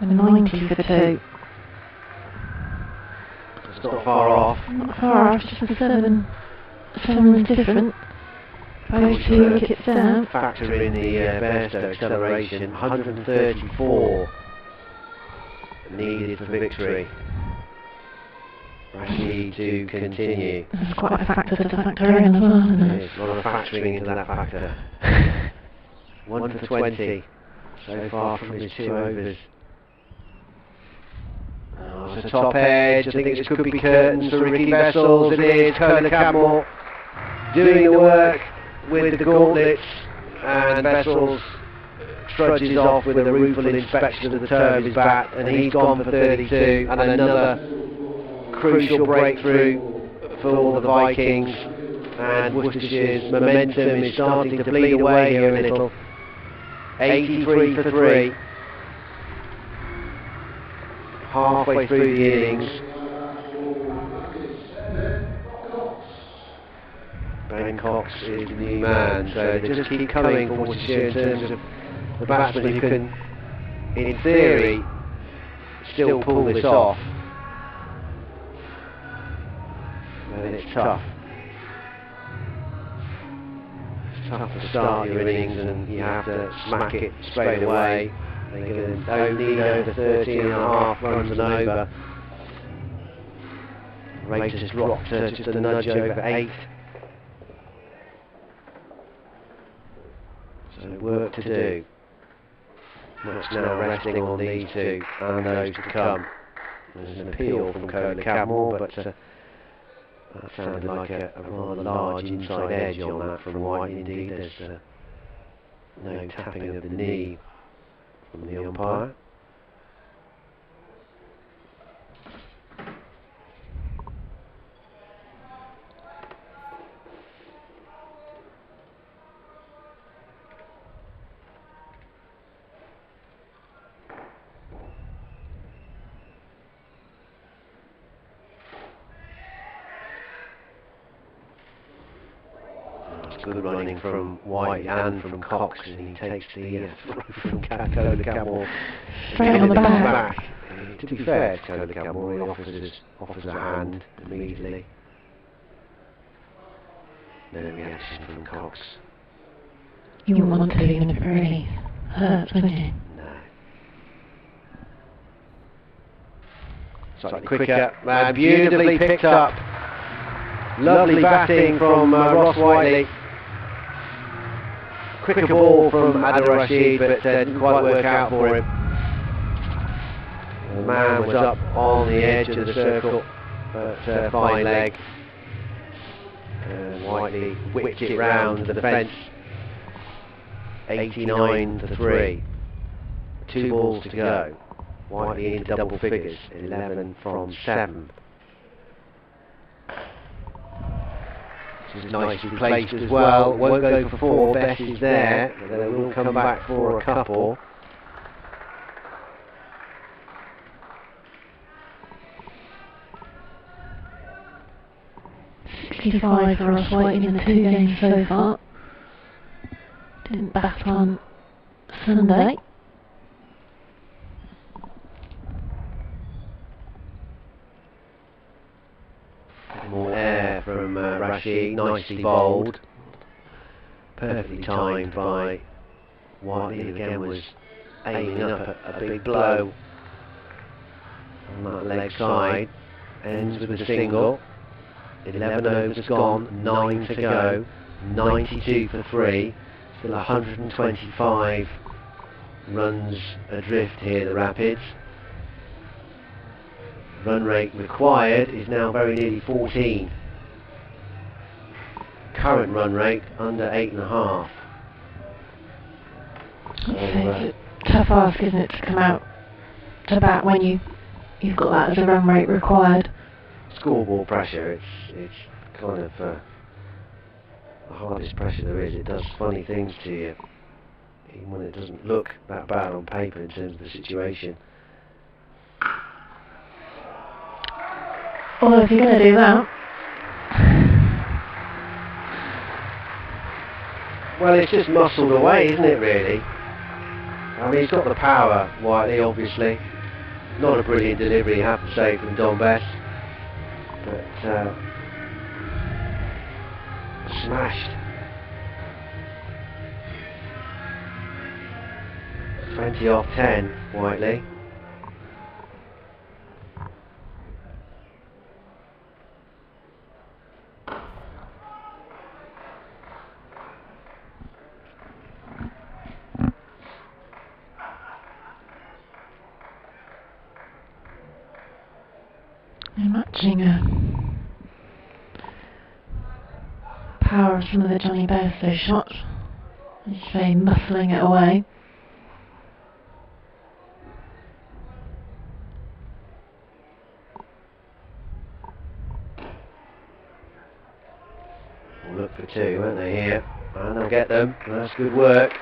90 for 2. It's not far off. Not far off, just the 7 is different. Both 2 wickets down. Factor in the Bairstow acceleration, 134 needed for victory. Rashi to continue. There's quite a factor to factor in as well, isn't it? There's a lot of factoring into that factor. 1 for 20 so far from his 2 overs. Oh, it's a top edge. I think this could be curtains for Ricky Vessels. It is. Cola Cadmore doing the work with the gauntlets, and Vessels trudges off with a rueful inspection of the toe of his bat, and he's gone for 32, and another crucial breakthrough for the Vikings, and Worcestershire's momentum is starting to bleed away here a little. 83 for 3. Halfway through the innings. Ben Cox is the new man, so they just keep coming for Worcestershire in terms of the batsman who can, in theory, still pull this off. But it's tough. It's tough to start your innings and you have to smack it straight away. They can need over 13.5 runs and over. Rate has dropped to just a nudge over 8. So work to do. Much now resting on these 2 and those to come. There's an appeal from Cola Cadmore, but that sounded like a rather large inside edge on that from White. Indeed, there's no tapping of the knee from the umpire. good running from White and from Cox, and he takes the throw from Cola Campbell Straight on the back. To be fair to Cola Campbell, he offers a hand immediately. No reaction from Cox. You wouldn't want to, even if it really hurts, wouldn't you? No. Slightly quicker, and beautifully picked up. Lovely batting from Ross Whiteley. Quicker ball from Adil Rashid, but didn't quite work out for him. The man was up on the edge of the circle, but fine leg. And Whiteley whipped it round the fence. 89 to 3. 2 balls to go. Whiteley into double figures. 11 from 7. This is nicely placed as well. Won't go for 4. Bess is there. They will come back for a couple. .65 for Ross Whiteley in the 2 games so far. Didn't bat on Sunday. More air from Rashid, nicely bowled. Perfectly timed by Whiteley, who again was aiming up a big blow on that leg side. Ends with a single. 11 overs gone, 9 to go. 92 for 3. Still 125 runs adrift here, the Rapids. Run rate required is now very nearly 14. Current run rate under 8.5. It's a tough ask, isn't it, to come out to bat when you've got that as a run rate required. Scoreboard pressure, it's kind of the hardest pressure there is. It does funny things to you, even when it doesn't look that bad on paper in terms of the situation. Well, if you're going to do that... Well, it's just muscled away, isn't it, really? I mean, he's got the power, Whiteley, obviously. Not a brilliant delivery, I have to say, from Don Bess. But, smashed. 20 off 10, Whiteley. Matching power of some of the Johnny Bairstow shots. As you say, muscling it away. We'll look for 2, won't they, here? And they'll get them. That's good work.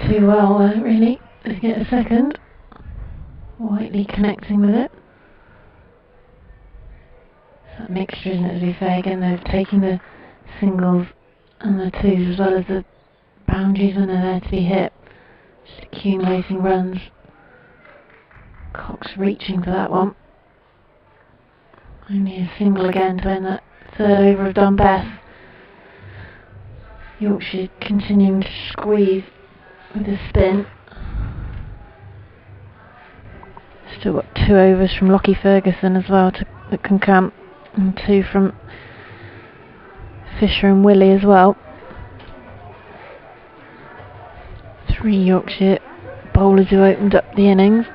Too well, really, to get a second. Whiteley connecting with it. That mixture, isn't it, as we say again, they're taking the singles and the 2s as well as the boundaries when they're there to be hit. Just accumulating runs. Cox reaching for that one. Only a single again to end that 3rd over of Don Bess. Yorkshire continuing to squeeze with a spin. Still got 2 overs from Lockie Ferguson as well that can come, and 2 from Fisher and Willie as well. 3 Yorkshire bowlers who opened up the innings.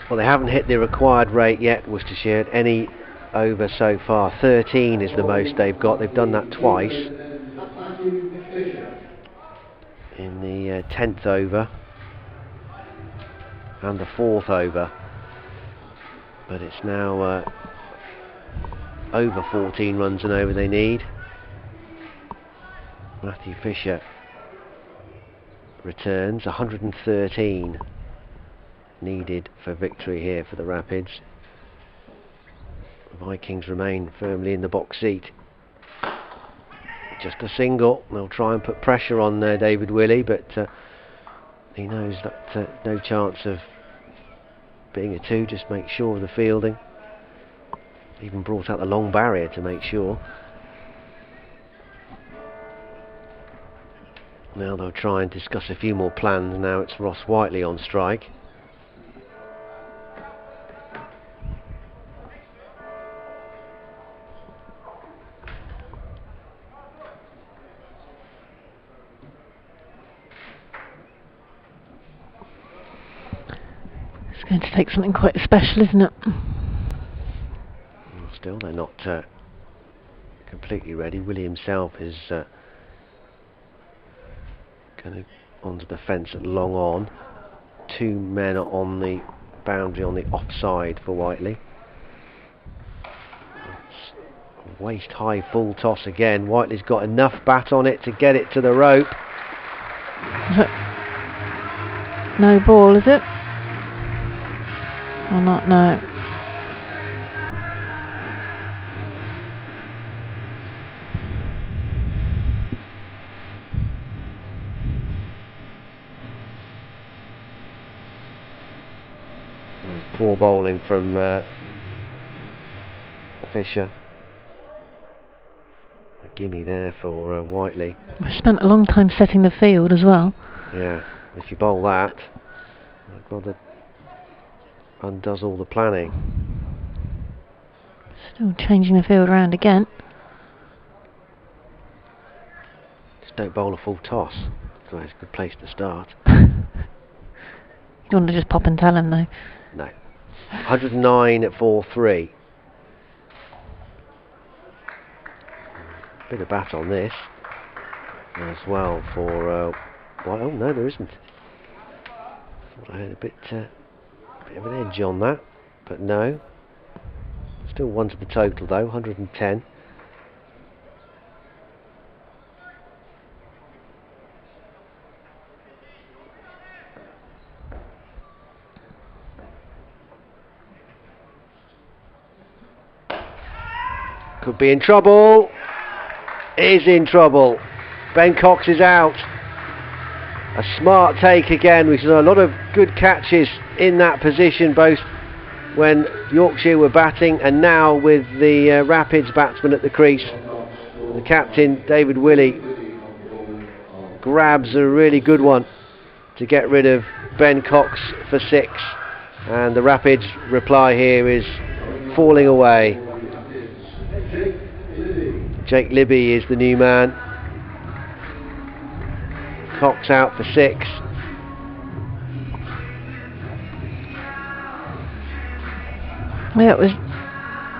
Well, they haven't hit the required rate yet, Worcestershire, any over so far. 13 is the most they've got. They've done that twice. In the 10th over and the 4th over. But it's now over 14 runs and over they need. Matthew Fisher returns, 113 needed for victory here for the Rapids. The Vikings remain firmly in the box seat. Just a single. They'll try and put pressure on David Willey, but he knows that no chance of being a 2. Just make sure of the fielding. Even brought out the long barrier to make sure. Now they'll try and discuss a few more plans. Now it's Ross Whiteley on strike. It's going to take something quite special, isn't it? Still, they're not completely ready. Willie himself is going onto the fence at long on. 2 men are on the boundary on the offside for Whiteley. It's a waist high full toss again. Whiteley's got enough bat on it to get it to the rope. No ball, is it? Or not? No. Poor bowling from Fisher. A gimme there for Whiteley. We spent a long time setting the field as well. Yeah, if you bowl that, God, that undoes all the planning. Still changing the field around again. Just don't bowl a full toss. So it's a good place to start. You don't want to just pop and tell him though. No. 109 at 4-3. Bit of bat on this as well for oh no, there isn't. Thought I had a bit of an edge on that, but no. Still 1 to the total though, 110. Could be in trouble. Is in trouble. Ben Cox is out. A smart take again. We saw a lot of good catches in that position, both when Yorkshire were batting and now with the Rapids batsman at the crease. The captain, David Willey, grabs a really good one to get rid of Ben Cox for 6. And the Rapids reply here is falling away. Jake Libby is the new man. Cox out for 6. Yeah,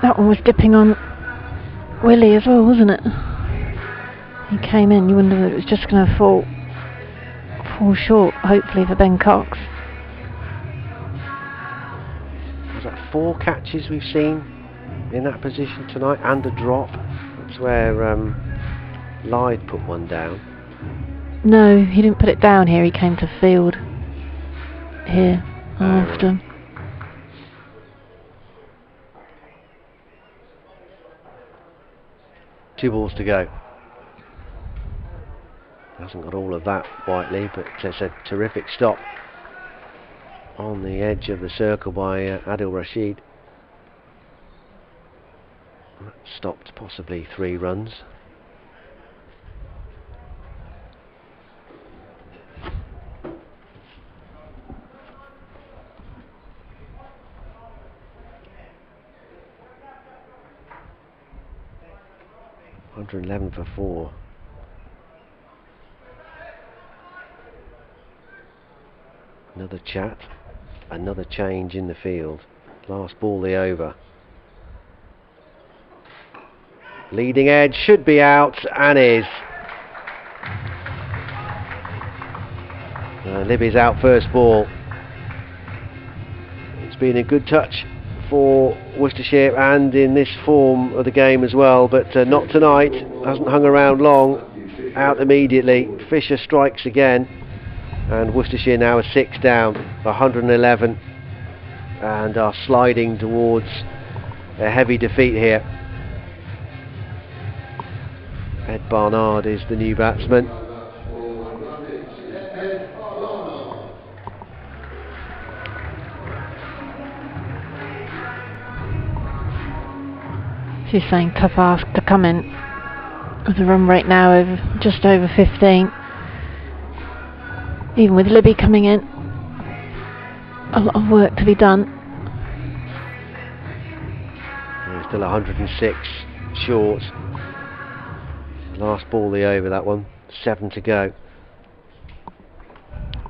that one was dipping on Willie as well, wasn't it? He came in, you wonder if it was just going to fall short, hopefully for Ben Cox. Was that 4 catches we've seen in that position tonight and a drop? That's where Lyde put one down. No, he didn't put it down here, he came to field here after. 2 balls to go. Hasn't got all of that, Whiteley, but it's a terrific stop on the edge of the circle by Adil Rashid. That stopped possibly 3 runs. 111 for 4. Another chat, another change in the field. Last ball the over. Leading edge should be out and is. Libby's out first ball. It's been a good touch for Worcestershire and in this form of the game as well, but not tonight. Hasn't hung around long. Out immediately. Fisher strikes again, and Worcestershire now are 6 down, 111, and are sliding towards a heavy defeat here. Ed Barnard is the new batsman. She's saying tough ask to come in with a run rate now of just over 15. Even with Libby coming in, a lot of work to be done. He's still 106 short. Last ball the over, that one. 7 to go.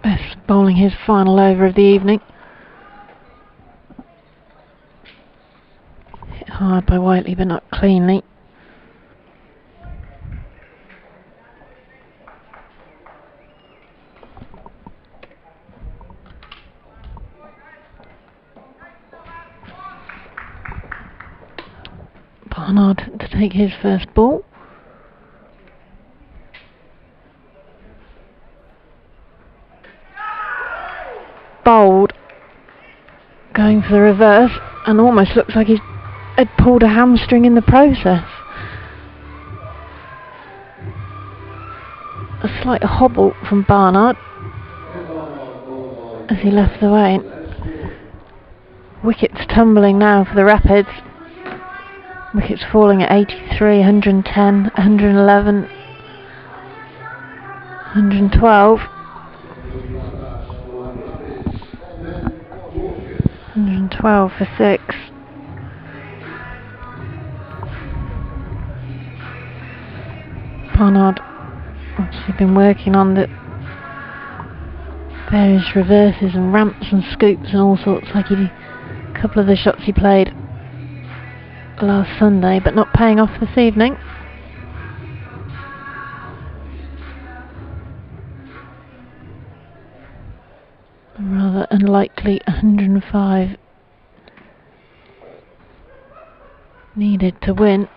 Best bowling his final over of the evening. Hit hard by Whiteley but not cleanly. Barnard to take his first ball. Bowled, going for the reverse, and almost looks like he's had pulled a hamstring in the process. A slight hobble from Barnard as he left the way. Wickets tumbling now for the Rapids. Wickets falling at 83, 110, 111, 112. 112 for 6. Barnard obviously been working on the various reverses and ramps and scoops and all sorts, like a couple of the shots he played last Sunday, but not paying off this evening. A rather unlikely 105 needed to win.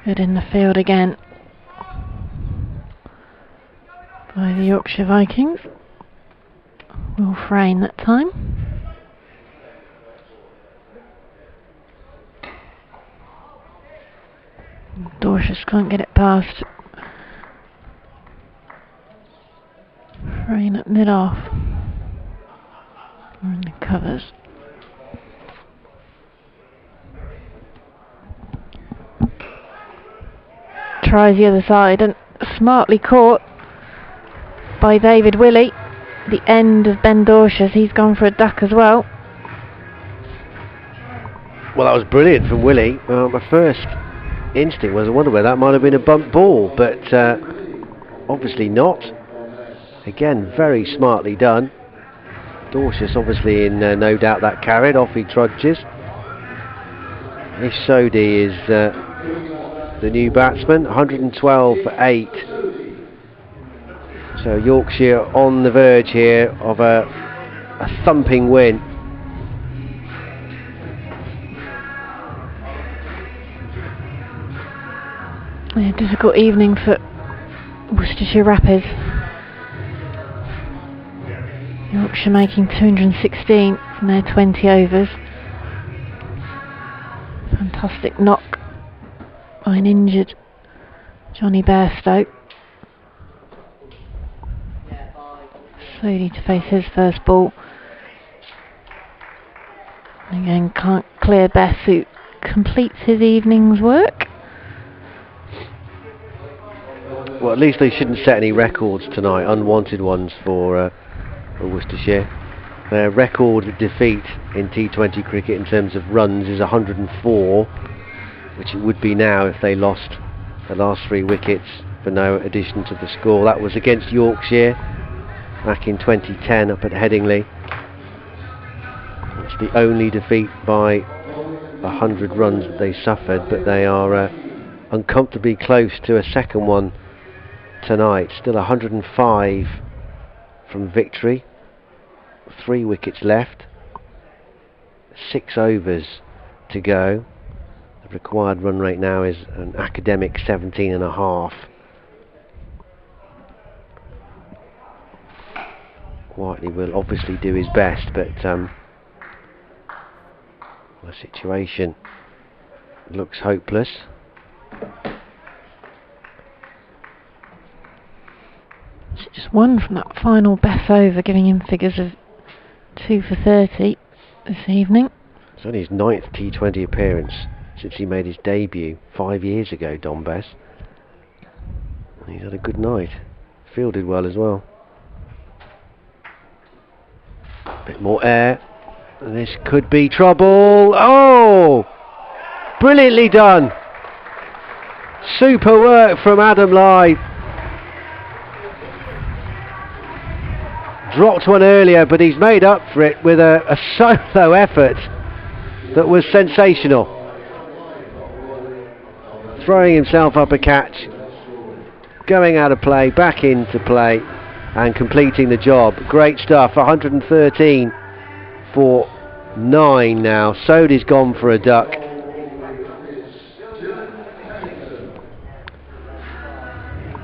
Good in the field again by the Yorkshire Vikings. Will Frayne that time. Dorshus can't get it past Frayne at mid-off. Or in the covers. Tries the other side and smartly caught by David Willey. The end of Ben Dorshus. He's gone for a duck as well. Well, that was brilliant from Willey. My first instinct was I wonder whether that might have been a bump ball, but obviously not. Again, very smartly done. Dorshus obviously in no doubt that carried. Off he trudges. Ish Sodhi is the new batsman. 112 for 8. So Yorkshire on the verge here of a thumping win. A difficult evening for Worcestershire Rapids. Yorkshire making 216 from their 20 overs. Fantastic knock by an injured Johnny Bairstow. Sodhi to face his first ball. Again, can't clear best, who completes his evening's work. Well, at least they shouldn't set any records tonight, unwanted ones for Worcestershire. Their record defeat in T20 cricket in terms of runs is 104, which it would be now if they lost the last 3 wickets for no addition to the score. That was against Yorkshire back in 2010 up at Headingley. It's the only defeat by 100 runs that they suffered, but they are uncomfortably close to a second one tonight. Still 105 from victory, 3 wickets left, 6 overs to go. The required run rate now is an academic 17.5. Whiteley will obviously do his best, but the situation looks hopeless. Just one from that final Beth over, giving him figures of 2 for 30 this evening. It's only his 9th T20 appearance since he made his debut 5 years ago, Don Bess. He's had a good night. Fielded well as well. Bit more air. And this could be trouble. Oh! Brilliantly done. Super work from Adam Lyth. Dropped one earlier, but he's made up for it with a solo effort that was sensational. Throwing himself up a catch, going out of play, back into play, and completing the job. Great stuff. 113 for 9 now. Sodhi's gone for a duck.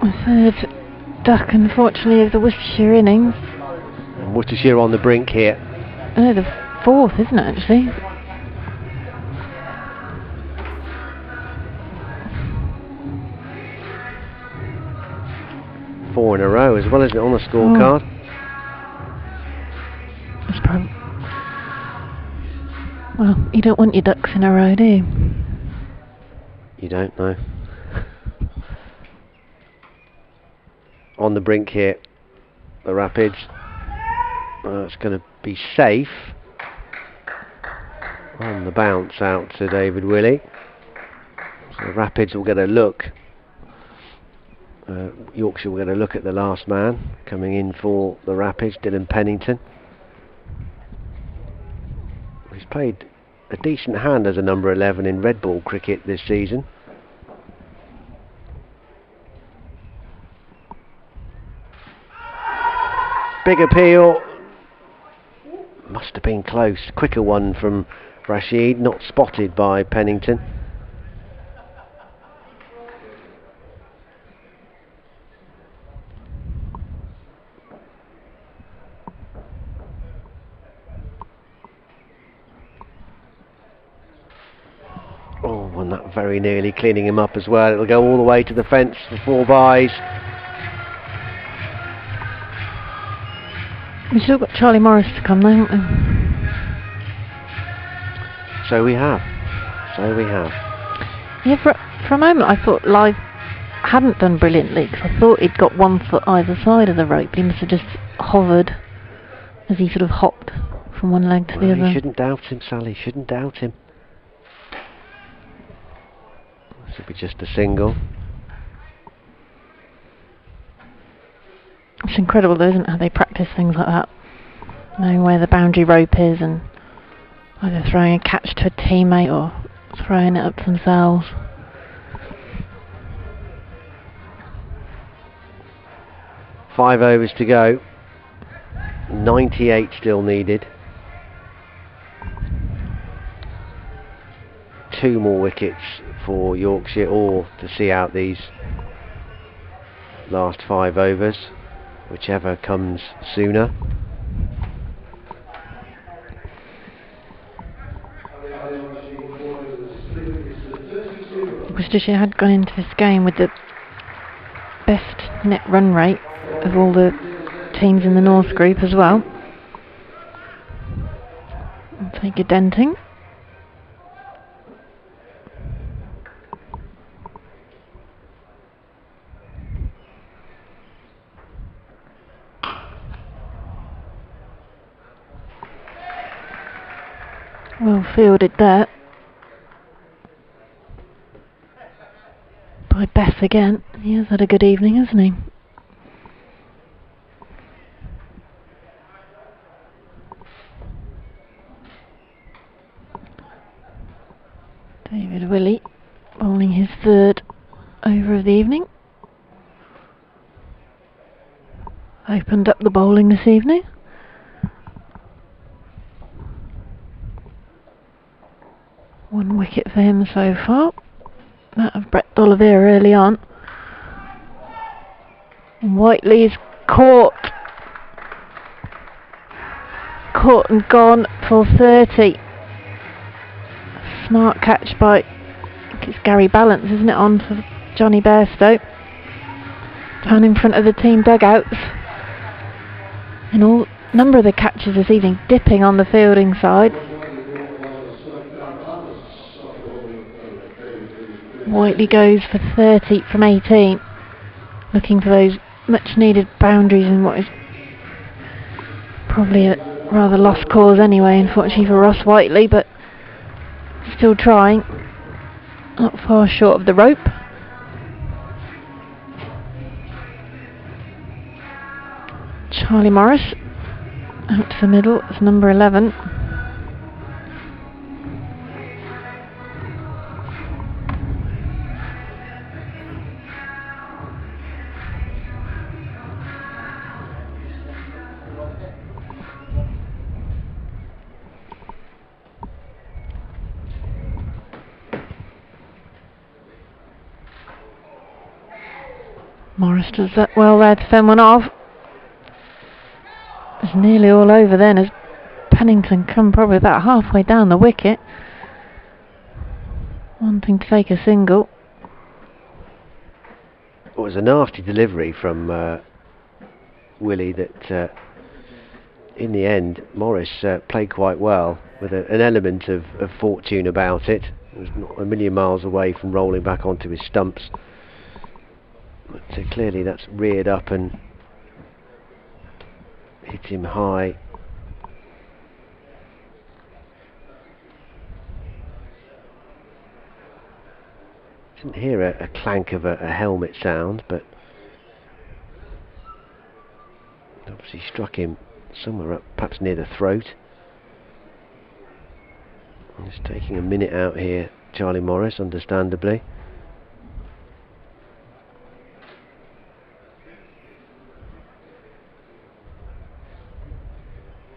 A third duck, unfortunately, of the Worcestershire innings. And Worcestershire on the brink here. Oh, the 4th, isn't it, actually? Four in a row as well, isn't it, on the scorecard? That's probably... Well, you don't want your ducks in a row, do you? You don't know. On the brink here, the Rapids. It's going to be safe. On the bounce out to David Willey. So the Rapids will get a look. Yorkshire will get a look at the last man coming in for the Rapids, Dylan Pennington. He's played a decent hand as a number 11 in red ball cricket this season. Big appeal. Must have been close. Quicker one from Rashid, not spotted by Pennington. Oh, and that very nearly cleaning him up as well. It'll go all the way to the fence for 4 byes. We've still got Charlie Morris to come, though, haven't we? So we have. Yeah, for a moment I thought Lyth hadn't done brilliantly, because I thought he'd got 1 foot either side of the rope, but he must have just hovered as he sort of hopped from one leg to the other. You shouldn't doubt him, Sally, shouldn't doubt him. This will be just a single. It's incredible, though, isn't it, how they practice things like that, knowing where the boundary rope is and either throwing a catch to a teammate or throwing it up themselves. Five overs to go. 98 still needed. 2 more wickets for Yorkshire, or to see out these last 5 overs, whichever comes sooner. Worcestershire had gone into this game with the best net run rate of all the teams in the North Group as well. I'll take a denting. Well fielded there by Bess again. He has had a good evening, hasn't he? David Willey bowling his third over of the evening. Opened up the bowling this evening. One wicket for him so far. That of Brett D'Oliveira early on. And Whiteley's caught and gone for 30. Smart catch by, I think it's Gary Balance, isn't it, on for Johnny Bairstow. Down in front of the team dugouts. And all number of the catches this evening dipping on the fielding side. Whiteley goes for 30 from 18, looking for those much needed boundaries in what is probably a rather lost cause anyway, unfortunately for Ross Whiteley, but still trying. Not far short of the rope. Charlie Morris out to the middle, it's number 11. Morris does that well there to fend one off. It's nearly all over then as Pennington come probably about halfway down the wicket, wanting to take a single. It was a nasty delivery from Willie that in the end Morris played quite well with an element of fortune about it. It was not a million miles away from rolling back onto his stumps. But clearly that's reared up and hit him high. Didn't hear a clank of a helmet sound, but obviously struck him somewhere up, perhaps near the throat. He's taking a minute out here, Charlie Morris, understandably.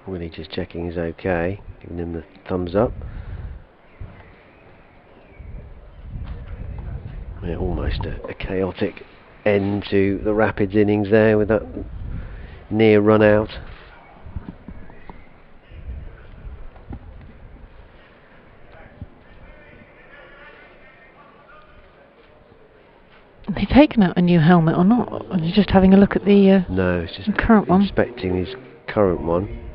Willie just checking he's okay, giving him the thumbs up. Yeah, almost a chaotic end to the Rapids innings there with that near run out. Have they taken out a new helmet or not? Or are you just having a look at the no, it's just current one? Inspecting his current one.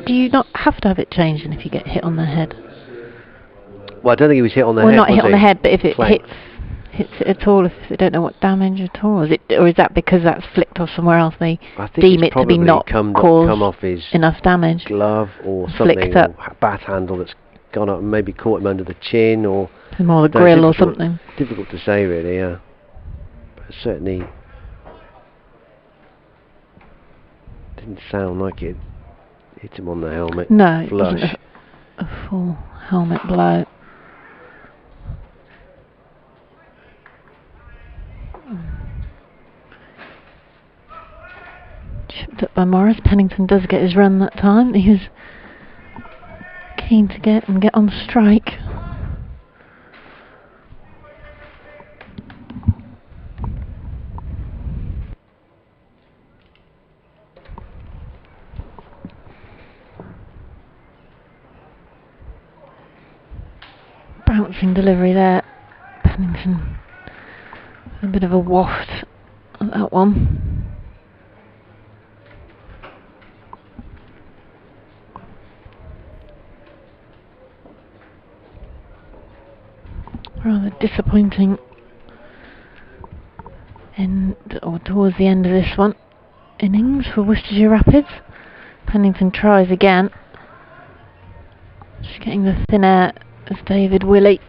Do you not have to have it changed if you get hit on the head? Well, I don't think he was hit on the head. Well, not hit on he? the head, but if it Flank. hits it at all, if they don't know what damage at all, or is that because that's flicked off somewhere else? They deem it to be not come caused off his enough damage. Glove or something, up. or bat handle that's gone up and maybe caught him under the chin or more the grill or something. Difficult to say, really. Yeah, but certainly didn't sound like it hit him on the helmet. No, it flush. wasn't a full helmet blow. Chipped up by Morris. Pennington does get his run that time. He was keen to get on strike. Bouncing delivery there. Pennington, a bit of a waft at that one. Rather disappointing end, or towards the end of this one. innings for Worcestershire Rapids. Pennington tries again. Just getting the thin air as David Willey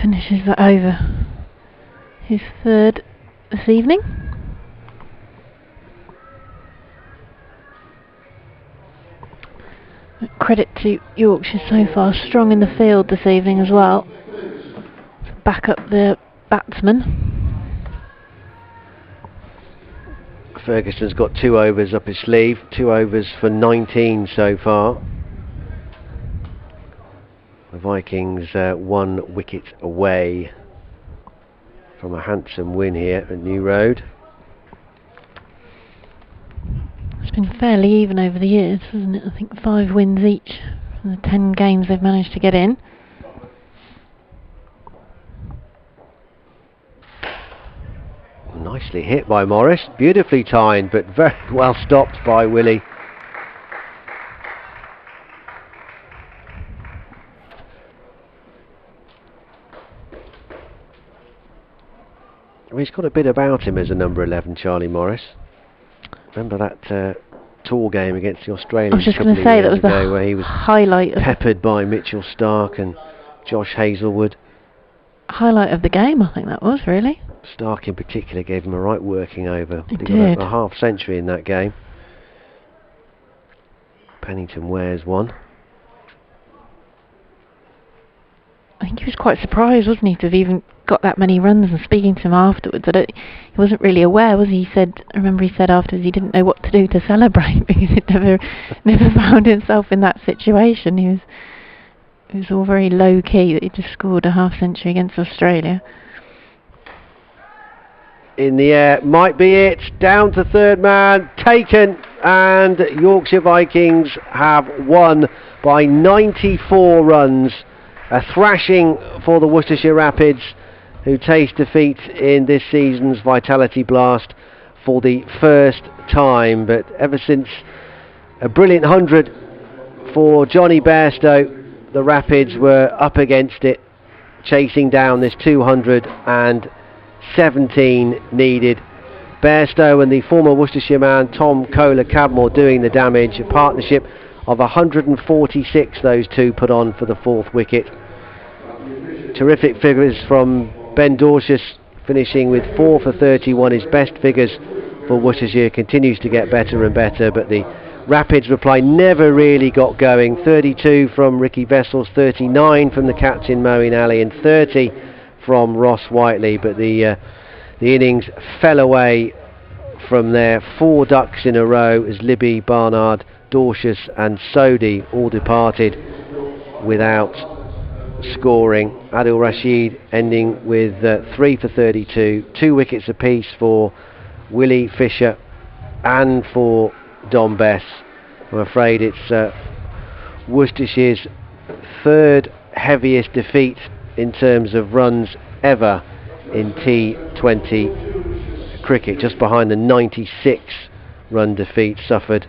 finishes that over. His third this evening. Credit to Yorkshire so far, strong in the field this evening as well. Back up the batsman. Ferguson's got 2 overs up his sleeve, 2 overs for 19 so far. The Vikings 1 wicket away from a handsome win here at New Road. It's been fairly even over the years, hasn't it? I think 5 wins each from the 10 games they've managed to get in. Nicely hit by Morris, beautifully timed, but very well stopped by Willie. Well, he's got a bit about him as a number 11, Charlie Morris. Remember that tour game against the Australians? I was just going to say that was the where he was highlight, peppered by Mitchell Stark and Josh Hazlewood. Highlight of the game, I think that was, really. Stark in particular gave him a right working over. He He did. got a half century in that game. Pennington wears one. I think he was quite surprised, wasn't he, to have even got that many runs, and speaking to him afterwards, he wasn't really aware, was he? I remember he said afterwards he didn't know what to do to celebrate because he'd never found himself in that situation. It was all very low key that he just scored a half century against Australia. In the air, might be it, down to third man, taken, and Yorkshire Vikings have won by 94 runs. A thrashing for the Worcestershire Rapids, who taste defeat in this season's Vitality Blast for the first time. But ever since a brilliant 100 for Johnny Bairstow, the Rapids were up against it, chasing down this 217 needed. Bairstow and the former Worcestershire man Tom Kohler-Cadmore doing the damage. A partnership of 146 those two put on for the 4th wicket. Terrific figures from Ben Dorsius, finishing with 4 for 31. His best figures for Worcestershire, continues to get better and better, but the Rapids reply never really got going. 32 from Ricky Vessels, 39 from the captain Moeen Ali, and 30 from Ross Whiteley, but the innings fell away from there. 4 ducks in a row as Libby, Barnard, Dorsius and Sodhi all departed without scoring. Adil Rashid ending with 3 for 32, 2 wickets apiece for Willie Fisher and for Dom Bess. I'm afraid it's Worcestershire's 3rd heaviest defeat in terms of runs ever in T20 cricket, just behind the 96 run defeat suffered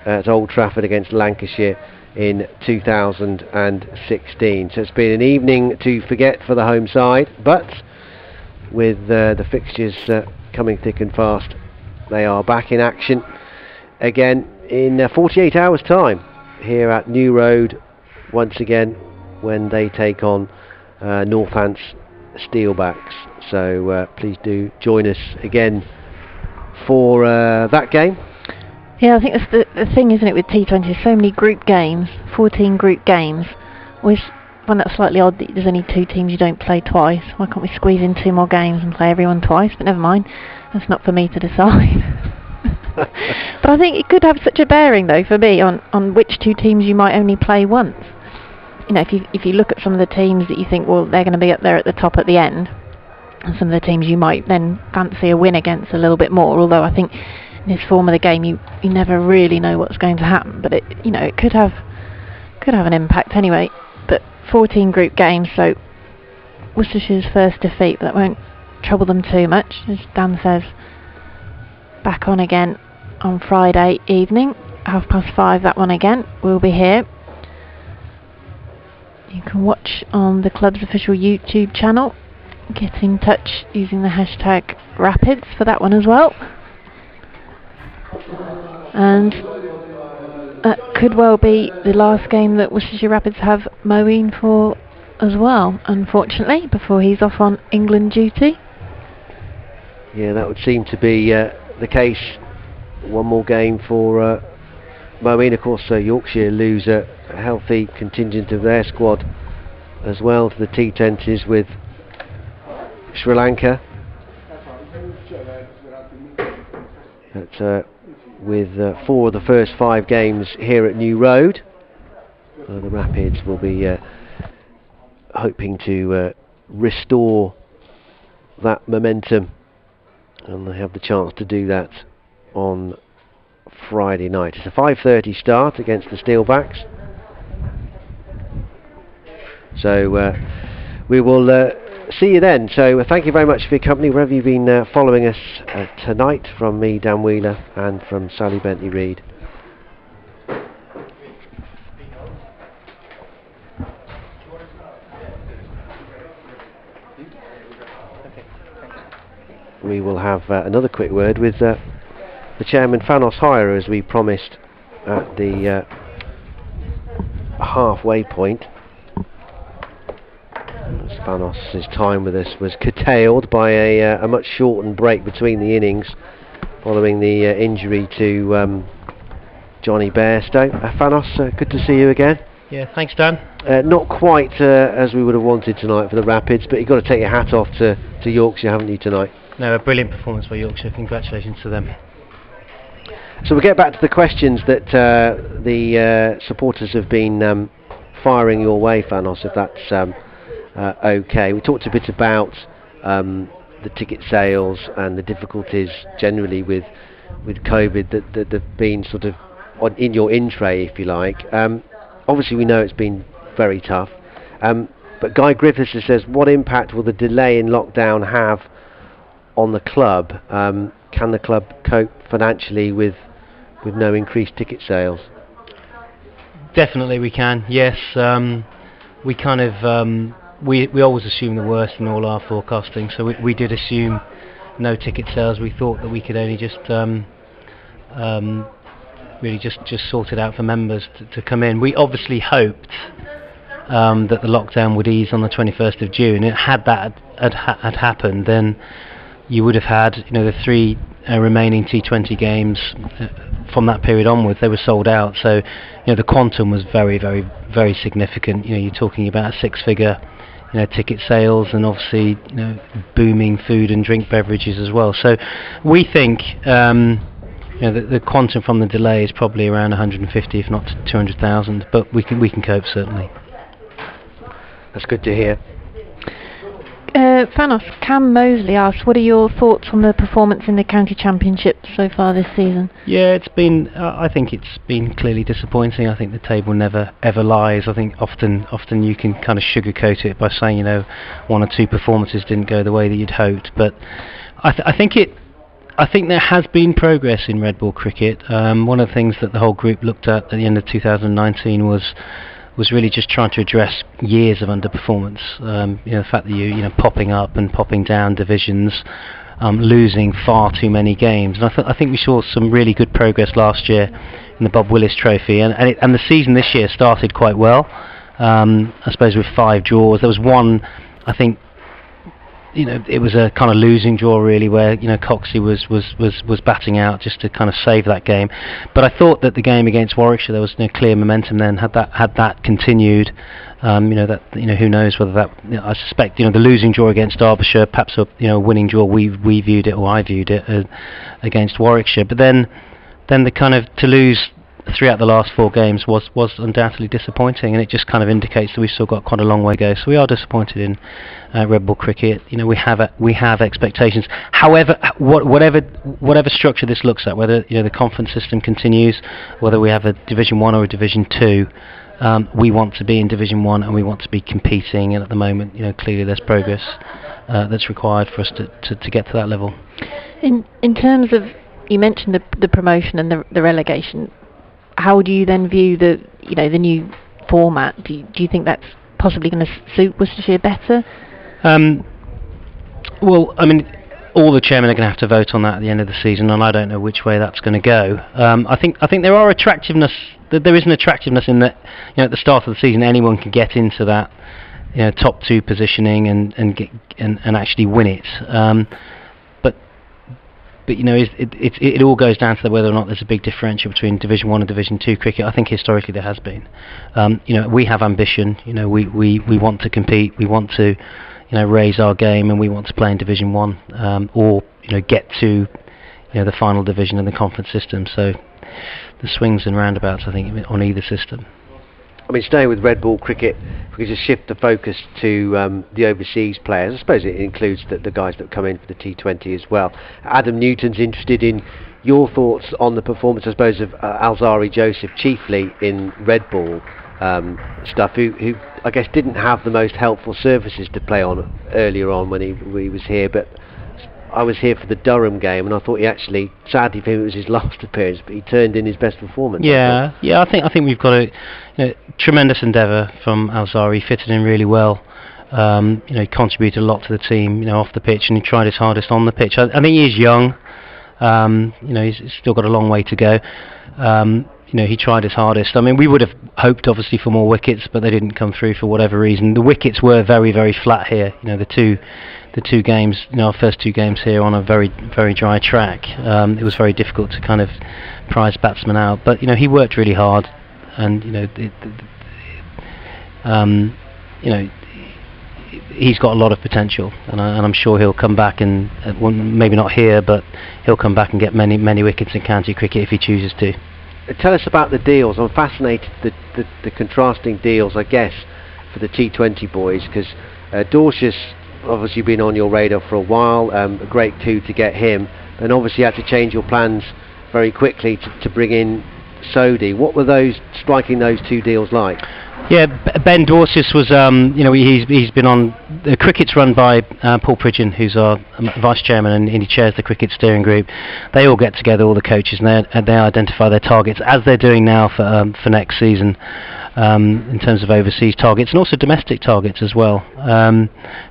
at Old Trafford against Lancashire in 2016. So it's been an evening to forget for the home side, but with the fixtures coming thick and fast, they are back in action again in 48 hours time here at New Road once again, when they take on Northants Steelbacks. So please do join us again for that game. Yeah, I think that's the thing, isn't it, with T20? There's so many group games, 14 group games. Always find that slightly odd that there's only 2 teams you don't play twice. Why can't we squeeze in 2 more games and play everyone twice? But never mind, that's not for me to decide. But I think it could have such a bearing, though, for me, on which 2 teams you might only play once. You know, if you look at some of the teams that you think, well, they're going to be up there at the top at the end, and some of the teams you might then fancy a win against a little bit more, although I think in this form of the game you never really know what's going to happen, but it could have an impact anyway. But 14 group games, so Worcestershire's first defeat, but that won't trouble them too much, as Dan says. Back on again on Friday evening, 5:30, that one again. We'll be here. You can watch on the club's official YouTube channel. Get in touch using the hashtag Rapids for that one as well. and that could well be the last game that Worcestershire Rapids have Moeen for as well, unfortunately, before he's off on England duty. Yeah, that would seem to be the case. One more game for Moeen. Of course, Yorkshire lose a healthy contingent of their squad as well to the T20s with Sri Lanka. But, with 4 of the first 5 games here at New Road, the Rapids will be hoping to restore that momentum, and they have the chance to do that on Friday night. It's a 5:30 start against the Steelbacks, so we will see you then. So thank you very much for your company wherever you've been following us tonight. From me, Dan Wheeler, and from Sally Bentley-Reid. We will have another quick word with the chairman, Fanos Hire, as we promised at the halfway point. As Fanos' time with us was curtailed by a much shortened break between the innings following the injury to Johnny Bairstow. Fanos, good to see you again. Yeah, thanks, Dan. Not quite as we would have wanted tonight for the Rapids, but you've got to take your hat off to Yorkshire, haven't you, tonight? No, a brilliant performance by Yorkshire. Congratulations to them. So we'll get back to the questions that the supporters have been firing your way, Fanos, if that's okay. We talked a bit about the ticket sales and the difficulties generally with COVID that have been sort of in your in-tray, if you like. Obviously we know it's been very tough, but Guy Griffiths says, what impact will the delay in lockdown have on the club? Can the club cope financially with no increased ticket sales? Definitely we can, yes. We kind of we always assume the worst in all our forecasting, so we did assume no ticket sales. We thought that we could only just really just sort it out for members to come in. We obviously hoped that the lockdown would ease on the 21st of June. And had that had happened, then you would have had, the 3 remaining T20 games from that period onwards. They were sold out, so the quantum was very, very, very significant. You're talking about 6-figure ticket sales, and obviously booming food and drink beverages as well. So we think the quantum from the delay is probably around 150, if not 200,000, but we can cope, certainly. That's good to hear. Fanos, Cam Mosley asks, what are your thoughts on the performance in the county championship so far this season? Yeah, it's been. I think it's been clearly disappointing. I think the table never ever lies. I think often you can kind of sugarcoat it by saying 1 or 2 performances didn't go the way that you'd hoped. But I think there has been progress in red ball cricket. One of the things that the whole group looked at the end of 2019 was really just trying to address years of underperformance. The fact that you popping up and popping down divisions, losing far too many games. And I think we saw some really good progress last year in the Bob Willis Trophy, and the season this year started quite well. I suppose with 5 draws. There was one, I think, it was a kind of losing draw really, where Coxey was batting out just to kind of save that game. But I thought that the game against Warwickshire, there was clear momentum then. Had that continued, who knows whether that. I suspect the losing draw against Derbyshire, perhaps a winning draw. We viewed it, or I viewed it against Warwickshire. But then the kind of to lose 3 out of the last 4 games was undoubtedly disappointing, and it just kind of indicates that we've still got quite a long way to go. So we are disappointed in red ball cricket. We have expectations. However, whatever structure this looks at, whether the conference system continues, whether we have a Division 1 or a Division 2, we want to be in Division 1 and we want to be competing. And at the moment, clearly there's progress that's required for us to get to that level. In terms of, you mentioned the promotion and the relegation. How do you then view the new format? Do you think that's possibly going to suit Worcestershire better? Well, I mean, all the chairmen are going to have to vote on that at the end of the season, and I don't know which way that's going to go. I think there are attractiveness. There is an attractiveness in that, at the start of the season, anyone can get into that, top 2 positioning and actually win it. But it all goes down to whether or not there's a big differential between Division 1 and Division 2 cricket. I think historically there has been. We have ambition. We want to compete. We want to, raise our game, and we want to play in Division 1, or get to, the final division in the conference system. So the swings and roundabouts, I think, on either system. I mean, staying with red ball cricket, if we could just shift the focus to the overseas players. I suppose it includes the guys that come in for the T20 as well. Adam Newton's interested in your thoughts on the performance, I suppose, of Alzari Joseph, chiefly in red ball stuff, who I guess didn't have the most helpful surfaces to play on earlier on when he was here, but I was here for the Durham game, and I thought he actually, sadly for him, it was his last appearance, but he turned in his best performance. I think we've got a tremendous endeavour from Alzari. Fitted in really well. He contributed a lot to the team, off the pitch, and he tried his hardest on the pitch. I think he's young. He's still got a long way to go. He tried his hardest. I mean, we would have hoped, obviously, for more wickets, but they didn't come through for whatever reason. The wickets were very, very flat here. The two games, our first 2 games here on a very, very dry track. It was very difficult to kind of prize batsmen out. But he worked really hard, and he's got a lot of potential, and I'm sure he'll come back and maybe not here, but he'll come back and get many, many wickets in county cricket if he chooses to. Tell us about the deals. I'm fascinated the contrasting deals, I guess, for the T20 boys, because Dorcius obviously been on your radar for a while. A great coup to get him, and obviously you had to change your plans very quickly to bring in Sodhi. What were striking those 2 deals like? Yeah, Ben Dorcius was, he's been on, the cricket's run by Paul Pridgeon, who's our vice chairman, and he chairs the cricket steering group. They all get together, all the coaches, and they identify their targets, as they're doing now for next season, in terms of overseas targets, and also domestic targets as well,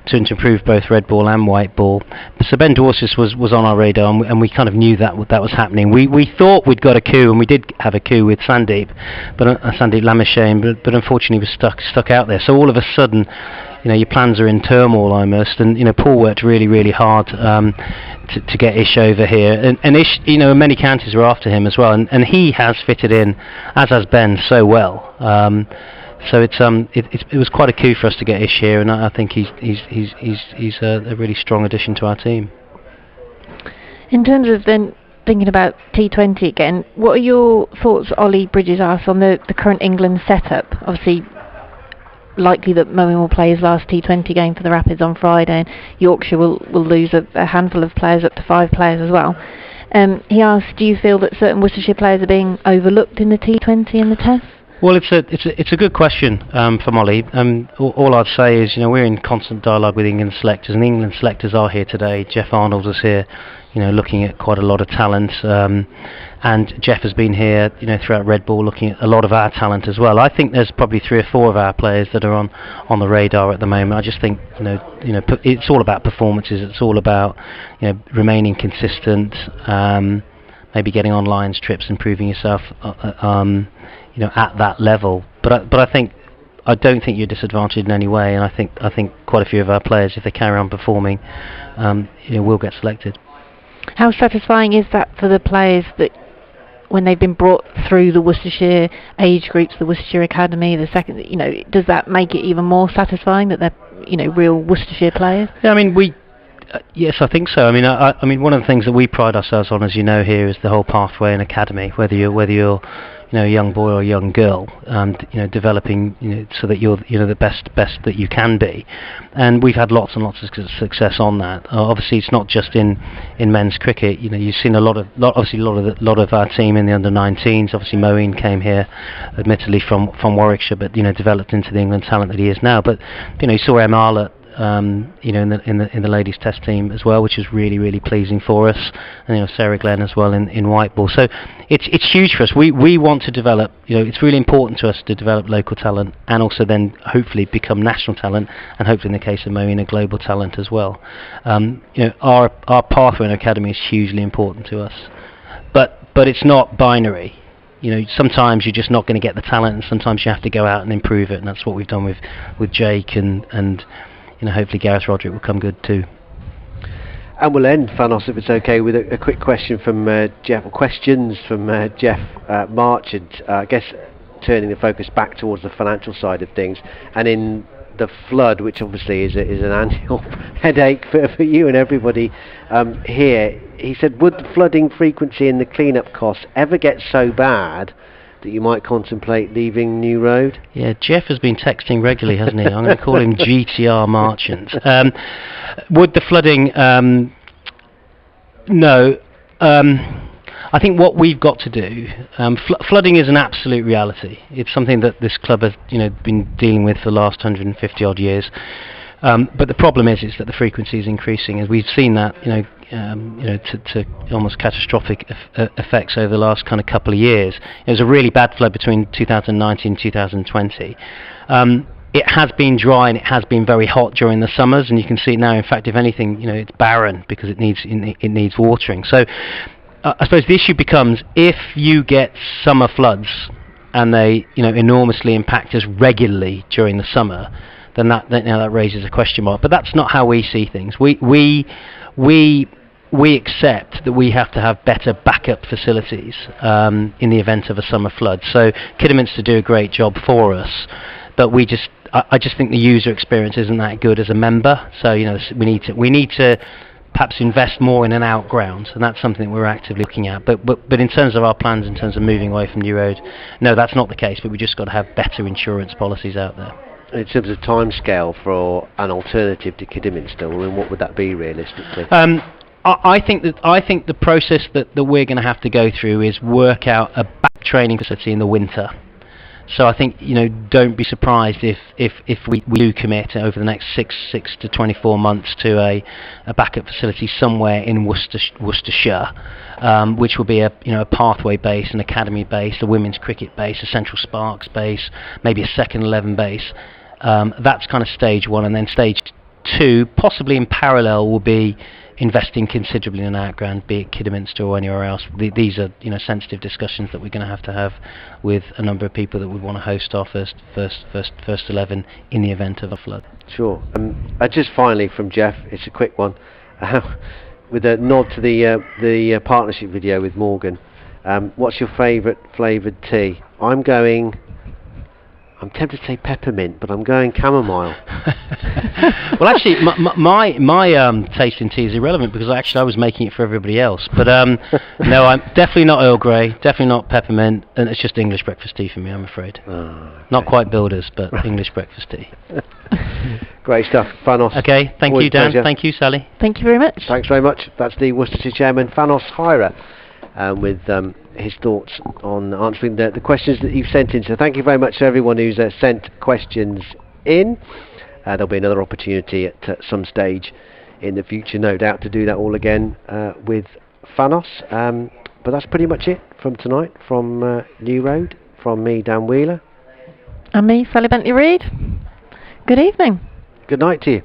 to improve both red ball and white ball. So Ben Dorcius was on our radar, and we kind of knew that was happening. We thought we'd got a coup, and we did have a coup with Sandeep, Sandeep Lamishane, but unfortunately he was stuck out there. So all of a sudden, your plans are in turmoil almost, and Paul worked really, really hard to get Ish over here, and Ish, many counties were after him as well, and he has fitted in, as has Ben, so well. So it was quite a coup for us to get Ish here, and I think he's a really strong addition to our team. In terms of then thinking about T20 again, what are your thoughts, Ollie Bridges asked, on the current England setup? Obviously, likely that Moeen will play his last T20 game for the Rapids on Friday, and Yorkshire will lose a handful of players, up to 5 players as well. He asked, do you feel that certain Worcestershire players are being overlooked in the T20 and the Test? Well, it's a good question for Molly. All I'd say is, we're in constant dialogue with England selectors, and England selectors are here today. Jeff Arnold was here, looking at quite a lot of talent, and Jeff has been here, throughout Red Ball, looking at a lot of our talent as well. I think there's probably 3 or 4 of our players that are on the radar at the moment. I just think, it's all about performances. It's all about, remaining consistent, maybe getting on Lions trips, improving yourself, at that level. But I don't think you're disadvantaged in any way, and I think quite a few of our players, if they carry on performing, will get selected. How satisfying is that for the players that, when they've been brought through the Worcestershire age groups, the Worcestershire Academy, the second, does that make it even more satisfying that they're, real Worcestershire players? Yeah, I mean, yes, I think so. I mean, one of the things that we pride ourselves on, as you know, here is the whole pathway and academy. Whether you're a young boy or a young girl, developing, so that you're, the best that you can be. And we've had lots and lots of success on that. Obviously, it's not just in men's cricket. You've seen a lot of our team in the under-19s. Obviously, Moeen came here, admittedly from Warwickshire, but developed into the England talent that he is now. But you saw Emal in the ladies test team as well, which is really, really pleasing for us. And Sarah Glenn as well in white ball. So it's huge for us. We want to develop. It's really important to us to develop local talent and also then hopefully become national talent, and hopefully in the case of Moeen, a global talent as well. Our pathway in academy is hugely important to us, but it's not binary. Sometimes you're just not going to get the talent, and sometimes you have to go out and improve it, and that's what we've done with Jake, and hopefully Gareth Roderick will come good too. And we'll end, Fanos, if it's okay, with a quick question from Jeff, or questions from Jeff Marchant. I guess turning the focus back towards the financial side of things, and in the flood, which obviously is an annual headache for you and everybody here. He said, would the flooding frequency and the clean-up costs ever get so bad that you might contemplate leaving New Road? Yeah, Jeff has been texting regularly, hasn't he? I'm going to call him GTR Marchant. Would the flooding... No. I think what we've got to do... flooding is an absolute reality. It's something that this club has been dealing with for the last 150-odd years. But the problem is that the frequency is increasing, as we've seen that, to almost catastrophic effects over the last kind of couple of years. It was a really bad flood between 2019 and 2020. It has been dry and it has been very hot during the summers, and you can see it now. In fact, if anything, it's barren because it needs watering. So I suppose the issue becomes, if you get summer floods and they enormously impact us regularly during the summer, then that raises a question mark. But that's not how we see things. We accept that we have to have better backup facilities in the event of a summer flood. So Kidderminster do a great job for us, but I just think the user experience isn't that good as a member. So we need to perhaps invest more in an outground, and that's something we're actively looking at. But in terms of our plans, in terms of moving away from New Road, no, that's not the case. But we just got to have better insurance policies out there. In terms of timescale for an alternative to Kidderminster, what would that be realistically? I think the process that we're going to have to go through is work out a back training facility in the winter. So I think don't be surprised if we do commit over the next six to 24 months to a backup facility somewhere in Worcestershire, which will be a pathway base, an academy base, a women's cricket base, a Central Sparks base, maybe a second 11 base. That's kind of stage one, and then stage two, possibly in parallel, will be investing considerably in an outground, be it Kidderminster or anywhere else. These are sensitive discussions that we're going to have with a number of people that would want to host our first 11 in the event of a flood. Sure. Just finally from Jeff, it's a quick one, with a nod to the partnership video with Morgan. What's your favourite flavoured tea? I'm tempted to say peppermint, but I'm going chamomile. Well, actually, my taste in tea is irrelevant because I was making it for everybody else. But no, I'm definitely not Earl Grey, definitely not peppermint, and it's just English breakfast tea for me, I'm afraid. Oh, okay. Not quite Builders, but English breakfast tea. Great stuff, Fanos. Okay, thank you, Dan. Pleasure. Thank you, Sally. Thank you very much. Thanks very much. That's the Worcestershire chairman, Fanos Hira, with his thoughts on answering the questions that you've sent in. So thank you very much to everyone who's sent questions in. There'll be another opportunity at some stage in the future, no doubt, to do that all again with Fanos. But that's pretty much it from tonight, from New Road, from me, Dan Wheeler. And me, Sally Bentley-Reid. Good evening. Good night to you.